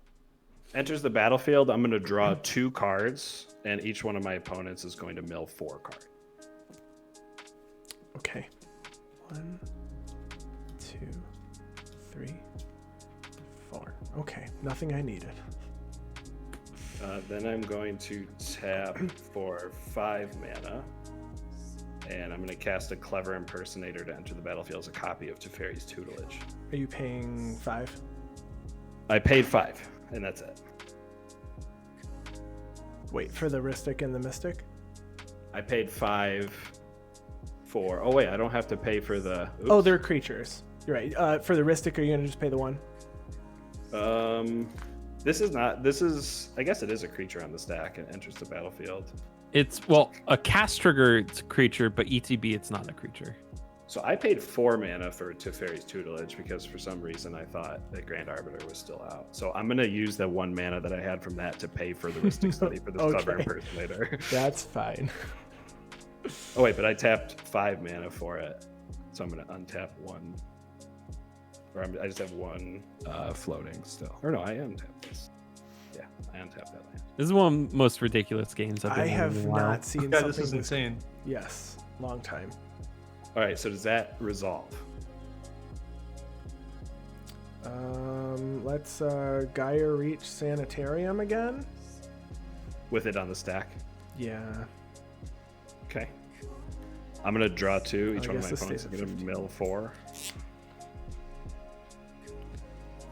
[SPEAKER 2] Enters the battlefield. I'm going to draw 2 cards, and each one of my opponents is going to mill 4 cards.
[SPEAKER 1] Okay. 1, 2, 3, 4. Okay. Nothing I needed.
[SPEAKER 2] Then I'm going to tap for 5 mana. And I'm going to cast a Clever Impersonator to enter the battlefield as a copy of Teferi's Tutelage.
[SPEAKER 1] Are you paying 5?
[SPEAKER 2] I paid 5, and that's it.
[SPEAKER 1] Wait, for the Rhystic and the Mystic?
[SPEAKER 2] I paid 5 for... Oh, wait, I don't have to pay for the... Oops.
[SPEAKER 1] Oh, they're creatures. You're right. For the Rhystic, are you going to just pay the 1?
[SPEAKER 2] This is not... This is... I guess it is a creature on the stack and enters the battlefield.
[SPEAKER 3] It's, well, a cast trigger, it's a creature, but ETB, it's not a creature.
[SPEAKER 2] So I paid 4 mana for Teferi's Tutelage because for some reason I thought that Grand Arbiter was still out. So I'm going to use the 1 mana that I had from that to pay for the Rhystic Study for this
[SPEAKER 1] Okay.
[SPEAKER 2] Clever Impersonator.
[SPEAKER 1] That's fine.
[SPEAKER 2] Oh, wait, but I tapped 5 mana for it. So I'm going to untap 1. Or I just have 1 floating still. Or no, I untapped this. Yeah, I untapped that land.
[SPEAKER 3] This is one of the most ridiculous games I've been
[SPEAKER 1] I
[SPEAKER 3] in
[SPEAKER 1] have
[SPEAKER 3] a while.
[SPEAKER 1] not seen
[SPEAKER 4] Yeah,
[SPEAKER 1] something
[SPEAKER 4] this is insane.
[SPEAKER 1] Yes, long time.
[SPEAKER 2] All right, so does that resolve?
[SPEAKER 1] Let's Gaia Reach Sanitarium again.
[SPEAKER 2] With it on the stack?
[SPEAKER 1] Yeah.
[SPEAKER 2] Okay. I'm going to draw 2. Each
[SPEAKER 1] I
[SPEAKER 2] one of
[SPEAKER 1] guess
[SPEAKER 2] my
[SPEAKER 1] this
[SPEAKER 2] opponents
[SPEAKER 1] stays
[SPEAKER 2] is
[SPEAKER 1] at
[SPEAKER 2] going to
[SPEAKER 1] 15.
[SPEAKER 2] mill 4.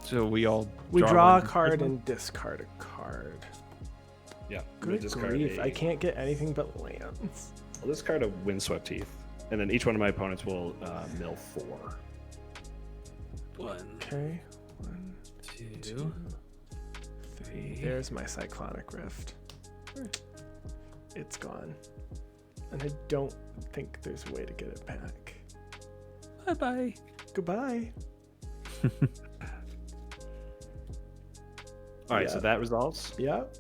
[SPEAKER 3] So we all
[SPEAKER 1] We draw a
[SPEAKER 3] one.
[SPEAKER 1] card and discard a card.
[SPEAKER 2] Yeah. I'm gonna
[SPEAKER 1] Good
[SPEAKER 2] discard
[SPEAKER 1] grief,
[SPEAKER 2] a-
[SPEAKER 1] I can't get anything but lands.
[SPEAKER 2] I'll discard a Windswept Teeth. And then each one of my opponents will mill 4.
[SPEAKER 3] 1,
[SPEAKER 1] Okay. 1,
[SPEAKER 3] 2,
[SPEAKER 1] 3. There's my Cyclonic Rift. It's gone. And I don't think there's a way to get it back.
[SPEAKER 3] Bye-bye.
[SPEAKER 1] Goodbye.
[SPEAKER 2] All right,
[SPEAKER 1] Yeah.
[SPEAKER 2] so that resolves.
[SPEAKER 1] Yep.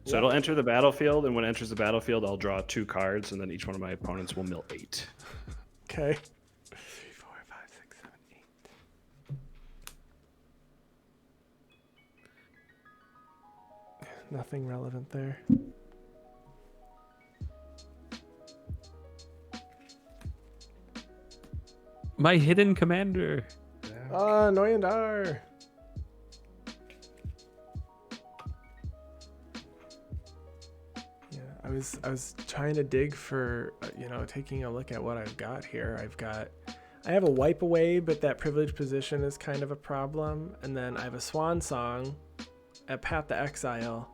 [SPEAKER 2] So it'll enter the battlefield, and when it enters the battlefield, I'll draw 2 cards, and then each one of my opponents will mill 8.
[SPEAKER 1] Okay. 3, 4, 5, 6, 7, 8. Nothing relevant there.
[SPEAKER 3] My hidden commander.
[SPEAKER 1] Noyandar. Yeah, I was trying to dig for taking a look at what I've got here. I have a wipe away, but that privileged position is kind of a problem. And then I have a swan song at Path to Exile.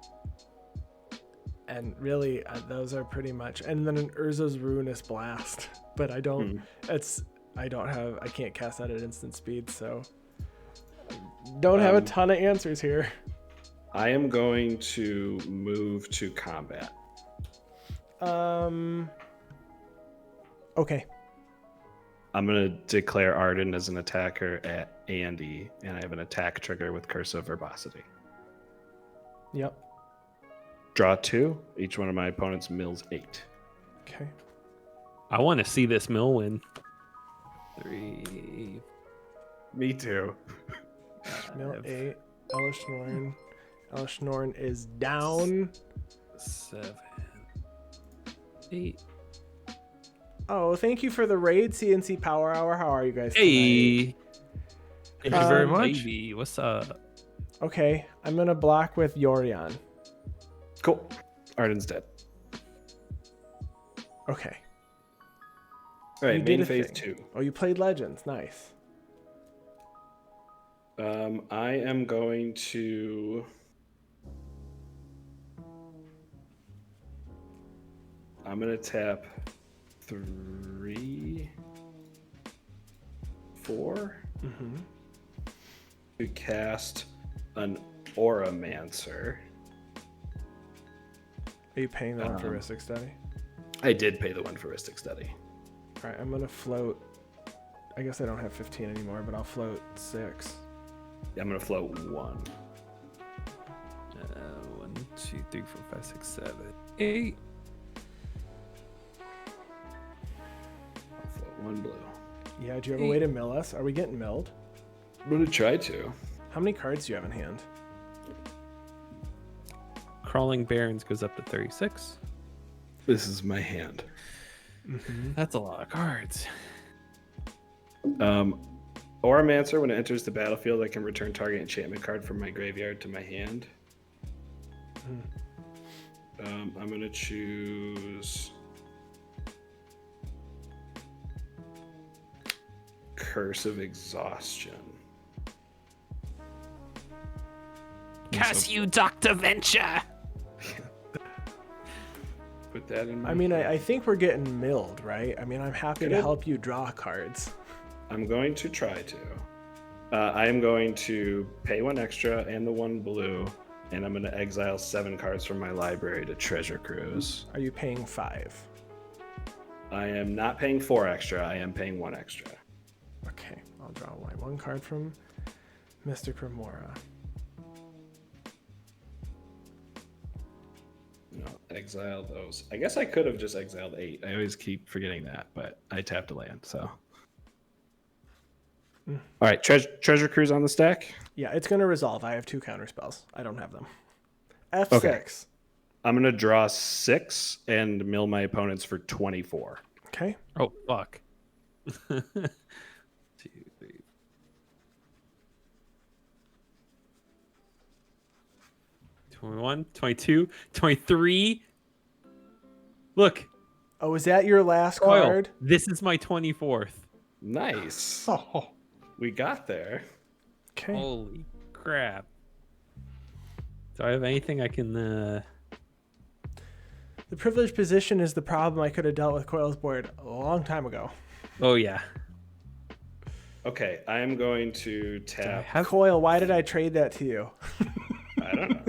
[SPEAKER 1] And really, those are pretty much. And then an Urza's Ruinous Blast, but I don't. I can't cast that at instant speed, so don't have a ton of answers here.
[SPEAKER 2] I am going to move to combat.
[SPEAKER 1] Okay.
[SPEAKER 2] I'm going to declare Ardenn as an attacker at Andy, and I have an attack trigger with Curse of Verbosity.
[SPEAKER 1] Yep.
[SPEAKER 2] Draw 2. Each one of my opponents mills 8.
[SPEAKER 1] Okay.
[SPEAKER 3] I want to see this mill win. 3.
[SPEAKER 2] Me too.
[SPEAKER 1] Mill 8. Elish Norn. Elish Norn is down.
[SPEAKER 3] 7. 8.
[SPEAKER 1] Oh, thank you for the raid, CNC Power Hour. How are you guys tonight?
[SPEAKER 3] Hey.
[SPEAKER 4] Thank you very much.
[SPEAKER 3] Baby, what's up?
[SPEAKER 1] Okay, I'm gonna block with Yorion.
[SPEAKER 2] Cool. Ardenn's dead.
[SPEAKER 1] Okay.
[SPEAKER 2] All right,
[SPEAKER 1] You did
[SPEAKER 2] main
[SPEAKER 1] a
[SPEAKER 2] phase
[SPEAKER 1] thing.
[SPEAKER 2] 2.
[SPEAKER 1] Oh, you played Legends. Nice.
[SPEAKER 2] I am going to... I'm going to tap 3, 4 to cast an Auramancer.
[SPEAKER 1] Are you paying that for Ristic Study?
[SPEAKER 2] I did pay the one for Ristic Study.
[SPEAKER 1] All right, I'm gonna float. I guess I don't have 15 anymore, but I'll float 6.
[SPEAKER 2] I'm going to float 1.
[SPEAKER 3] 1, 2, 3, 4, 5, 6, 7, 8.
[SPEAKER 2] I'll float 1 blue.
[SPEAKER 1] Yeah, do you have a way to mill us? Are we getting milled?
[SPEAKER 2] I'm going to try to.
[SPEAKER 1] How many cards do you have in hand?
[SPEAKER 3] Crawling Barrens goes up to 36.
[SPEAKER 2] This is my hand.
[SPEAKER 3] That's a lot of cards.
[SPEAKER 2] Auramancer, when it enters the battlefield, I can return target enchantment card from my graveyard to my hand. I'm going to choose Curse of Exhaustion.
[SPEAKER 3] Curse you, Dr. Venture!
[SPEAKER 2] Put that in my
[SPEAKER 1] I mean, I think we're getting milled, right? I mean, I'm happy to
[SPEAKER 2] Good.
[SPEAKER 1] help you draw cards.
[SPEAKER 2] I'm going to try to. I am going to pay 1 extra and the 1 blue, and I'm going to exile 7 cards from my library to Treasure Cruise.
[SPEAKER 1] Are you paying 5?
[SPEAKER 2] I am not paying 4 extra. I am paying 1 extra.
[SPEAKER 1] Okay, I'll draw 1 card from Mystic Remora.
[SPEAKER 2] No, exile those. I guess I could have just exiled 8. I always keep forgetting that, but I tapped a land, so. All right, Treasure Cruise on the stack.
[SPEAKER 1] Yeah, it's going to resolve. I have 2 counter spells. I don't have them. F6.
[SPEAKER 2] Okay. I'm going to draw 6 and mill my opponents for 24.
[SPEAKER 1] Okay.
[SPEAKER 3] Oh, fuck. 2, 3. 21, 22, 23. Look,
[SPEAKER 1] Oh, is that your last
[SPEAKER 3] Coil.
[SPEAKER 1] card?
[SPEAKER 3] This is my 24th.
[SPEAKER 2] Nice.
[SPEAKER 1] Oh.
[SPEAKER 2] We got there.
[SPEAKER 1] Okay.
[SPEAKER 3] Holy crap. Do I have anything I can...
[SPEAKER 1] The privileged position is the problem I could have dealt with Coil's board a long time ago.
[SPEAKER 3] Oh, yeah.
[SPEAKER 2] Okay, I am going to tap.
[SPEAKER 1] Coil, why did I trade that to you?
[SPEAKER 2] I don't know.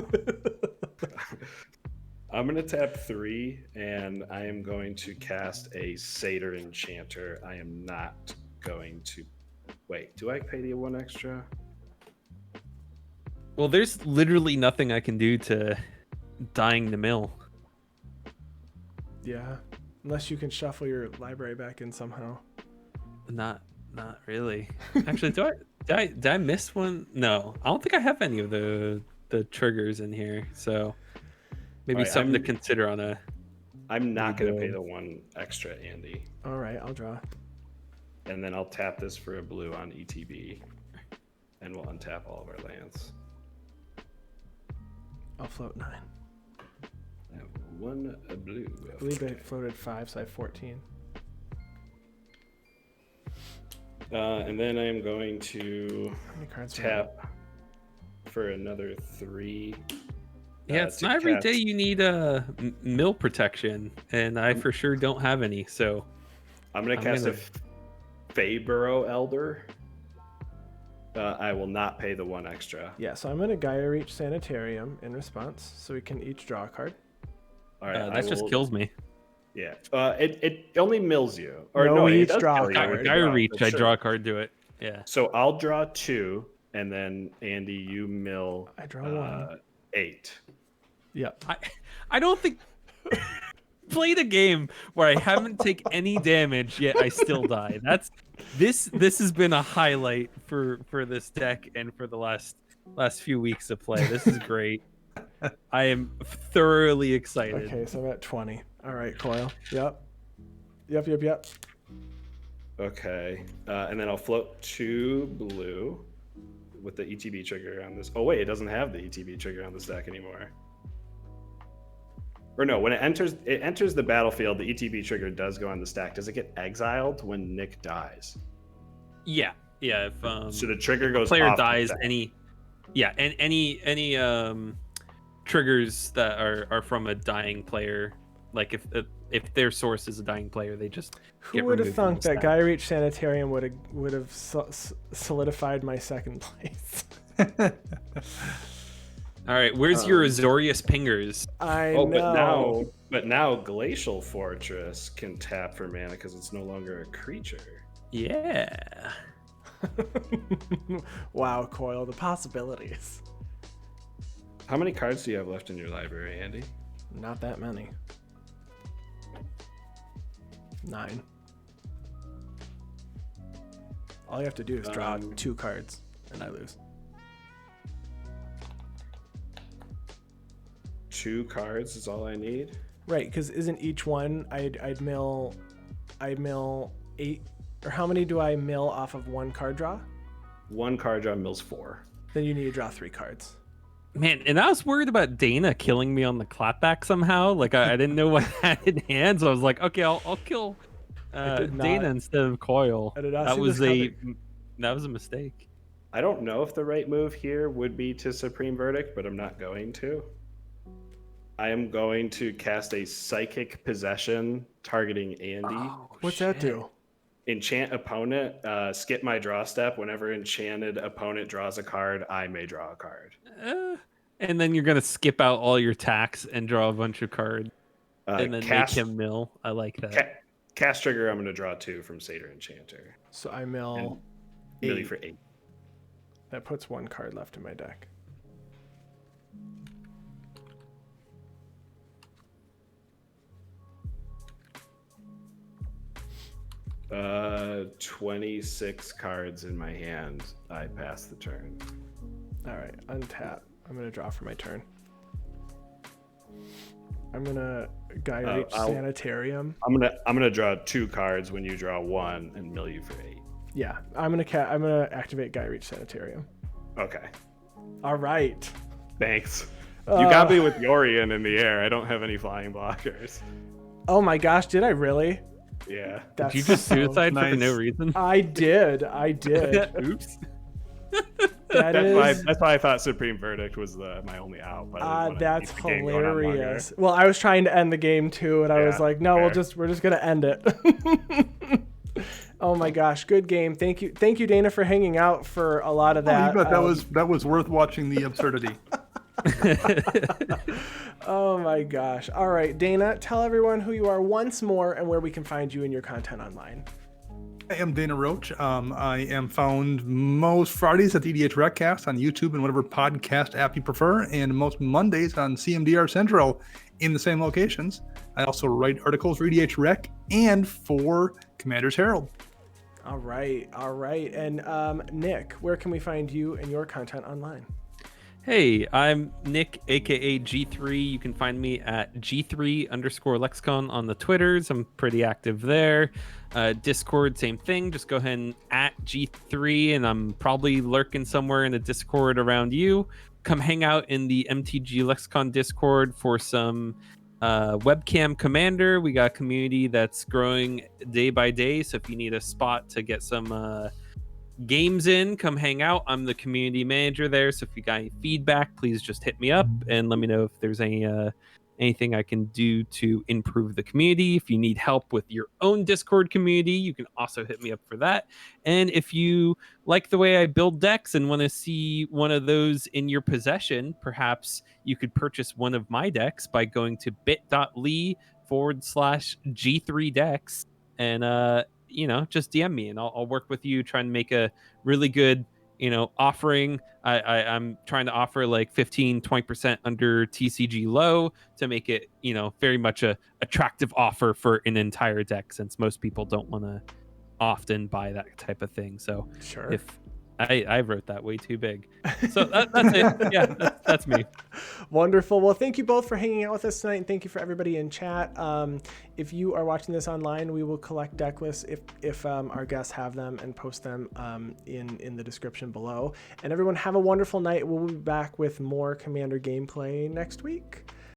[SPEAKER 2] I'm going to tap 3, and I am going to cast a Satyr Enchanter. I am not going to... Wait, do I pay the 1 extra?
[SPEAKER 3] Well, there's literally nothing I can do to dying the mill.
[SPEAKER 1] Yeah, unless you can shuffle your library back in somehow.
[SPEAKER 3] Not really. Actually, did I miss one? No, I don't think I have any of the triggers in here. So maybe
[SPEAKER 2] All right,
[SPEAKER 3] something to consider on a.
[SPEAKER 2] I'm not going to pay the one extra, Andy.
[SPEAKER 1] All right, I'll draw.
[SPEAKER 2] And then I'll tap this for a blue on ETB. And we'll untap all of our lands.
[SPEAKER 1] I'll float 9.
[SPEAKER 2] I have one blue.
[SPEAKER 1] I believe I floated 5, so I have 14.
[SPEAKER 2] And then I am going to
[SPEAKER 1] How many cards do I have?
[SPEAKER 2] tap for another 3.
[SPEAKER 3] Yeah, it's
[SPEAKER 2] to
[SPEAKER 3] not every
[SPEAKER 2] cast-
[SPEAKER 3] day you need a mill protection, and I for sure don't have any. So
[SPEAKER 2] I'm going to cast a Feyburrow Elder. I will not pay the 1 extra.
[SPEAKER 1] Yeah, so I'm going to Gaia Reach Sanitarium in response, so we can each draw a card.
[SPEAKER 2] All right,
[SPEAKER 3] that just kills me.
[SPEAKER 2] Yeah, it only mills you. Or
[SPEAKER 1] No, we
[SPEAKER 2] it
[SPEAKER 1] each
[SPEAKER 2] does
[SPEAKER 1] draw
[SPEAKER 2] kill
[SPEAKER 1] a
[SPEAKER 2] you.
[SPEAKER 1] card.
[SPEAKER 3] Gaia Reach,
[SPEAKER 2] But
[SPEAKER 3] I
[SPEAKER 2] sure.
[SPEAKER 3] draw a card to it. Yeah.
[SPEAKER 2] So I'll draw 2, and then Andy, you mill.
[SPEAKER 1] I draw 1.
[SPEAKER 2] 8.
[SPEAKER 1] Yep.
[SPEAKER 3] I don't think played a game where I haven't taken any damage yet I still die. This has been a highlight for this deck and for the last few weeks of play. This is great. I am thoroughly excited.
[SPEAKER 1] Okay, so I'm at 20. All right, Coil. Yep.
[SPEAKER 2] Okay, and then I'll float 2 blue with the ETB trigger on this. Oh wait, it doesn't have the ETB trigger on this deck anymore. Or no, when it enters the battlefield, the ETB trigger does go on the stack. Does it get exiled when Nick dies?
[SPEAKER 3] Yeah. If
[SPEAKER 2] So the trigger goes
[SPEAKER 3] player
[SPEAKER 2] off the
[SPEAKER 3] dies,
[SPEAKER 2] stack.
[SPEAKER 3] any triggers that are from a dying player, like if their source is a dying player, they just
[SPEAKER 1] Who
[SPEAKER 3] get
[SPEAKER 1] would have
[SPEAKER 3] removed from
[SPEAKER 1] thunk
[SPEAKER 3] the
[SPEAKER 1] that
[SPEAKER 3] stack.
[SPEAKER 1] Gaia Reach Sanitarium would have solidified my second place?
[SPEAKER 3] All right, where's your Azorius Pingers?
[SPEAKER 1] I
[SPEAKER 2] Oh,
[SPEAKER 1] know.
[SPEAKER 2] but now Glacial Fortress can tap for mana because it's no longer a creature.
[SPEAKER 3] Yeah.
[SPEAKER 1] Wow, Coil, the possibilities.
[SPEAKER 2] How many cards do you have left in your library, Andy?
[SPEAKER 1] Not that many. 9. All you have to do is draw 2 cards, and I lose.
[SPEAKER 2] 2 cards is all I need.
[SPEAKER 1] Right, because isn't each one I'd mill 8, or how many do I mill off of 1 card draw?
[SPEAKER 2] 1 card draw mills 4.
[SPEAKER 1] Then you need to draw 3 cards.
[SPEAKER 3] Man, and I was worried about Dana killing me on the clapback somehow. Like I didn't know what I had in hand, so I was like, okay, I'll kill
[SPEAKER 1] did not-
[SPEAKER 3] Dana instead of Coil.
[SPEAKER 1] I did not
[SPEAKER 3] That
[SPEAKER 1] see
[SPEAKER 3] was
[SPEAKER 1] this
[SPEAKER 3] that was a mistake.
[SPEAKER 2] I don't know if the right move here would be to Supreme Verdict, but I'm not going to. I am going to cast a Psychic Possession targeting Andy.
[SPEAKER 1] What's that do?
[SPEAKER 2] Enchant opponent, skip my draw step. Whenever enchanted opponent draws a card, I may draw a card.
[SPEAKER 3] And then you're gonna skip out all your tax and draw a bunch of cards, and then
[SPEAKER 2] Cast,
[SPEAKER 3] make him mill. I like that.
[SPEAKER 2] Cast trigger, I'm going to draw 2 from Satyr Enchanter.
[SPEAKER 1] So I mill
[SPEAKER 2] Really
[SPEAKER 1] 8.
[SPEAKER 2] for 8.
[SPEAKER 1] That puts 1 card left in my deck.
[SPEAKER 2] 26 cards in my hand. I pass the turn.
[SPEAKER 1] All right, untap. I'm gonna draw for my turn. I'm gonna Gaia Reach Sanitarium.
[SPEAKER 2] I'm gonna draw 2 cards when you draw 1 and mill you for 8.
[SPEAKER 1] Yeah, I'm gonna activate Gaia Reach Sanitarium.
[SPEAKER 2] Okay.
[SPEAKER 1] All right.
[SPEAKER 2] Thanks. You got me with Yorion in the air. I don't have any flying blockers.
[SPEAKER 1] Oh my gosh, did I really?
[SPEAKER 2] Yeah.
[SPEAKER 1] That's
[SPEAKER 3] Did you just
[SPEAKER 1] so
[SPEAKER 3] suicide for
[SPEAKER 4] nice.
[SPEAKER 3] no reason?
[SPEAKER 1] I did.
[SPEAKER 3] Oops.
[SPEAKER 1] That's
[SPEAKER 2] That's why I thought Supreme Verdict was my only out. But I didn't wanna
[SPEAKER 1] that's
[SPEAKER 2] keep the game going on longer.
[SPEAKER 1] hilarious. Well, I was trying to end the game too, and I was
[SPEAKER 2] Yeah,
[SPEAKER 1] like, no,
[SPEAKER 2] fair.
[SPEAKER 1] we're just gonna end it. Oh my gosh, good game. Thank you, Dana, for hanging out for a lot of that.
[SPEAKER 4] Oh, you bet that was worth watching the absurdity.
[SPEAKER 1] Oh my gosh. All right, Dana, tell everyone who you are once more and where we can find you and your content online.
[SPEAKER 4] I am Dana Roach. I am found most Fridays at the EDH Recast on YouTube and whatever podcast app you prefer, and most Mondays on CMDR Central in the same locations. I also write articles for EDH Rec and for Commander's Herald.
[SPEAKER 1] All right. And Nick, where can we find you and your content online?
[SPEAKER 3] Hey, I'm Nick, aka G3. You can find me at G3_Lexicon on the Twitters. I'm pretty active there. Discord, same thing. Just go ahead and at G3, and I'm probably lurking somewhere in the Discord around you. Come hang out in the MTG Lexicon Discord for some webcam Commander. We got a community that's growing day by day, so if you need a spot to get some games in, come hang out. I'm the community manager there, so if you got any feedback, please just hit me up and let me know if there's anything I can do to improve the community. If you need help with your own Discord community, you can also hit me up for that. And if you like the way I build decks and want to see one of those in your possession, perhaps you could purchase one of my decks by going to bit.ly/G3 decks and just DM me and I'll work with you, trying to make a really good, offering. I'm trying to offer like 15-20% under TCG low to make it, very much a attractive offer for an entire deck, since most people don't want to often buy that type of thing. So
[SPEAKER 1] Sure.
[SPEAKER 3] If I wrote that way too big. So that's it. Yeah, that's me.
[SPEAKER 1] Wonderful. Well, thank you both for hanging out with us tonight, and thank you for everybody in chat. If you are watching this online, we will collect deck lists if our guests have them and post them in the description below. And everyone have a wonderful night. We'll be back with more Commander gameplay next week.